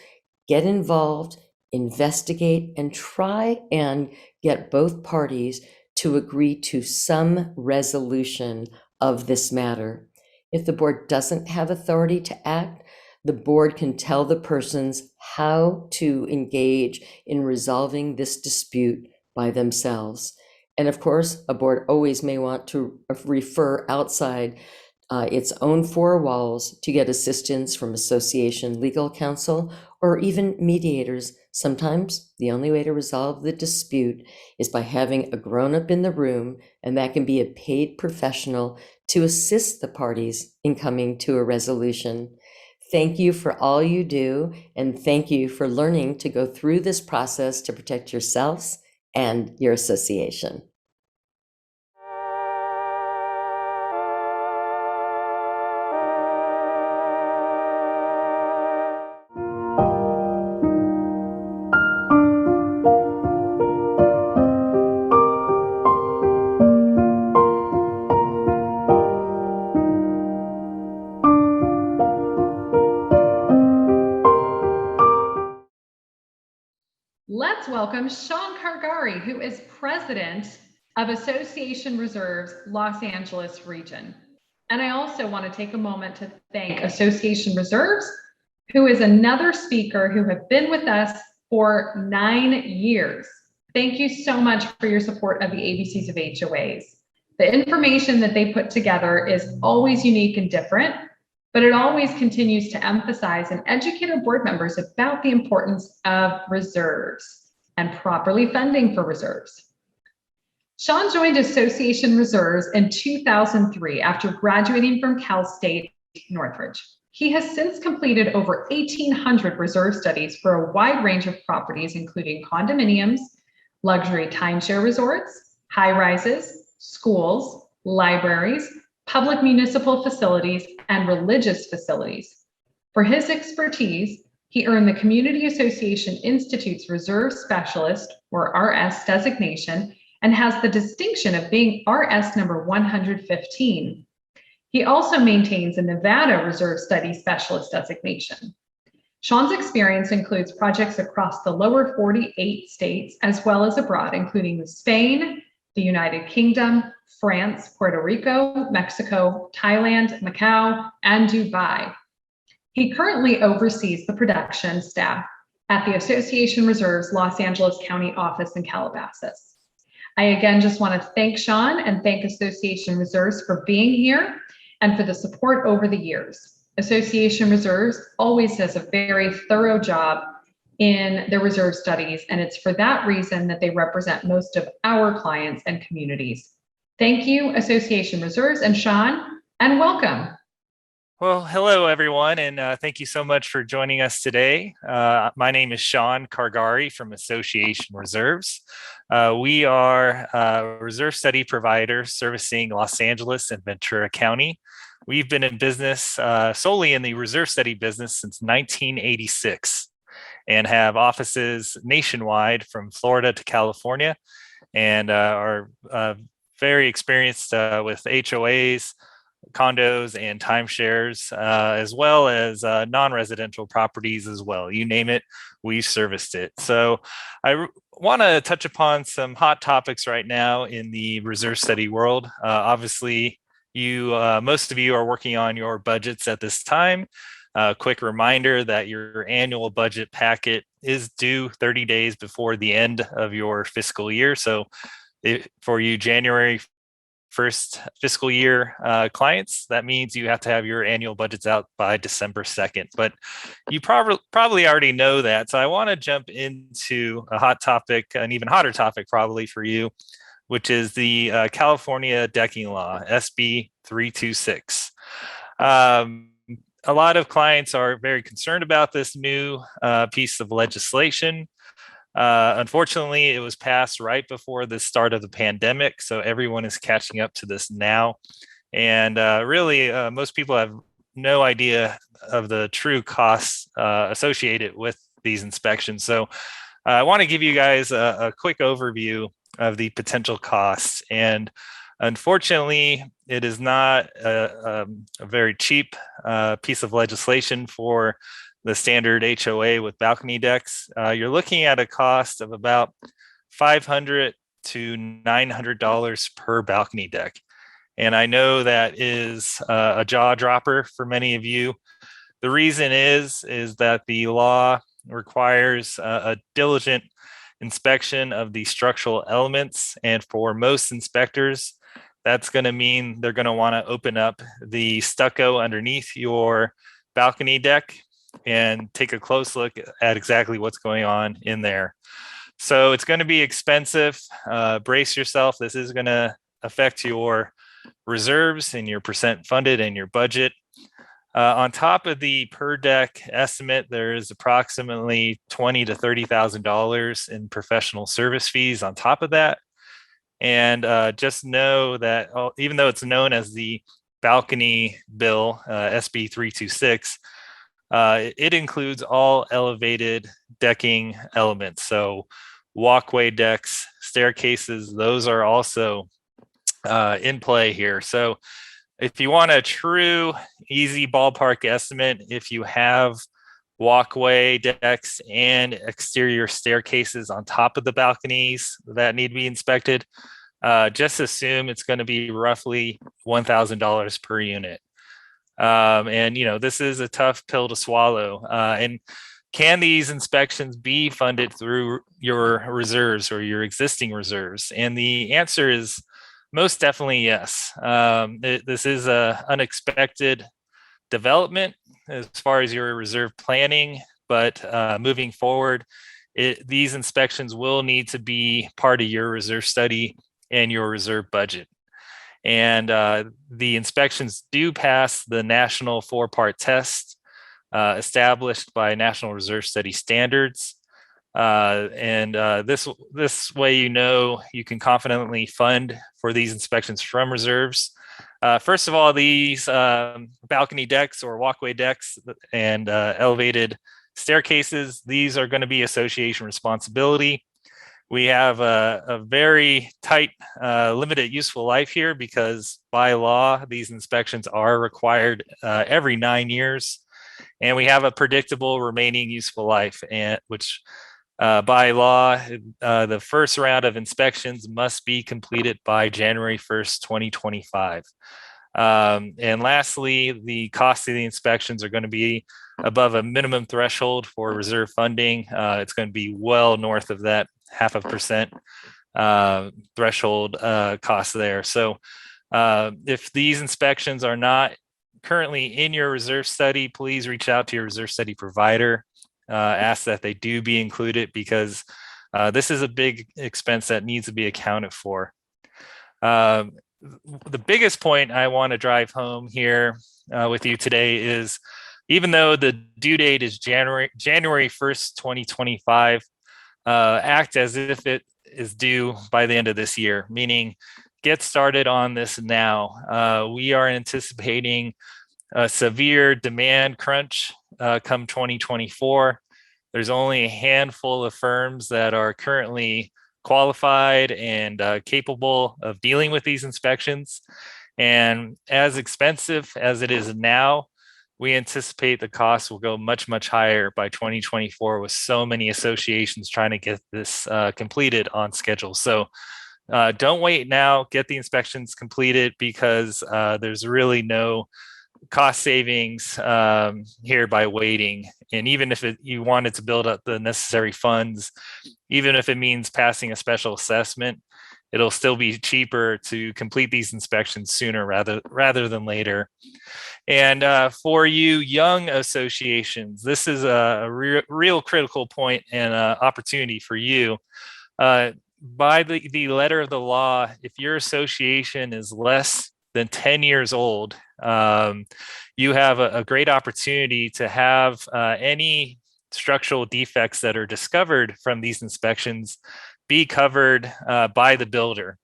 Get involved, investigate, and try and get both parties to agree to some resolution of this matter. If the board doesn't have authority to act, the board can tell the persons how to engage in resolving this dispute by themselves. And of course, a board always may want to refer outside its own four walls to get assistance from association legal counsel or even mediators. Sometimes the only way to resolve the dispute is by having a grown-up in the room, and that can be a paid professional to assist the parties in coming to a resolution. Thank you for all you do, and thank you for learning to go through this process to protect yourselves and your association. Let's welcome Sean Kargari, who is president of Association Reserves Los Angeles region. And I also want to take a moment to thank Association Reserves, who is another speaker who have been with us for 9 years. Thank you so much for your support of the ABCs of HOAs. The information that they put together is always unique and different, but it always continues to emphasize and educate our board members about the importance of reserves and properly funding for reserves. Sean joined Association Reserves in 2003 after graduating from Cal State Northridge. He has since completed over 1,800 reserve studies for a wide range of properties, including condominiums, luxury timeshare resorts, high-rises, schools, libraries, public municipal facilities, and religious facilities. For his expertise, he earned the Community Association Institute's Reserve Specialist, or RS designation, and has the distinction of being RS number 115. He also maintains a Nevada Reserve Study Specialist designation. Sean's experience includes projects across the lower 48 states, as well as abroad, including Spain, the United Kingdom, France, Puerto Rico, Mexico, Thailand, Macau, and Dubai. He currently oversees the production staff at the Association Reserves Los Angeles County office in Calabasas. I again just want to thank Sean and thank Association Reserves for being here and for the support over the years. Association Reserves always does a very thorough job in their reserve studies, and it's for that reason that they represent most of our clients and communities. Thank you, Association Reserves, and Sean, and welcome. Well, hello, everyone, and thank you so much for joining us today. My name is Sean Kargari from Association Reserves. We are a reserve study provider servicing Los Angeles and Ventura County. We've been in business solely in the reserve study business since 1986 and have offices nationwide from Florida to California, and are very experienced with HOAs, condos, and timeshares, as well as non-residential properties as well. You name it, we've serviced it. So I want to touch upon some hot topics right now in the reserve study world. Obviously, most of you are working on your budgets at this time. Quick reminder that your annual budget packet is due 30 days before the end of your fiscal year. So for you January 1st fiscal year clients, that means you have to have your annual budgets out by December 2nd. But you probably already know that. So I want to jump into a hot topic, an even hotter topic probably for you, which is the California decking law, SB 326. A lot of clients are very concerned about this new piece of legislation. Unfortunately, it was passed right before the start of the pandemic, so everyone is catching up to this now. And really, most people have no idea of the true costs associated with these inspections. So I want to give you guys a quick overview of the potential costs. And unfortunately, it is not a very cheap piece of legislation for the standard HOA with balcony decks. You're looking at a cost of about $500 to $900 per balcony deck. And I know that is a jaw dropper for many of you. The reason is that the law requires a diligent inspection of the structural elements. And for most inspectors, that's going to mean they're going to want to open up the stucco underneath your balcony deck and take a close look at exactly what's going on in there. So it's going to be expensive. Brace yourself. This is going to affect your reserves and your percent funded and your budget. On top of the per deck estimate, there is approximately $20,000 to $30,000 in professional service fees on top of that. And just know that even though it's known as the balcony bill, SB 326, it includes all elevated decking elements. So walkway decks, staircases, those are also in play here. So if you want a true easy ballpark estimate, if you have walkway decks and exterior staircases on top of the balconies that need to be inspected, just assume it's going to be roughly $1,000 per unit. And, you know, this is a tough pill to swallow. And can these inspections be funded through your reserves or your existing reserves? And the answer is most definitely yes. This is an unexpected development as far as your reserve planning, but moving forward, these inspections will need to be part of your reserve study and your reserve budget. And the inspections do pass the national 4-part test established by National Reserve Study Standards. This way, you know, you can confidently fund for these inspections from reserves. First of all, these balcony decks or walkway decks and elevated staircases, these are going to be association responsibility. We have a very tight, limited useful life here because by law, these inspections are required every 9 years. And we have a predictable remaining useful life, and which by law, the first round of inspections must be completed by January 1st, 2025. And lastly, the cost of the inspections are going to be above a minimum threshold for reserve funding. It's going to be well north of that 0.5% threshold cost there. So if these inspections are not currently in your reserve study, please reach out to your reserve study provider. Ask that they do be included because this is a big expense that needs to be accounted for. The biggest point I want to drive home here with you today is even though the due date is January 1st, 2025, act as if it is due by the end of this year, meaning get started on this now. We are anticipating a severe demand crunch come 2024. There's only a handful of firms that are currently qualified and capable of dealing with these inspections. And as expensive as it is now, we anticipate the costs will go much, much higher by 2024 with so many associations trying to get this completed on schedule. So don't wait now, get the inspections completed because there's really no cost savings here by waiting. And even if you wanted to build up the necessary funds, even if it means passing a special assessment, it'll still be cheaper to complete these inspections sooner rather than later. And for you young associations, this is a real critical point and opportunity for you. By the letter of the law, if your association is less than 10 years old, you have a great opportunity to have any structural defects that are discovered from these inspections be covered by the builder.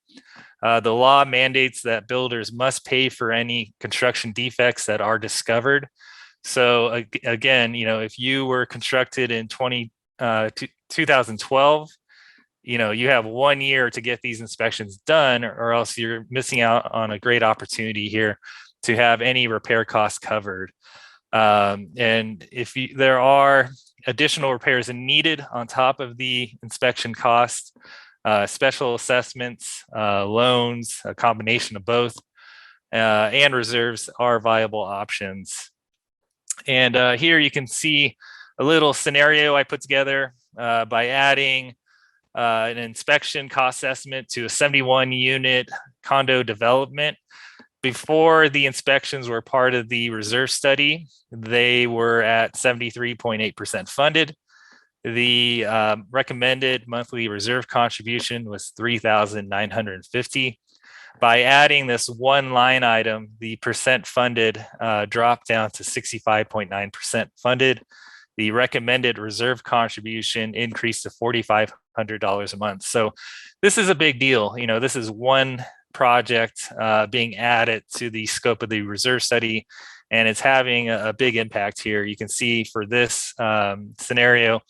The law mandates that builders must pay for any construction defects that are discovered. So again, if you were constructed in 2012, you have 1 year to get these inspections done, or else you're missing out on a great opportunity here to have any repair costs covered. And if there are additional repairs needed on top of the inspection cost, special assessments, loans, a combination of both, and reserves are viable options. And here you can see a little scenario I put together by adding an inspection cost estimate to a 71 unit condo development. Before the inspections were part of the reserve study, they were at 73.8% funded. The recommended monthly reserve contribution was $3,950. By adding this one line item, the percent funded dropped down to 65.9% funded. The recommended reserve contribution increased to $4,500 a month. So this is a big deal. This is one project being added to the scope of the reserve study, and it's having a big impact here. You can see for this scenario,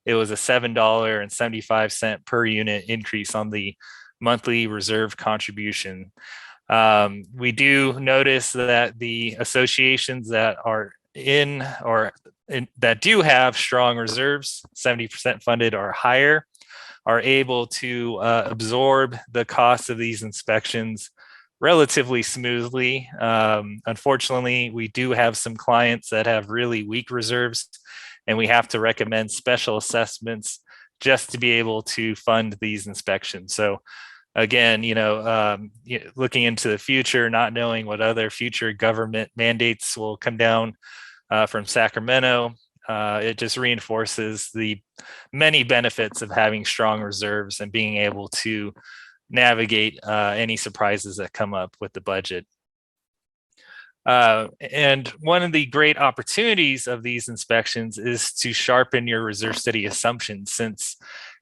it was a $7.75 per unit increase on the monthly reserve contribution. We do notice that the associations that are that do have strong reserves, 70% funded or higher, are able to absorb the cost of these inspections relatively smoothly. Unfortunately, we do have some clients that have really weak reserves, and we have to recommend special assessments just to be able to fund these inspections. So again, looking into the future, not knowing what other future government mandates will come down from Sacramento, it just reinforces the many benefits of having strong reserves and being able to navigate any surprises that come up with the budget. And one of the great opportunities of these inspections is to sharpen your reserve study assumptions, since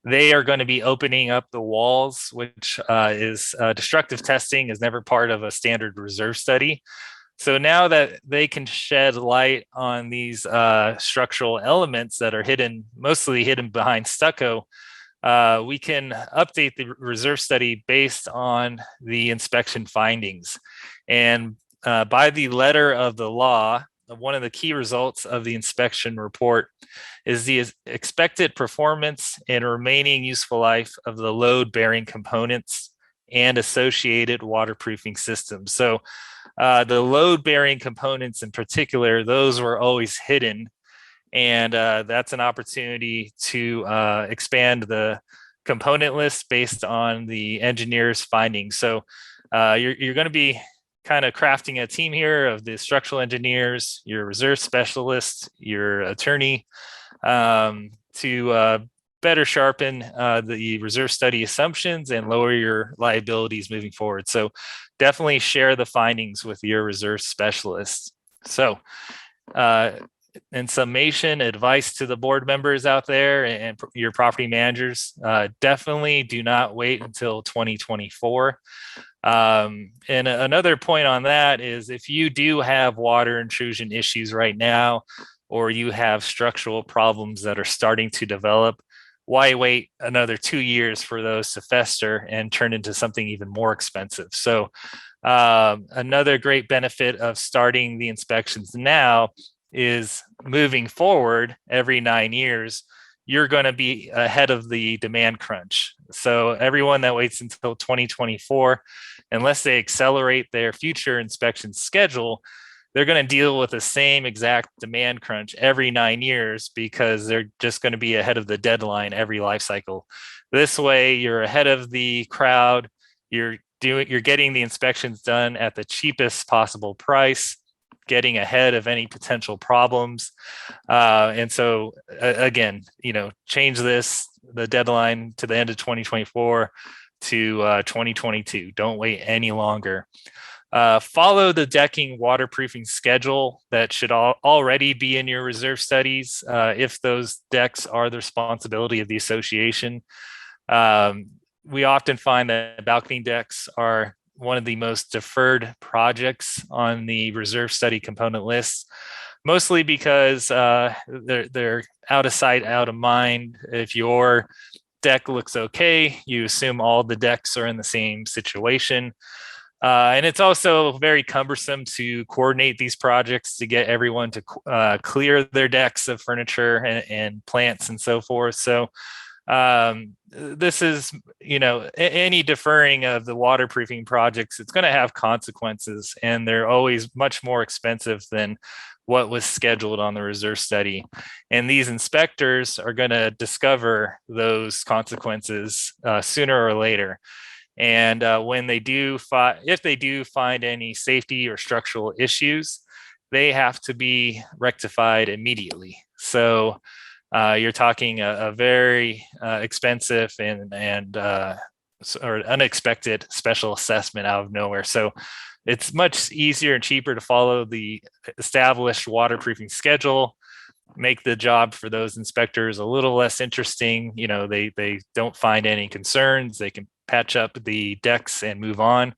they are going to be opening up the walls, which is destructive testing is never part of a standard reserve study. So now that they can shed light on these structural elements that are mostly hidden behind stucco, we can update the reserve study based on the inspection findings. And by the letter of the law, one of the key results of the inspection report is the expected performance and remaining useful life of the load-bearing components and associated waterproofing systems. So the load-bearing components in particular, those were always hidden. And that's an opportunity to expand the component list based on the engineer's findings. So you're going to be kind of crafting a team here of the structural engineers, your reserve specialist, your attorney, to better sharpen the reserve study assumptions and lower your liabilities moving forward. So definitely share the findings with your reserve specialist. So in summation, advice to the board members out there and your property managers, definitely do not wait until 2024. And another point on that is, if you do have water intrusion issues right now, or you have structural problems that are starting to develop, why wait another 2 years for those to fester and turn into something even more expensive? So another great benefit of starting the inspections now is, moving forward every 9 years, you're going to be ahead of the demand crunch. So everyone that waits until 2024, unless they accelerate their future inspection schedule, they're going to deal with the same exact demand crunch every 9 years, because they're just going to be ahead of the deadline every life cycle. This way, you're ahead of the crowd. You're getting the inspections done at the cheapest possible price, getting ahead of any potential problems. And so again, change the deadline to the end of 2024 to 2022. Don't wait any longer. Follow the decking waterproofing schedule that should already be in your reserve studies, if those decks are the responsibility of the association. we often find that balcony decks are one of the most deferred projects on the reserve study component list, mostly because they're out of sight, out of mind. If your deck looks okay, you assume all the decks are in the same situation. And it's also very cumbersome to coordinate these projects to get everyone to clear their decks of furniture and plants and so forth. So this is, any deferring of the waterproofing projects, it's going to have consequences, and they're always much more expensive than what was scheduled on the reserve study. And these inspectors are going to discover those consequences sooner or later. And when they do, if they do find any safety or structural issues, they have to be rectified immediately. So you're talking a very expensive and or unexpected special assessment out of nowhere. So it's much easier and cheaper to follow the established waterproofing schedule, make the job for those inspectors a little less interesting. They don't find any concerns. They can patch up the decks and move on.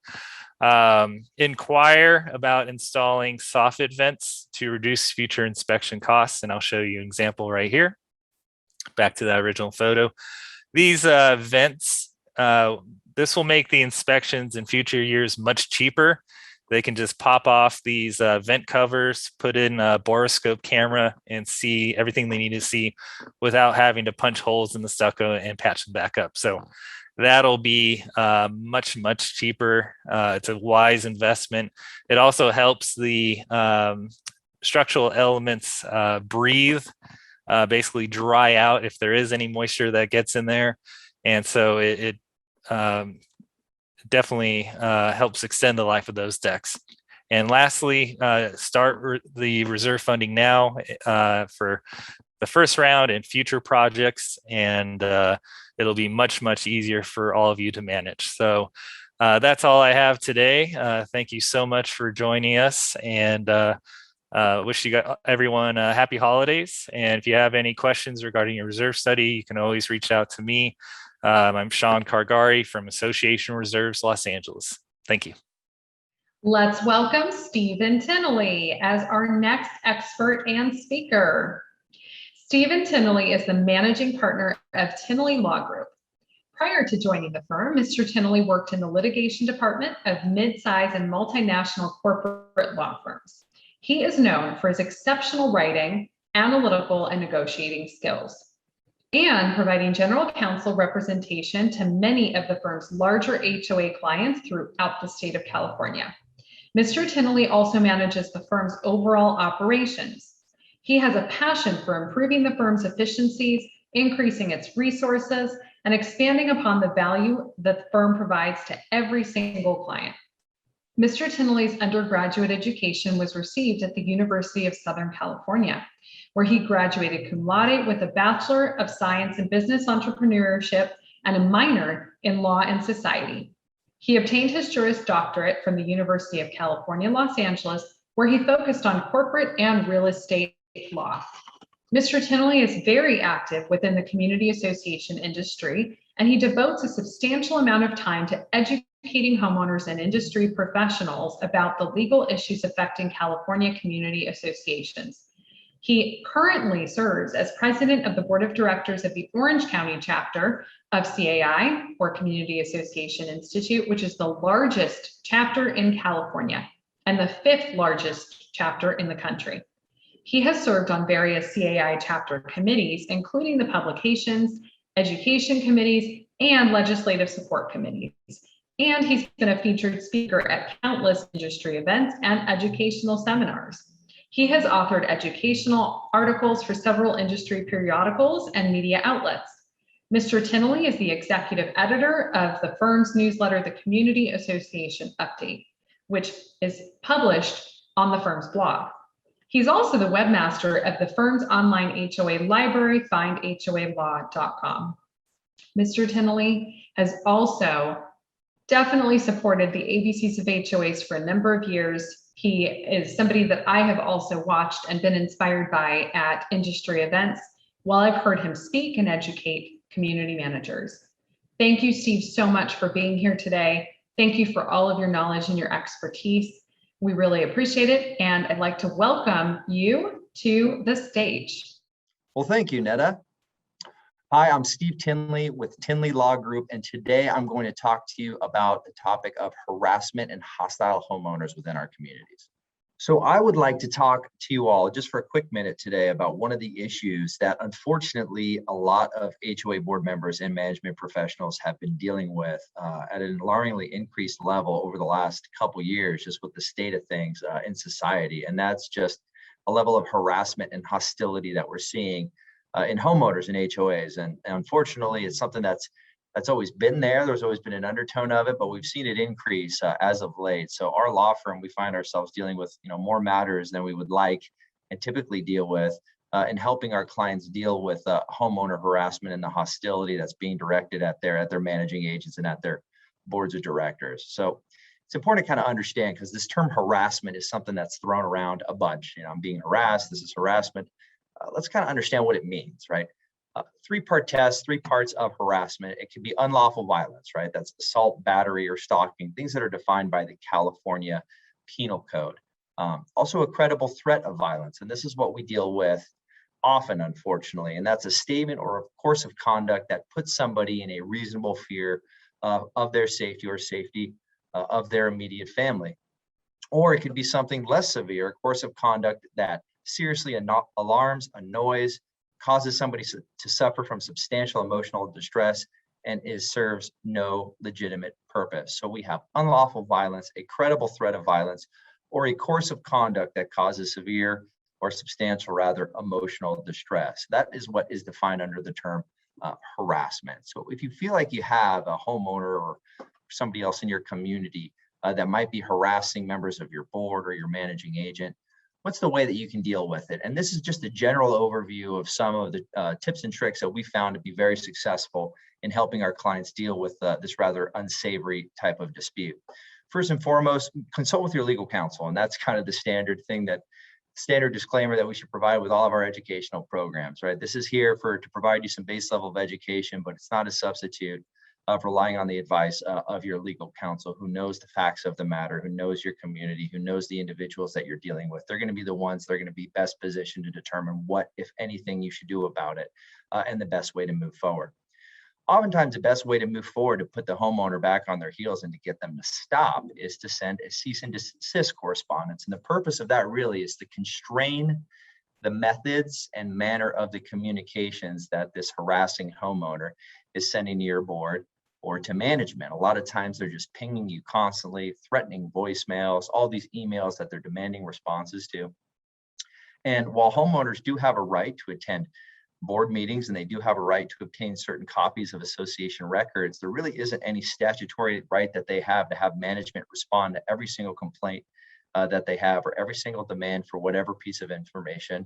Inquire about installing soffit vents to reduce future inspection costs. And I'll show you an example right here. Back to that original photo. These vents, this will make the inspections in future years much cheaper. They can just pop off these vent covers, put in a borescope camera, and see everything they need to see without having to punch holes in the stucco and patch them back up. So that'll be much, much cheaper. It's a wise investment. It also helps the structural elements breathe, basically dry out if there is any moisture that gets in there. And so it definitely helps extend the life of those decks. And lastly, start the reserve funding now for the first round and future projects, and it'll be much, much easier for all of you to manage. So that's all I have today. Thank you so much for joining us, and wish you everyone happy holidays. And if you have any questions regarding your reserve study, you can always reach out to me. I'm Sean Kargari from Association Reserves, Los Angeles. Thank you. Let's welcome Stephen Tinnelly as our next expert and speaker. Stephen Tinnelly is the managing partner of Tinnelly Law Group. Prior to joining the firm, Mr. Tinnelly worked in the litigation department of mid-size and multinational corporate law firms. He is known for his exceptional writing, analytical, and negotiating skills, and providing general counsel representation to many of the firm's larger HOA clients throughout the state of California. Mr. Tinnelly also manages the firm's overall operations. He has a passion for improving the firm's efficiencies, increasing its resources, and expanding upon the value that the firm provides to every single client. Mr. Tinnelly's undergraduate education was received at the University of Southern California, where he graduated cum laude with a Bachelor of Science in Business Entrepreneurship and a minor in Law and Society. He obtained his Juris Doctorate from the University of California, Los Angeles, where he focused on corporate and real estate law. Mr. Tinnelly is very active within the community association industry, and he devotes a substantial amount of time to educating homeowners and industry professionals about the legal issues affecting California community associations. He currently serves as president of the board of directors of the Orange County chapter of CAI, or Community Association Institute, which is the largest chapter in California and the 5th largest chapter in the country. He has served on various CAI chapter committees, including the publications, education committees, and legislative support committees. And he's been a featured speaker at countless industry events and educational seminars. He has authored educational articles for several industry periodicals and media outlets. Mr. Tinnelly is the executive editor of the firm's newsletter, The Community Association Update, which is published on the firm's blog. He's also the webmaster of the firm's online HOA library, findhoalaw.com. Mr. Tinnelly has also definitely supported the ABCs of HOAs for a number of years. He is somebody that I have also watched and been inspired by at industry events while I've heard him speak and educate community managers. Thank you, Steve, so much for being here today. Thank you for all of your knowledge and your expertise. We really appreciate it. And I'd like to welcome you to the stage. Well, thank you, Neda. Hi, I'm Steve Tinnelly with Tinnelly Law Group, and today I'm going to talk to you about the topic of harassment and hostile homeowners within our communities. So I would like to talk to you all just for a quick minute today about one of the issues that unfortunately a lot of HOA board members and management professionals have been dealing with at an alarmingly increased level over the last couple years, just with the state of things in society. And that's just a level of harassment and hostility that we're seeing in homeowners and HOAs. And unfortunately, it's something that's always been there. There's always been an undertone of it, but we've seen it increase as of late. So our law firm, we find ourselves dealing with more matters than we would like and typically deal with in helping our clients deal with homeowner harassment and the hostility that's being directed at their managing agents and at their boards of directors. So it's important to kind of understand, because this term harassment is something that's thrown around a bunch. I'm being harassed, this is harassment. Let's kind of understand what it means, right? Three-part test, 3 parts of harassment. It can be unlawful violence, right? That's assault, battery, or stalking, things that are defined by the California Penal Code. Also a credible threat of violence, and this is what we deal with often, unfortunately, and that's a statement or a course of conduct that puts somebody in a reasonable fear of their safety or safety of their immediate family. Or it could be something less severe, a course of conduct that seriously alarms, annoys, causes somebody to suffer from substantial emotional distress, and serves no legitimate purpose. So we have unlawful violence, a credible threat of violence, or a course of conduct that causes severe or substantial, rather, emotional distress. That is what is defined under the term harassment. So if you feel like you have a homeowner or somebody else in your community that might be harassing members of your board or your managing agent, what's the way that you can deal with it? And this is just a general overview of some of the tips and tricks that we found to be very successful in helping our clients deal with this rather unsavory type of dispute. First and foremost, consult with your legal counsel. And that's kind of the standard disclaimer that we should provide with all of our educational programs, right? This is here to provide you some base level of education, but it's not a substitute of relying on the advice of your legal counsel, who knows the facts of the matter, who knows your community, who knows the individuals that you're dealing with. They're going to be the ones that are going to be best positioned to determine what, if anything, you should do about it and the best way to move forward. Oftentimes, the best way to move forward to put the homeowner back on their heels and to get them to stop is to send a cease and desist correspondence. And the purpose of that really is to constrain the methods and manner of the communications that this harassing homeowner is sending to your board or to management. A lot of times they're just pinging you constantly, threatening voicemails, all these emails that they're demanding responses to. And while homeowners do have a right to attend board meetings and they do have a right to obtain certain copies of association records, there really isn't any statutory right that they have to have management respond to every single complaint that they have or every single demand for whatever piece of information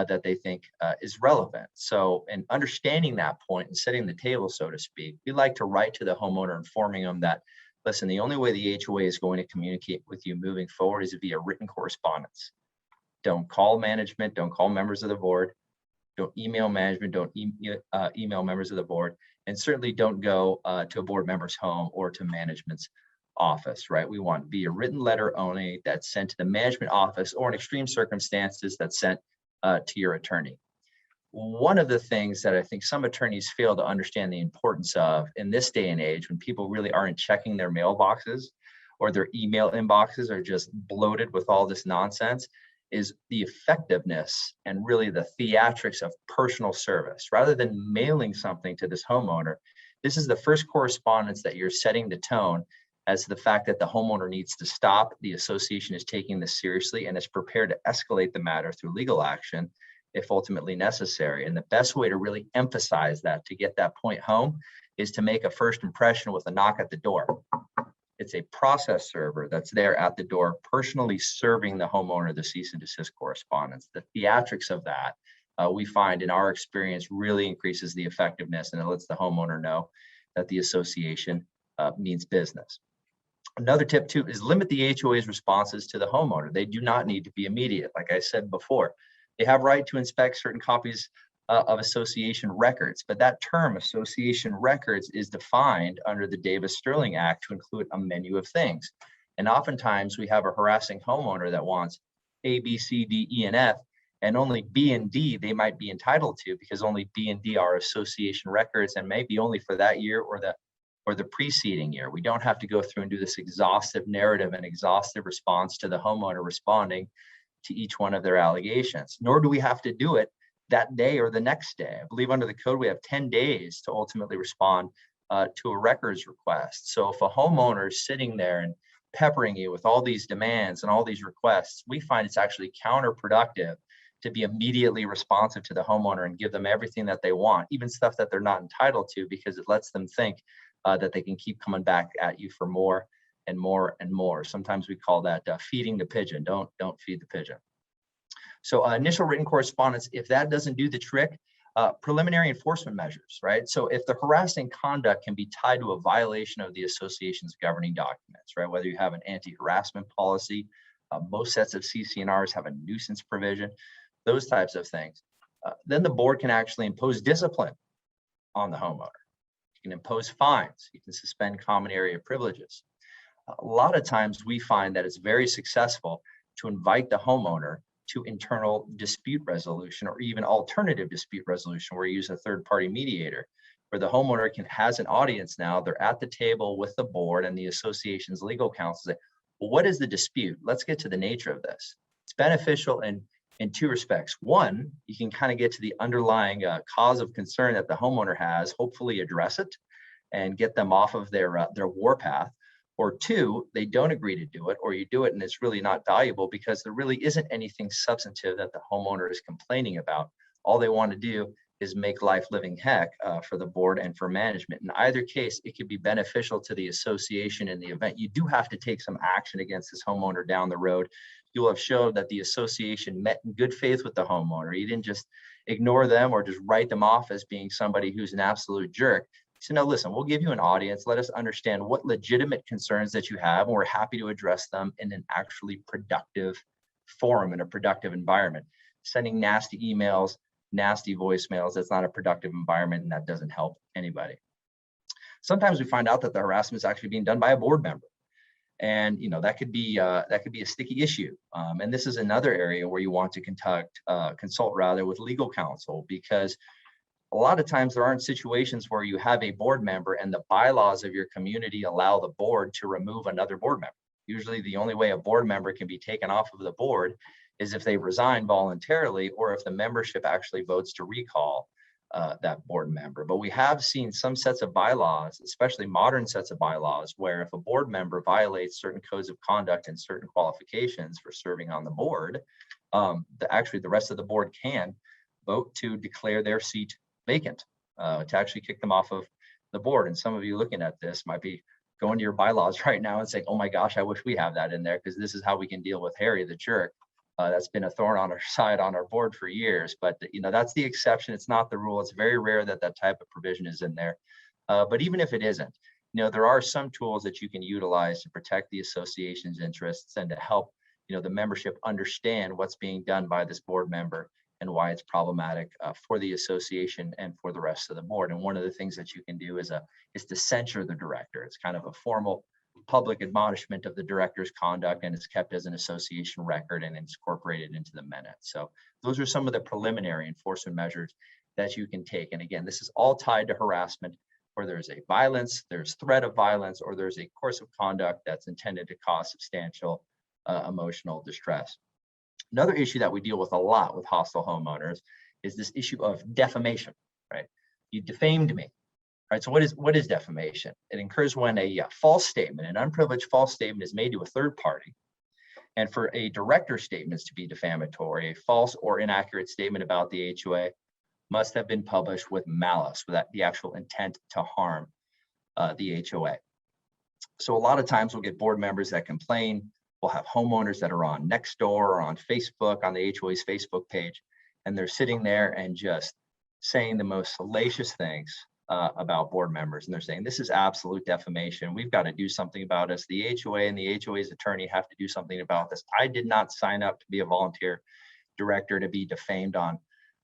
that they think is relevant. So in understanding that point and setting the table, so to speak, we like to write to the homeowner informing them that, listen, the only way the HOA is going to communicate with you moving forward is via written correspondence. Don't call management, don't call members of the board, don't email management, don't email members of the board, and certainly don't go to a board member's home or to management's office, right? We want via written letter only that's sent to the management office, or in extreme circumstances that's sent to your attorney. One of the things that I think some attorneys fail to understand the importance of in this day and age, when people really aren't checking their mailboxes or their email inboxes are just bloated with all this nonsense, is the effectiveness and really the theatrics of personal service. Rather than mailing something to this homeowner, this is the first correspondence that you're setting the tone as to the fact that the homeowner needs to stop. The association is taking this seriously and is prepared to escalate the matter through legal action if ultimately necessary. And the best way to really emphasize that, to get that point home, is to make a first impression with a knock at the door. It's a process server that's there at the door, personally serving the homeowner the cease and desist correspondence. The theatrics of that, we find in our experience, really increases the effectiveness, and it lets the homeowner know that the association means business. Another tip too is limit the HOA's responses to the homeowner. They do not need to be immediate. Like I said before, they have right to inspect certain copies of association records. But that term, association records, is defined under the Davis-Stirling Act to include a menu of things. And oftentimes we have a harassing homeowner that wants A, B, C, D, E, and F, and only B and D they might be entitled to, because only B and D are association records, and maybe only for that year or the preceding year. We don't have to go through and do this exhaustive narrative and exhaustive response to the homeowner responding to each one of their allegations, nor do we have to do it that day or the next day. I believe under the code, we have 10 days to ultimately respond to a records request. So if a homeowner is sitting there and peppering you with all these demands and all these requests, we find it's actually counterproductive to be immediately responsive to the homeowner and give them everything that they want, even stuff that they're not entitled to, because it lets them think that they can keep coming back at you for more and more and more. Sometimes we call that feeding the pigeon. Don't feed the pigeon. So initial written correspondence, if that doesn't do the trick, preliminary enforcement measures, right? So if the harassing conduct can be tied to a violation of the association's governing documents, right? Whether you have an anti-harassment policy, most sets of CC&Rs have a nuisance provision, those types of things, then the board can actually impose discipline on the homeowner. You can impose fines, you can suspend common area privileges. A lot of times we find that it's very successful to invite the homeowner to internal dispute resolution or even alternative dispute resolution, where you use a third-party mediator, where the homeowner has an audience now, they're at the table with the board and the association's legal counsel. Say, well, what is the dispute? Let's get to the nature of this. It's beneficial in two respects. One, you can kind of get to the underlying cause of concern that the homeowner has, hopefully address it and get them off of their warpath. Or two, they don't agree to do it, or you do it and it's really not valuable because there really isn't anything substantive that the homeowner is complaining about. All they want to do is make life living heck for the board and for management. In either case, it could be beneficial to the association in the event you do have to take some action against this homeowner down the road. You'll have showed that the association met in good faith with the homeowner. You didn't just ignore them or just write them off as being somebody who's an absolute jerk. So now listen, we'll give you an audience. Let us understand what legitimate concerns that you have, and we're happy to address them in an actually productive forum, in a productive environment. Sending nasty emails, nasty voicemails, that's not a productive environment, and that doesn't help anybody. Sometimes we find out that the harassment is actually being done by a board member. And that could be a sticky issue. And this is another area where you want to consult with legal counsel, because a lot of times there aren't situations where you have a board member and the bylaws of your community allow the board to remove another board member. Usually the only way a board member can be taken off of the board is if they resign voluntarily, or if the membership actually votes to recall that board member. But we have seen some sets of bylaws, especially modern sets of bylaws, where if a board member violates certain codes of conduct and certain qualifications for serving on the board, the rest of the board can vote to declare their seat vacant, to actually kick them off of the board. And some of you looking at this might be going to your bylaws right now and saying, oh my gosh, I wish we have that in there, because this is how we can deal with Harry the jerk. That's been a thorn on our side on our board for years, but that's the exception. It's not the rule. It's very rare that that type of provision is in there. But even if it isn't, there are some tools that you can utilize to protect the association's interests and to help, the membership understand what's being done by this board member and why it's problematic for the association and for the rest of the board. And one of the things that you can do is to censure the director. It's kind of a formal public admonishment of the director's conduct, and it's kept as an association record and it's incorporated into the minutes. So those are some of the preliminary enforcement measures that you can take. And again, this is all tied to harassment, where there's a violence, there's threat of violence, or there's a course of conduct that's intended to cause substantial emotional distress. Another issue that we deal with a lot with hostile homeowners is this issue of defamation, right? You defamed me. Right, so what is defamation? It occurs when a false statement, an unprivileged false statement, is made to a third party. And for a director's statements to be defamatory, a false or inaccurate statement about the HOA must have been published with malice, with the actual intent to harm the HOA. So a lot of times we'll get board members that complain. We'll have homeowners that are on Nextdoor or on Facebook, on the HOA's Facebook page, and they're sitting there and just saying the most salacious things about board members. And they're saying, this is absolute defamation. We've got to do something about us. The HOA and the HOA's attorney have to do something about this. I did not sign up to be a volunteer director to be defamed on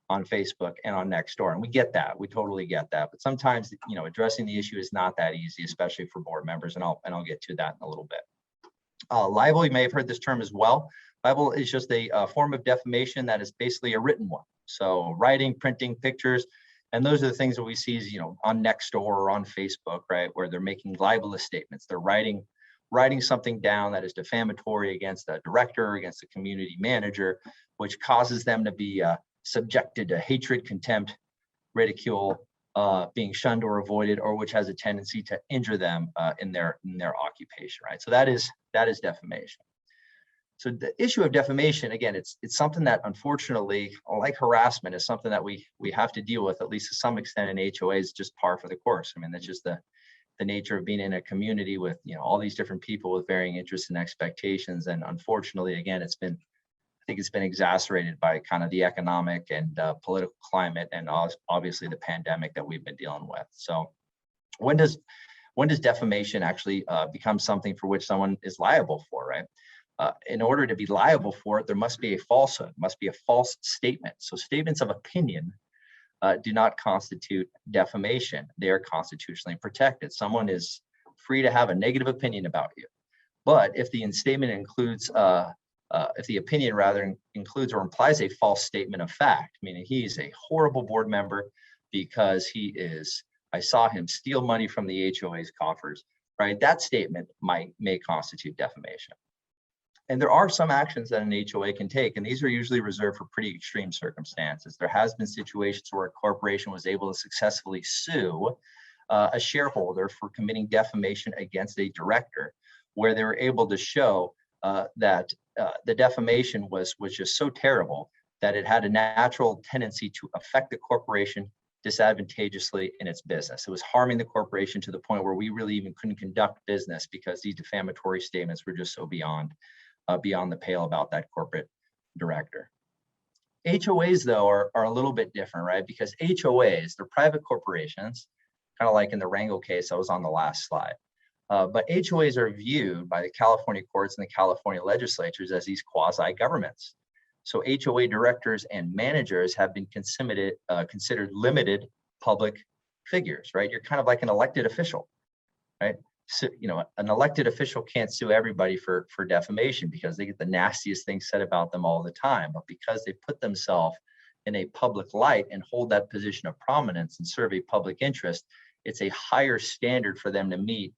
on Facebook and on Nextdoor. And we get that, we totally get that. But sometimes, addressing the issue is not that easy, especially for board members. And I'll get to that in a little bit. Libel, you may have heard this term as well. Libel is just a form of defamation that is basically a written one. So writing, printing, pictures, and those are the things that we see, on Nextdoor or on Facebook, right, where they're making libelous statements. They're writing something down that is defamatory against a director or against a community manager, which causes them to be subjected to hatred, contempt, ridicule, being shunned or avoided, or which has a tendency to injure them in their occupation, right? So that is defamation. So the issue of defamation, again, it's something that, unfortunately, like harassment, is something that we have to deal with, at least to some extent, in HOAs, just par for the course. I mean, that's just the nature of being in a community with all these different people with varying interests and expectations. And unfortunately, again, I think it's been exacerbated by kind of the economic and political climate, and obviously the pandemic that we've been dealing with. So when does defamation actually become something for which someone is liable for, right? In order to be liable for it, there must be a falsehood, must be a false statement. So statements of opinion do not constitute defamation. They are constitutionally protected. Someone is free to have a negative opinion about you. But if the statement includes, if the opinion rather includes or implies a false statement of fact, meaning he's a horrible board member because I saw him steal money from the HOA's coffers, right? That statement may constitute defamation. And there are some actions that an HOA can take, and these are usually reserved for pretty extreme circumstances. There has been situations where a corporation was able to successfully sue a shareholder for committing defamation against a director, where they were able to show that the defamation was just so terrible that it had a natural tendency to affect the corporation disadvantageously in its business. It was harming the corporation to the point where we really even couldn't conduct business because these defamatory statements were just so beyond the pale about that corporate director. HOAs, though, are a little bit different, right? Because HOAs, they're private corporations, kind of like in the Rangel case that was on the last slide. But HOAs are viewed by the California courts and the California legislatures as these quasi-governments. So HOA directors and managers have been considered limited public figures, right? You're kind of like an elected official, right? So, an elected official can't sue everybody for defamation because they get the nastiest things said about them all the time. But because they put themselves in a public light and hold that position of prominence and serve a public interest, it's a higher standard for them to meet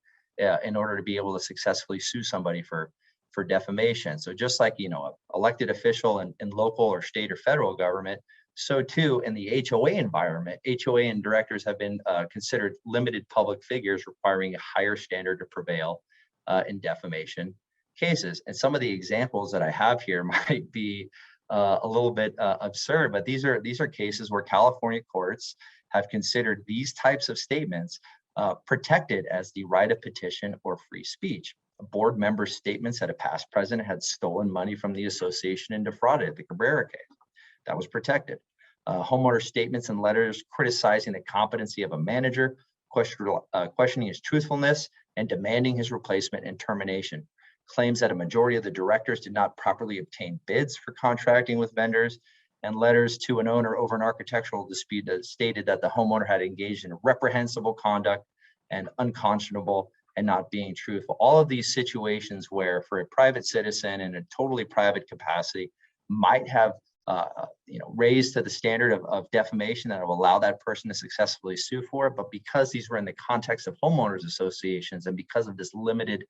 in order to be able to successfully sue somebody for defamation. So just like, an elected official in local or state or federal government, so too in the HOA environment, HOA and directors have been considered limited public figures requiring a higher standard to prevail in defamation cases. And some of the examples that I have here might be a little bit absurd, but these are cases where California courts have considered these types of statements protected as the right of petition or free speech. A board member's statements that a past president had stolen money from the association and defrauded the Cabrera case. That was protected. Homeowner statements and letters criticizing the competency of a manager, questioning his truthfulness, and demanding his replacement and termination. Claims that a majority of the directors did not properly obtain bids for contracting with vendors, and letters to an owner over an architectural dispute that stated that the homeowner had engaged in reprehensible conduct and unconscionable and not being truthful. All of these situations where for a private citizen in a totally private capacity might have raised to the standard of defamation that will allow that person to successfully sue for it. But because these were in the context of homeowners associations and because of this limited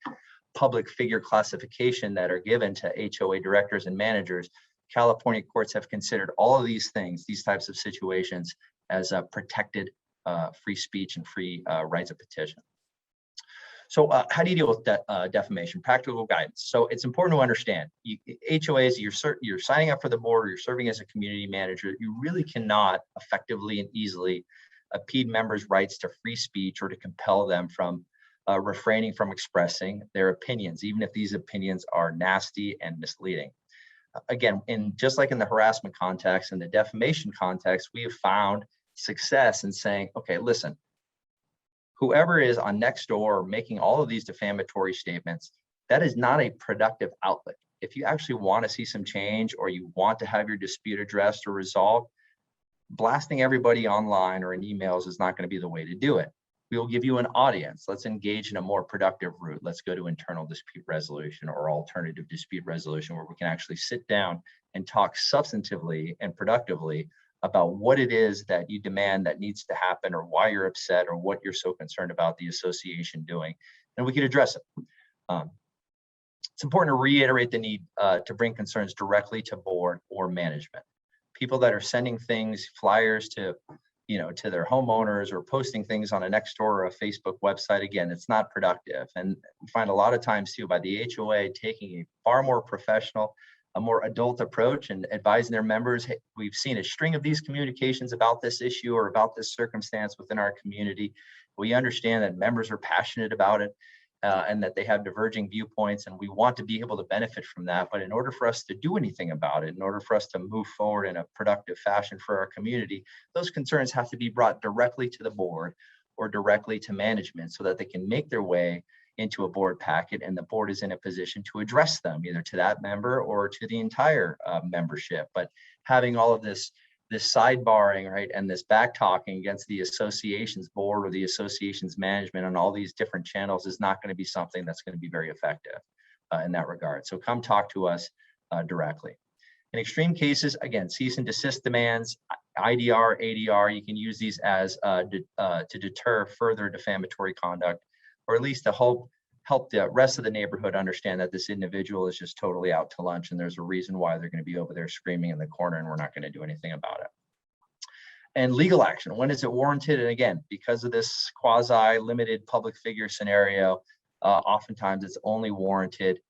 public figure classification that are given to HOA directors and managers, California courts have considered all of these things, these types of situations, as protected free speech and free rights of petition. So how do you deal with defamation? Practical guidance. So it's important to understand, HOAs, you're signing up for the board or you're serving as a community manager, you really cannot effectively and easily impede members' rights to free speech or to compel them from refraining from expressing their opinions, even if these opinions are nasty and misleading. Again, just like in the harassment context and the defamation context, we have found success in saying, okay, listen, whoever is on Nextdoor making all of these defamatory statements, that is not a productive outlet. If you actually want to see some change or you want to have your dispute addressed or resolved, blasting everybody online or in emails is not going to be the way to do it. We will give you an audience. Let's engage in a more productive route. Let's go to internal dispute resolution or alternative dispute resolution, where we can actually sit down and talk substantively and productively about what it is that you demand that needs to happen, or why you're upset, or what you're so concerned about the association doing, and we can address it. It's important to reiterate the need to bring concerns directly to board or management. People that are sending things, flyers to their homeowners, or posting things on a Nextdoor or a Facebook website, again, it's not productive. And we find a lot of times too, by the HOA taking a far more professional, a more adult approach and advising their members, hey, we've seen a string of these communications about this issue or about this circumstance within our community. We understand that members are passionate about it and that they have diverging viewpoints, and we want to be able to benefit from that. But in order for us to do anything about it, in order for us to move forward in a productive fashion for our community, those concerns have to be brought directly to the board or directly to management, so that they can make their way into a board packet, and the board is in a position to address them either to that member or to the entire membership. But having all of this sidebarring, right, and this back talking against the association's board or the association's management on all these different channels is not going to be something that's going to be very effective in that regard. So come talk to us directly. In extreme cases, again, cease and desist demands, IDR, ADR, you can use these as to deter further defamatory conduct, or at least to help the rest of the neighborhood understand that this individual is just totally out to lunch, and there's a reason why they're going to be over there screaming in the corner, and we're not going to do anything about it. And legal action, when is it warranted? And again, because of this quasi-limited public figure scenario, oftentimes it's only warranted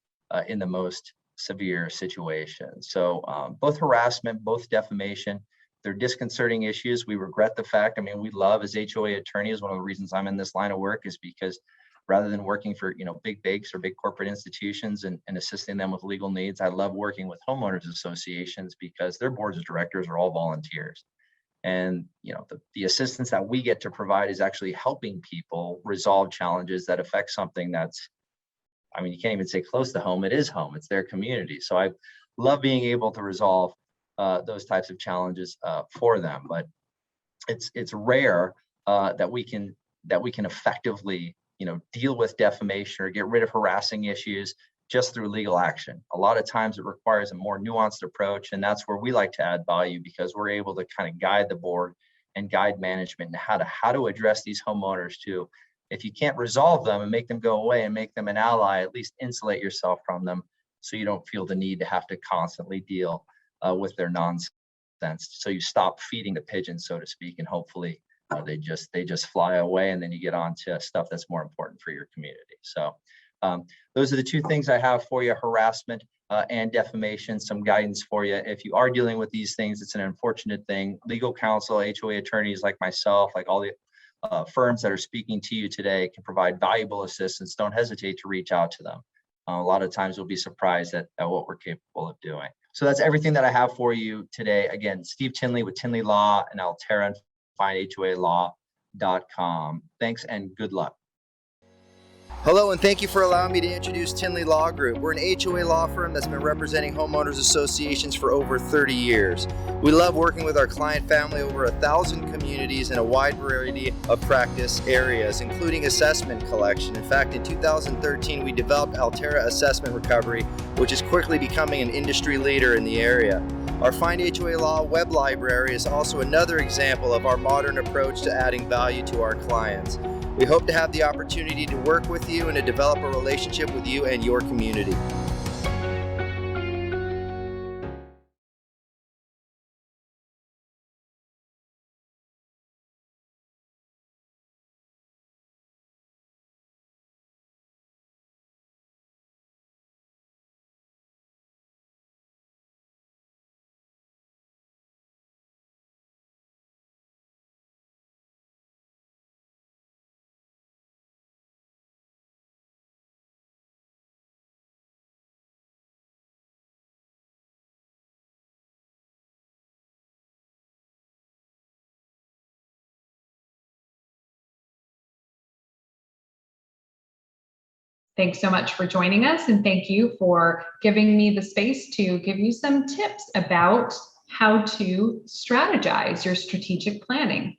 in the most severe situations. So both harassment, both defamation, they're disconcerting issues. We regret the fact, we love as HOA attorneys, one of the reasons I'm in this line of work is because rather than working for big banks or big corporate institutions and assisting them with legal needs, I love working with homeowners associations because their boards of directors are all volunteers. And the assistance that we get to provide is actually helping people resolve challenges that affect something that's, you can't even say close to home, it is home, it's their community. So I love being able to resolve those types of challenges for them. But it's rare that we can effectively deal with defamation or get rid of harassing issues just through legal action. A lot of times it requires a more nuanced approach, and that's where we like to add value, because we're able to kind of guide the board and guide management in how to address these homeowners too. If you can't resolve them and make them go away and make them an ally, at least insulate yourself from them so you don't feel the need to have to constantly deal with their nonsense. So you stop feeding the pigeons, so to speak, and hopefully they just fly away, and then you get on to stuff that's more important for your community. So those are the two things I have for you: harassment and defamation. Some guidance for you. If you are dealing with these things, it's an unfortunate thing. Legal counsel, HOA attorneys like myself, like all the firms that are speaking to you today, can provide valuable assistance. Don't hesitate to reach out to them. A lot of times we'll be surprised at what we're capable of doing. So that's everything that I have for you today. Again, Steve Tinnelly with Tinnelly Law and Altera and FindHOALaw.com. Thanks and good luck. Hello, and thank you for allowing me to introduce Tinnelly Law Group. We're an HOA law firm that's been representing homeowners associations for over 30 years. We love working with our client family, over 1,000 communities in a wide variety of practice areas, including assessment collection. In fact, in 2013, we developed Altera Assessment Recovery, which is quickly becoming an industry leader in the area. Our Find HOA Law web library is also another example of our modern approach to adding value to our clients. We hope to have the opportunity to work with you and to develop a relationship with you and your community. Thanks so much for joining us, and thank you for giving me the space to give you some tips about how to strategize your strategic planning.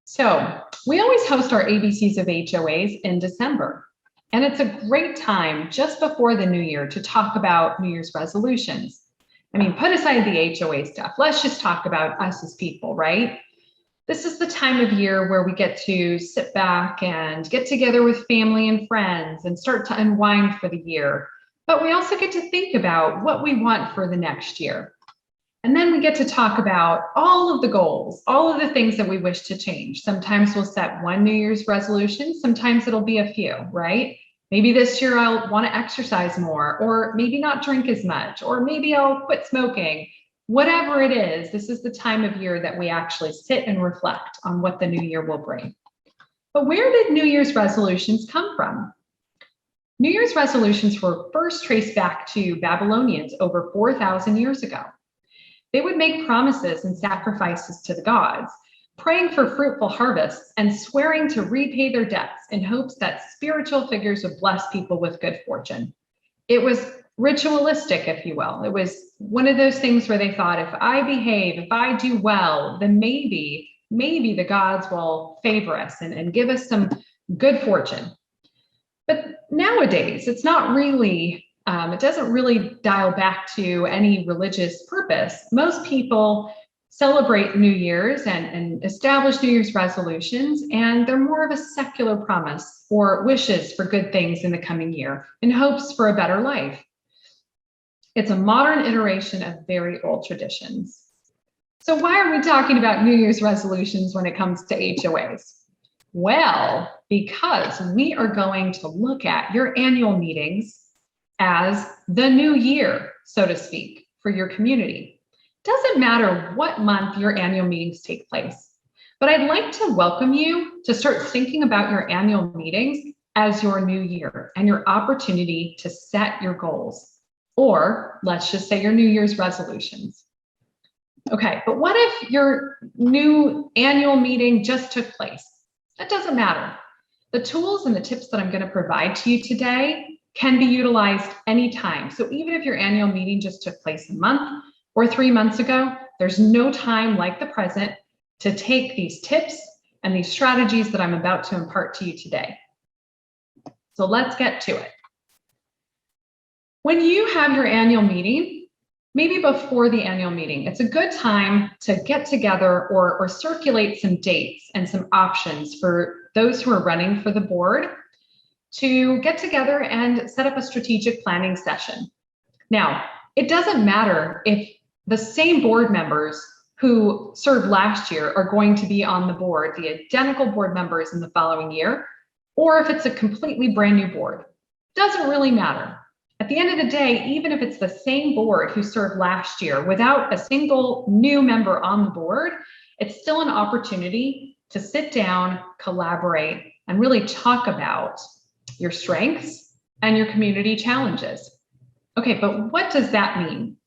So we always host our ABCs of HOAs in December, and it's a great time just before the new year to talk about New Year's resolutions. I mean, put aside the HOA stuff. Let's just talk about us as people, right? This is the time of year where we get to sit back and get together with family and friends and start to unwind for the year. But we also get to think about what we want for the next year. And then we get to talk about all of the goals, all of the things that we wish to change. Sometimes we'll set one New Year's resolution, sometimes it'll be a few, right? Maybe this year I'll want to exercise more, or maybe not drink as much, or maybe I'll quit smoking. Whatever it is, this is the time of year that we actually sit and reflect on what the new year will bring. But where did New Year's resolutions come from? New Year's resolutions were first traced back to Babylonians over 4,000 years ago. They would make promises and sacrifices to the gods, praying for fruitful harvests and swearing to repay their debts in hopes that spiritual figures would bless people with good fortune. It was ritualistic, if you will. It was one of those things where they thought, if I behave, if I do well, then maybe the gods will favor us and give us some good fortune. But nowadays, it's not really, it doesn't really dial back to any religious purpose. Most people celebrate New Year's and establish New Year's resolutions, and they're more of a secular promise or wishes for good things in the coming year in hopes for a better life. It's a modern iteration of very old traditions. So why are we talking about New Year's resolutions when it comes to HOAs? Well, because we are going to look at your annual meetings as the new year, so to speak, for your community. Doesn't matter what month your annual meetings take place, but I'd like to welcome you to start thinking about your annual meetings as your new year and your opportunity to set your goals, or let's just say your New Year's resolutions. Okay, but what if your new annual meeting just took place? That doesn't matter. The tools and the tips that I'm going to provide to you today can be utilized anytime. So even if your annual meeting just took place a month or 3 months ago, there's no time like the present to take these tips and these strategies that I'm about to impart to you today. So let's get to it. When you have your annual meeting, maybe before the annual meeting, it's a good time to get together or circulate some dates and some options for those who are running for the board to get together and set up a strategic planning session. Now, it doesn't matter if the same board members who served last year are going to be on the board, the identical board members in the following year, or if it's a completely brand new board. Doesn't really matter. At the end of the day, even if it's the same board who served last year without a single new member on the board, it's still an opportunity to sit down, collaborate, and really talk about your strengths and your community challenges. Okay, but what does that mean?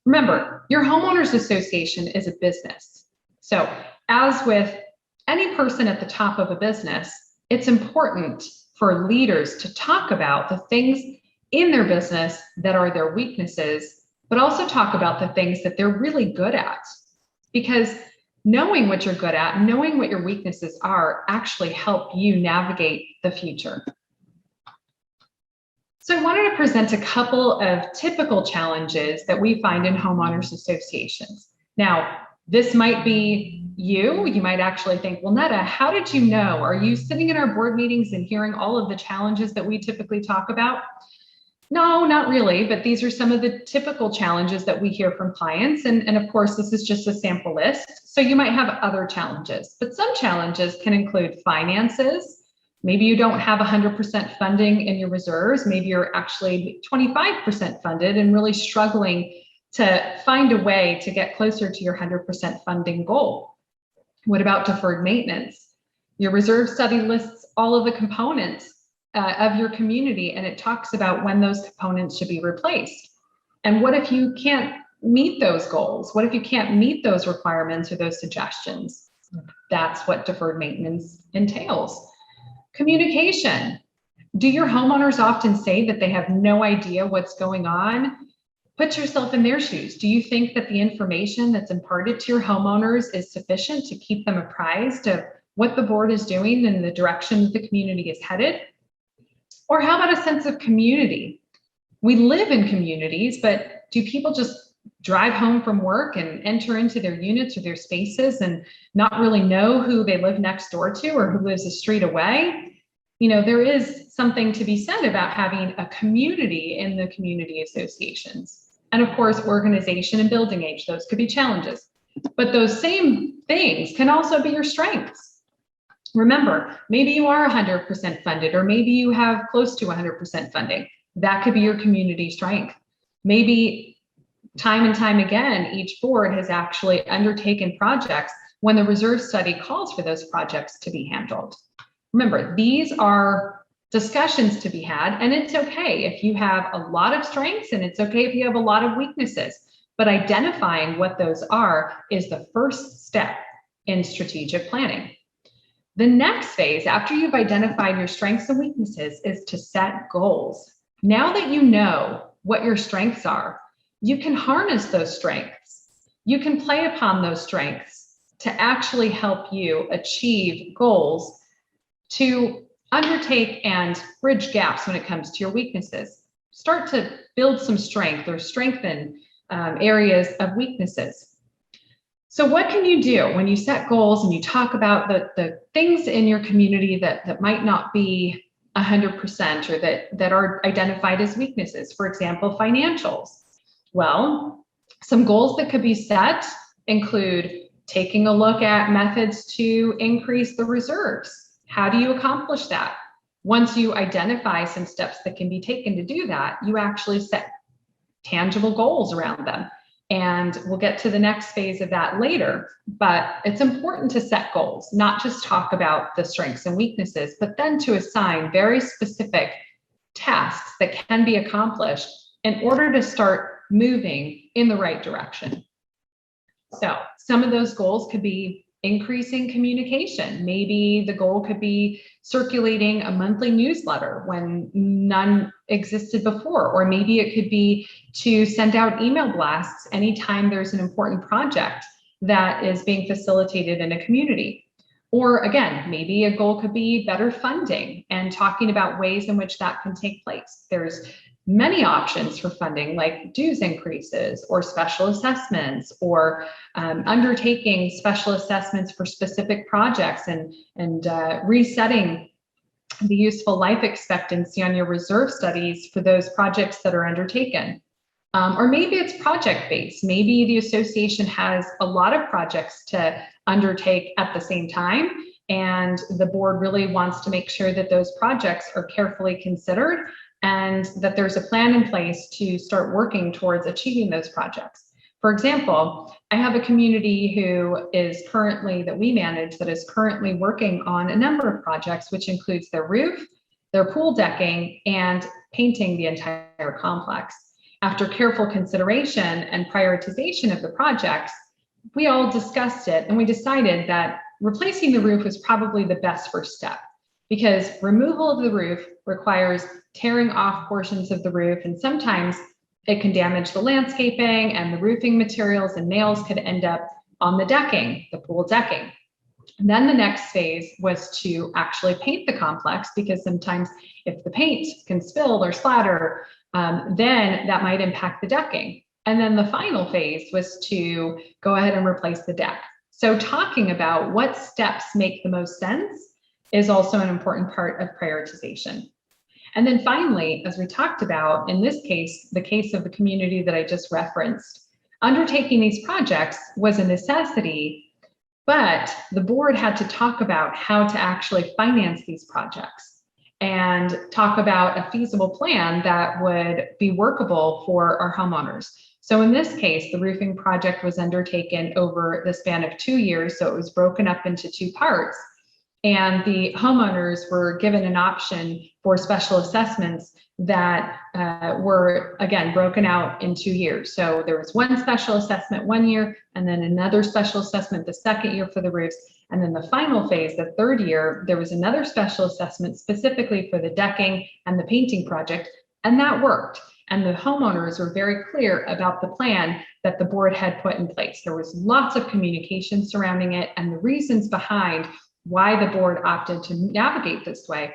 Remember, your homeowners association is a business. So as with any person at the top of a business, it's important for leaders to talk about the things in their business that are their weaknesses, but also talk about the things that they're really good at. Because knowing what you're good at, knowing what your weaknesses are, actually help you navigate the future. So I wanted to present a couple of typical challenges that we find in homeowners associations. Now, this might be you might actually think, well, Neda, how did you know? Are you sitting in our board meetings and hearing all of the challenges that we typically talk about? No, not really, but these are some of the typical challenges that we hear from clients. And of course, this is just a sample list. So you might have other challenges, but some challenges can include finances. Maybe you don't have 100% funding in your reserves. Maybe you're actually 25% funded and really struggling to find a way to get closer to your 100% funding goal. What about deferred maintenance? Your reserve study lists all of the components of your community, and it talks about when those components should be replaced. And what if you can't meet those goals? What if you can't meet those requirements or those suggestions? That's what deferred maintenance entails. Communication. Do your homeowners often say that they have no idea what's going on? Put yourself in their shoes. Do you think that the information that's imparted to your homeowners is sufficient to keep them apprised of what the board is doing and the direction that the community is headed? Or how about a sense of community? We live in communities, but do people just drive home from work and enter into their units or their spaces and not really know who they live next door to or who lives a street away? You know, there is something to be said about having a community in the community associations. And of course, organization and building age, those could be challenges. But those same things can also be your strengths. Remember, maybe you are 100% funded, or maybe you have close to 100% funding. That could be your community strength. Maybe time and time again, each board has actually undertaken projects when the reserve study calls for those projects to be handled. Remember, these are discussions to be had, and it's okay if you have a lot of strengths and it's okay if you have a lot of weaknesses, but identifying what those are is the first step in strategic planning. The next phase, after you've identified your strengths and weaknesses, is to set goals. Now that you know what your strengths are, you can harness those strengths. You can play upon those strengths to actually help you achieve goals to undertake and bridge gaps when it comes to your weaknesses. Start to build some strength or strengthen areas of weaknesses. So what can you do when you set goals and you talk about the things in your community that might not be 100% or that are identified as weaknesses? For example, financials. Well, some goals that could be set include taking a look at methods to increase the reserves. How do you accomplish that? Once you identify some steps that can be taken to do that, you actually set tangible goals around them. And we'll get to the next phase of that later, but it's important to set goals, not just talk about the strengths and weaknesses, but then to assign very specific tasks that can be accomplished in order to start moving in the right direction. So some of those goals could be increasing communication. Maybe the goal could be circulating a monthly newsletter when none existed before, or maybe it could be to send out email blasts anytime there's an important project that is being facilitated in a community. Or again, maybe a goal could be better funding and talking about ways in which that can take place. There's many options for funding, like dues increases or special assessments, or undertaking special assessments for specific projects and resetting the useful life expectancy on your reserve studies for those projects that are undertaken. Or maybe it's project-based. Maybe the association has a lot of projects to undertake at the same time, and the board really wants to make sure that those projects are carefully considered and that there's a plan in place to start working towards achieving those projects. For example, I have a community who is currently, that we manage, that is currently working on a number of projects, which includes their roof, their pool decking, and painting the entire complex. After careful consideration and prioritization of the projects, we all discussed it and we decided that replacing the roof was probably the best first step, because removal of the roof requires tearing off portions of the roof, and sometimes it can damage the landscaping, and the roofing materials and nails could end up on the decking, the pool decking. And then the next phase was to actually paint the complex, because sometimes if the paint can spill or splatter, then that might impact the decking. And then the final phase was to go ahead and replace the deck. So talking about what steps make the most sense is also an important part of prioritization. And then finally, as we talked about, in this case, the case of the community that I just referenced, undertaking these projects was a necessity, but the board had to talk about how to actually finance these projects and talk about a feasible plan that would be workable for our homeowners. So in this case, the roofing project was undertaken over the span of 2 years, so it was broken up into 2 parts. And the homeowners were given an option for special assessments that were, again, broken out in 2 years. So there was one special assessment 1 year, and then another special assessment the second year for the roofs. And then the final phase, the 3rd year, there was another special assessment specifically for the decking and the painting project, and that worked. and the homeowners were very clear about the plan that the board had put in place. There was lots of communication surrounding it and the reasons behind why the board opted to navigate this way.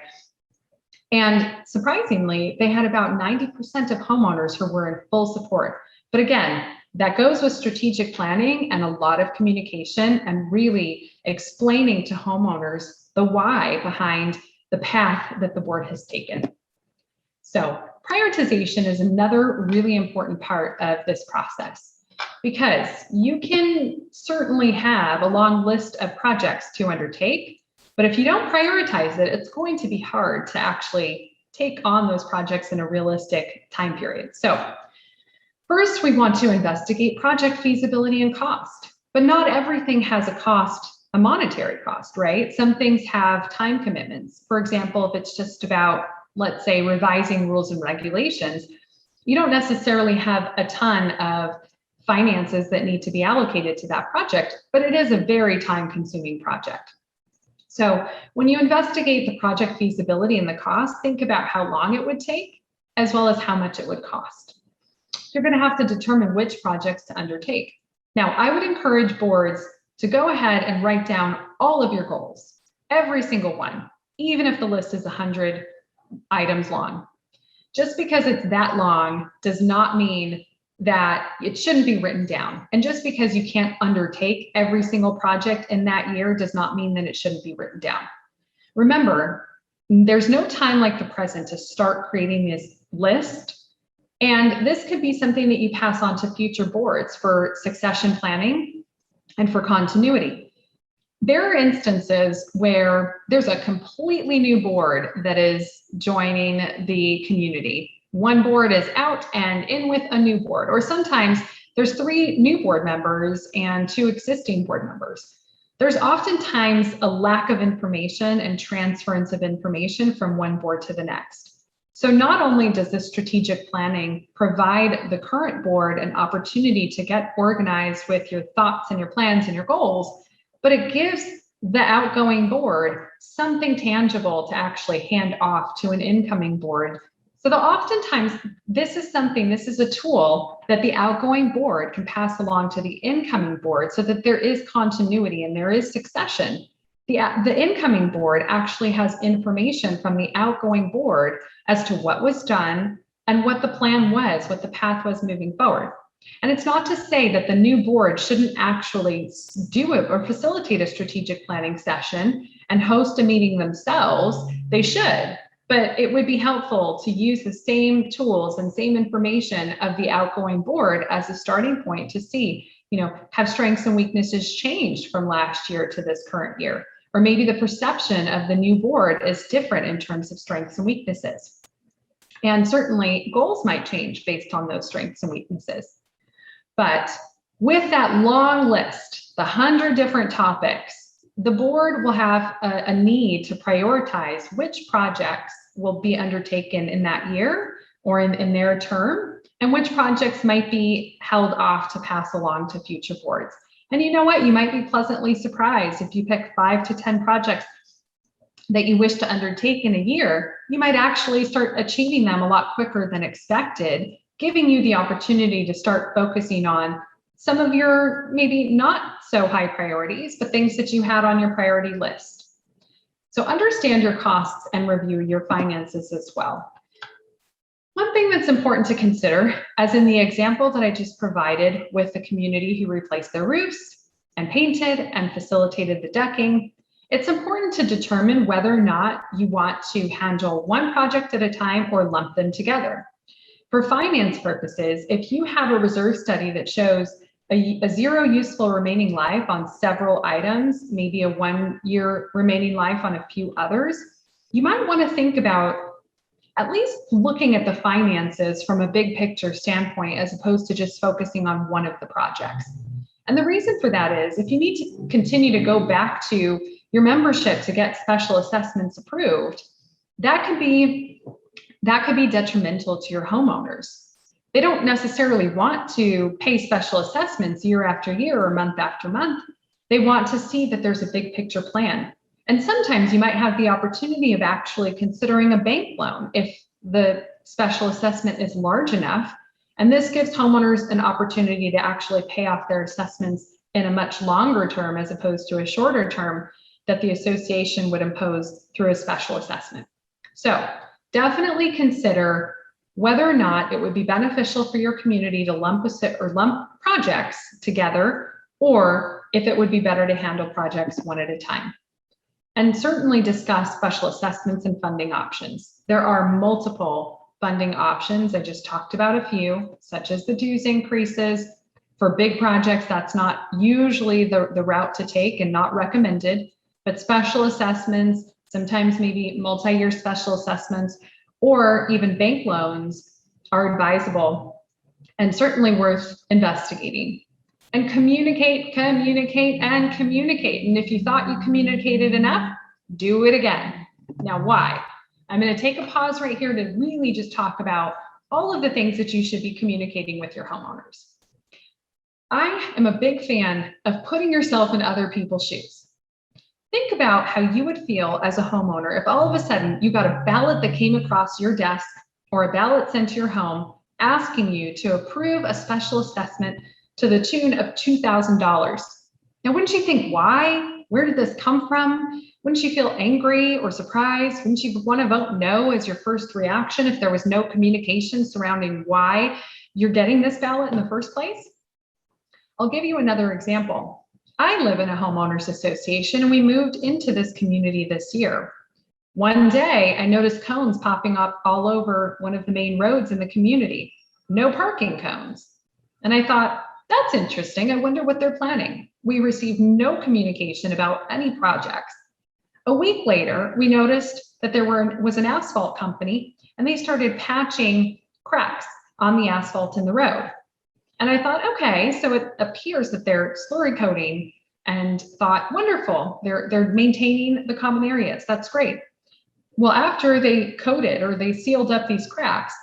And surprisingly, they had about 90% of homeowners who were in full support. But again, that goes with strategic planning and a lot of communication and really explaining to homeowners the why behind the path that the board has taken. So prioritization is another really important part of this process, because you can certainly have a long list of projects to undertake, but if you don't prioritize it, it's going to be hard to actually take on those projects in a realistic time period. So first, we want to investigate project feasibility and cost, but not everything has a cost, a monetary cost, right? Some things have time commitments. For example, if it's just about, let's say, revising rules and regulations, you don't necessarily have a ton of finances that need to be allocated to that project, but it is a very time-consuming project. So when you investigate the project feasibility and the cost, think about how long it would take, as well as how much it would cost. You're going to have to determine which projects to undertake. Now, I would encourage boards to go ahead and write down all of your goals, every single one, even if the list is 100 items long. Just because it's that long does not mean that it shouldn't be written down. And just because you can't undertake every single project in that year does not mean that it shouldn't be written down. Remember, there's no time like the present to start creating this list. And this could be something that you pass on to future boards for succession planning and for continuity. There are instances where there's a completely new board that is joining the community. One board is out and in with a new board, or sometimes there's 3 new board members and 2 existing board members. There's oftentimes a lack of information and transference of information from one board to the next. So not only does this strategic planning provide the current board an opportunity to get organized with your thoughts and your plans and your goals, but it gives the outgoing board something tangible to actually hand off to an incoming board. So that oftentimes this is a tool that the outgoing board can pass along to the incoming board so that there is continuity and there is succession. The incoming board actually has information from the outgoing board as to what was done and what the plan was, what the path was moving forward. And it's not to say that the new board shouldn't actually do it or facilitate a strategic planning session and host a meeting themselves. They should. But it would be helpful to use the same tools and same information of the outgoing board as a starting point to see, have strengths and weaknesses changed from last year to this current year? Or maybe the perception of the new board is different in terms of strengths and weaknesses. And certainly goals might change based on those strengths and weaknesses. But with that long list, the 100 different topics, the board will have a need to prioritize which projects will be undertaken in that year or in their term, and which projects might be held off to pass along to future boards. And you know what? You might be pleasantly surprised if you pick 5 to 10 projects that you wish to undertake in a year. You might actually start achieving them a lot quicker than expected, giving you the opportunity to start focusing on some of your maybe not so high priorities, but things that you had on your priority list. So understand your costs and review your finances as well. One thing that's important to consider, as in the example that I just provided with the community who replaced their roofs and painted and facilitated the decking, it's important to determine whether or not you want to handle one project at a time or lump them together. For finance purposes, if you have a reserve study that shows a 0 useful remaining life on several items, maybe a 1 year remaining life on a few others, you might want to think about at least looking at the finances from a big picture standpoint, as opposed to just focusing on one of the projects. And the reason for that is if you need to continue to go back to your membership to get special assessments approved, that could be detrimental to your homeowners. They don't necessarily want to pay special assessments year after year or month after month. They want to see that there's a big picture plan. And sometimes you might have the opportunity of actually considering a bank loan if the special assessment is large enough. And this gives homeowners an opportunity to actually pay off their assessments in a much longer term as opposed to a shorter term that the association would impose through a special assessment. So definitely consider whether or not it would be beneficial for your community to lump projects together, or if it would be better to handle projects one at a time. And certainly discuss special assessments and funding options. There are multiple funding options. I just talked about a few, such as the dues increases. For big projects, that's not usually the route to take and not recommended, but special assessments, sometimes maybe multi-year special assessments, or even bank loans are advisable and certainly worth investigating. And communicate, communicate, and communicate. And if you thought you communicated enough, do it again. Now, why? I'm going to take a pause right here to really just talk about all of the things that you should be communicating with your homeowners. I am a big fan of putting yourself in other people's shoes. Think about how you would feel as a homeowner if all of a sudden you got a ballot that came across your desk or a ballot sent to your home asking you to approve a special assessment to the tune of $2,000. Now, wouldn't you think, why? Where did this come from? Wouldn't you feel angry or surprised? Wouldn't you want to vote no as your first reaction if there was no communication surrounding why you're getting this ballot in the first place? I'll give you another example. I live in a homeowners association and we moved into this community this year. One day I noticed cones popping up all over one of the main roads in the community, no parking cones. And I thought, that's interesting. I wonder what they're planning. We received no communication about any projects. A week later, we noticed that there was an asphalt company and they started patching cracks on the asphalt in the road. And I thought, okay, so it appears that they're slurry coating, and thought, wonderful, they're maintaining the common areas. That's great. Well, after they coated or they sealed up these cracks,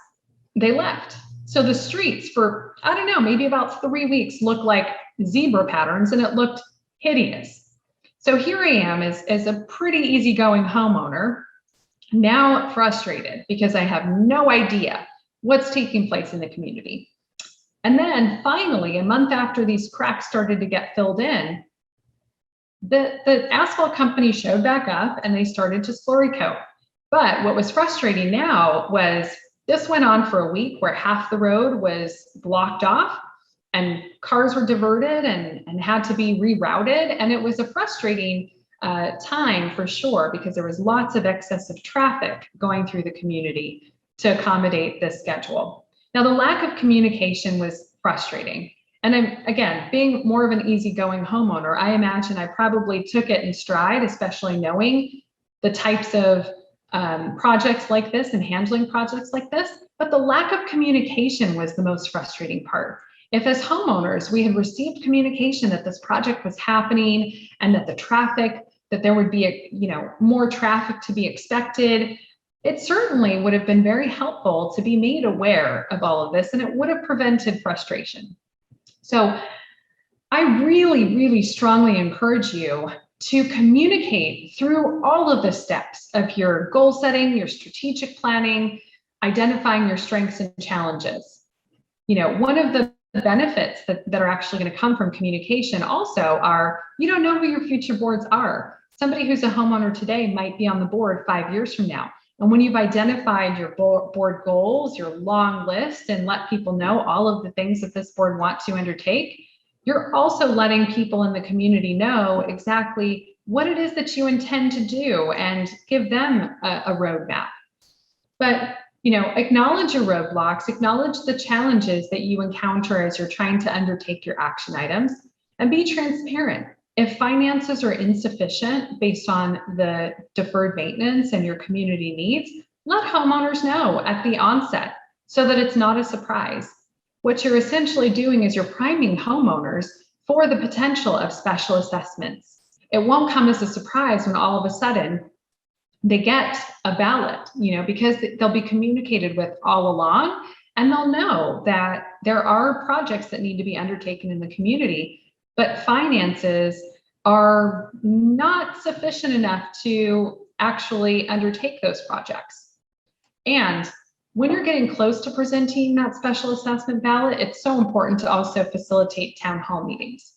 they left. So the streets for, I don't know, maybe about 3 weeks looked like zebra patterns and it looked hideous. So here I am as a pretty easygoing homeowner, now frustrated because I have no idea what's taking place in the community. And then finally, a month after these cracks started to get filled in, the asphalt company showed back up and they started to slurry coat. But what was frustrating now was this went on for a week where half the road was blocked off and cars were diverted and had to be rerouted. And it was a frustrating time for sure, because there was lots of excessive traffic going through the community to accommodate this schedule. Now, the lack of communication was frustrating. And I'm, again, being more of an easygoing homeowner, I imagine I probably took it in stride, especially knowing the types of projects like this and handling projects like this. But the lack of communication was the most frustrating part. If as homeowners, we had received communication that this project was happening and that the traffic, that there would be more traffic to be expected, it certainly would have been very helpful to be made aware of all of this, and it would have prevented frustration. So I really, really strongly encourage you to communicate through all of the steps of your goal setting, your strategic planning, identifying your strengths and challenges. One of the benefits that are actually going to come from communication also are, you don't know who your future boards are. Somebody who's a homeowner today might be on the board 5 years from now. And when you've identified your board goals, your long list, and let people know all of the things that this board wants to undertake, you're also letting people in the community know exactly what it is that you intend to do and give them a roadmap. But, acknowledge your roadblocks, acknowledge the challenges that you encounter as you're trying to undertake your action items, and be transparent. If finances are insufficient based on the deferred maintenance and your community needs, let homeowners know at the onset so that it's not a surprise. What you're essentially doing is you're priming homeowners for the potential of special assessments. It won't come as a surprise when all of a sudden they get a ballot, because they'll be communicated with all along, and they'll know that there are projects that need to be undertaken in the community, but finances are not sufficient enough to actually undertake those projects. And when you're getting close to presenting that special assessment ballot, it's so important to also facilitate town hall meetings.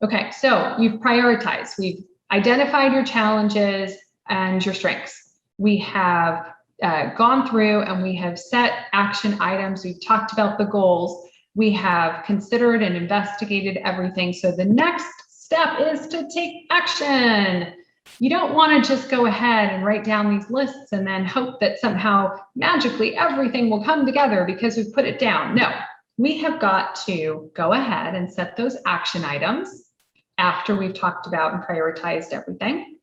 Okay, so you've prioritized, we've identified your challenges and your strengths. We have gone through and we have set action items. We've talked about the goals. We have considered and investigated everything. So the next step is to take action. You don't want to just go ahead and write down these lists and then hope that somehow magically everything will come together because we've put it down. No, we have got to go ahead and set those action items after we've talked about and prioritized everything.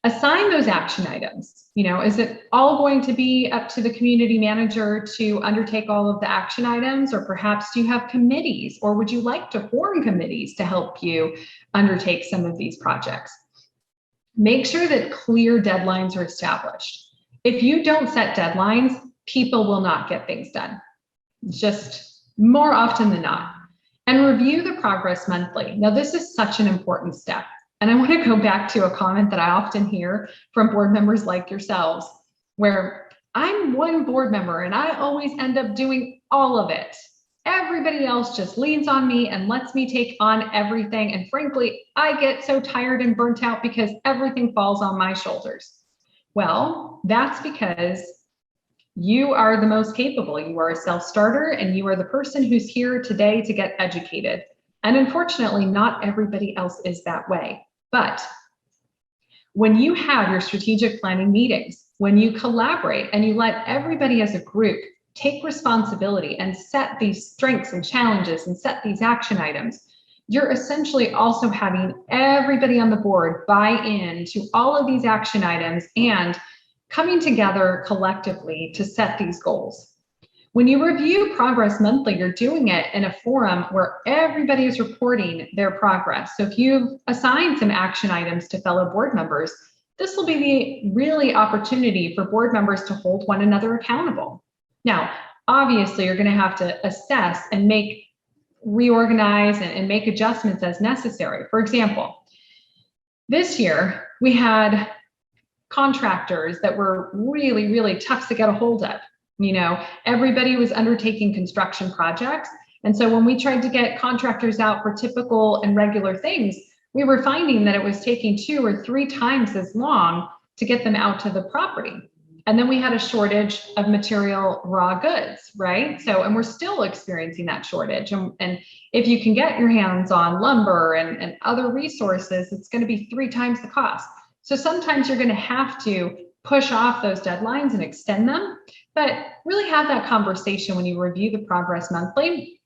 Assign those action items. You know, is it all going to be up to the community manager to undertake all of the action items, or perhaps do you have committees, or would you like to form committees to help you undertake some of these projects? Make sure that clear deadlines are established. If you don't set deadlines, people will not get things done, just more often than not. And review the progress monthly. Now, this is such an important step. And I want to go back to a comment that I often hear from board members like yourselves, where I'm one board member and I always end up doing all of it. Everybody else just leans on me and lets me take on everything. And frankly, I get so tired and burnt out because everything falls on my shoulders. Well, that's because you are the most capable. You are a self-starter and you are the person who's here today to get educated. And unfortunately, not everybody else is that way. But when you have your strategic planning meetings, when you collaborate and you let everybody as a group take responsibility and set these strengths and challenges and set these action items, you're essentially also having everybody on the board buy in to all of these action items and coming together collectively to set these goals. When you review progress monthly, you're doing it in a forum where everybody is reporting their progress. So if you've assigned some action items to fellow board members, this will be the really opportunity for board members to hold one another accountable. Now, obviously, you're going to have to assess and reorganize and make adjustments as necessary. For example, this year we had contractors that were really, really tough to get a hold of. You know, everybody was undertaking construction projects. And so when we tried to get contractors out for typical and regular things, we were finding that it was taking 2 or 3 times as long to get them out to the property. And then we had a shortage of material raw goods, right? So, and we're still experiencing that shortage. And if you can get your hands on lumber and other resources, it's going to be 3 times the cost. So sometimes you're going to have to push off those deadlines and extend them, but really have that conversation when you review the progress monthly.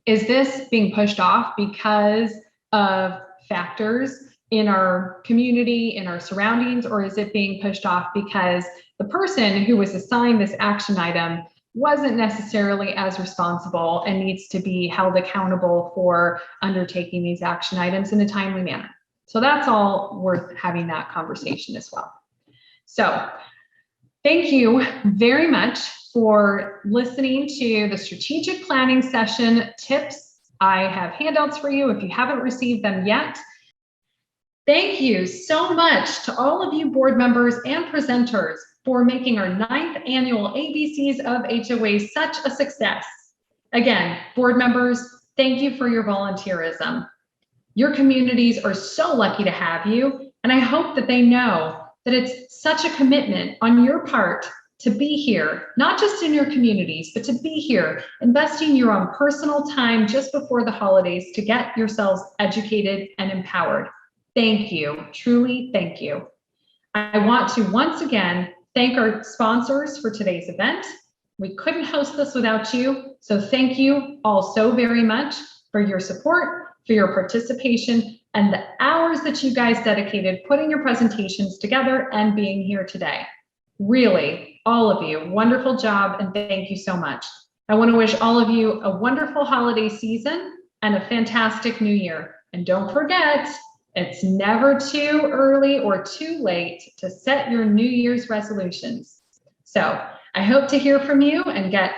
Is this being pushed off because of factors in our community, in our surroundings, or is it being pushed off because the person who was assigned this action item wasn't necessarily as responsible and needs to be held accountable for undertaking these action items in a timely manner? So that's all worth having that conversation as well. So thank you very much for listening to the strategic planning session tips. I have handouts for you if you haven't received them yet. Thank you so much to all of you board members and presenters for making our 9th annual ABCs of HOAs such a success. Again, board members, thank you for your volunteerism. Your communities are so lucky to have you, and I hope that they know that it's such a commitment on your part to be here, not just in your communities, but to be here, investing your own personal time just before the holidays to get yourselves educated and empowered. Thank you, truly thank you. I want to once again thank our sponsors for today's event. We couldn't host this without you, so thank you all so very much for your support, for your participation, and the hours that you guys dedicated putting your presentations together and being here today. Really, all of you, wonderful job, and thank you so much. I want to wish all of you a wonderful holiday season and a fantastic new year. And don't forget, it's never too early or too late to set your New Year's resolutions. So I hope to hear from you and get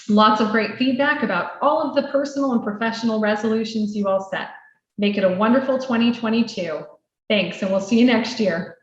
lots of great feedback about all of the personal and professional resolutions you all set. Make it a wonderful 2022. Thanks, and we'll see you next year.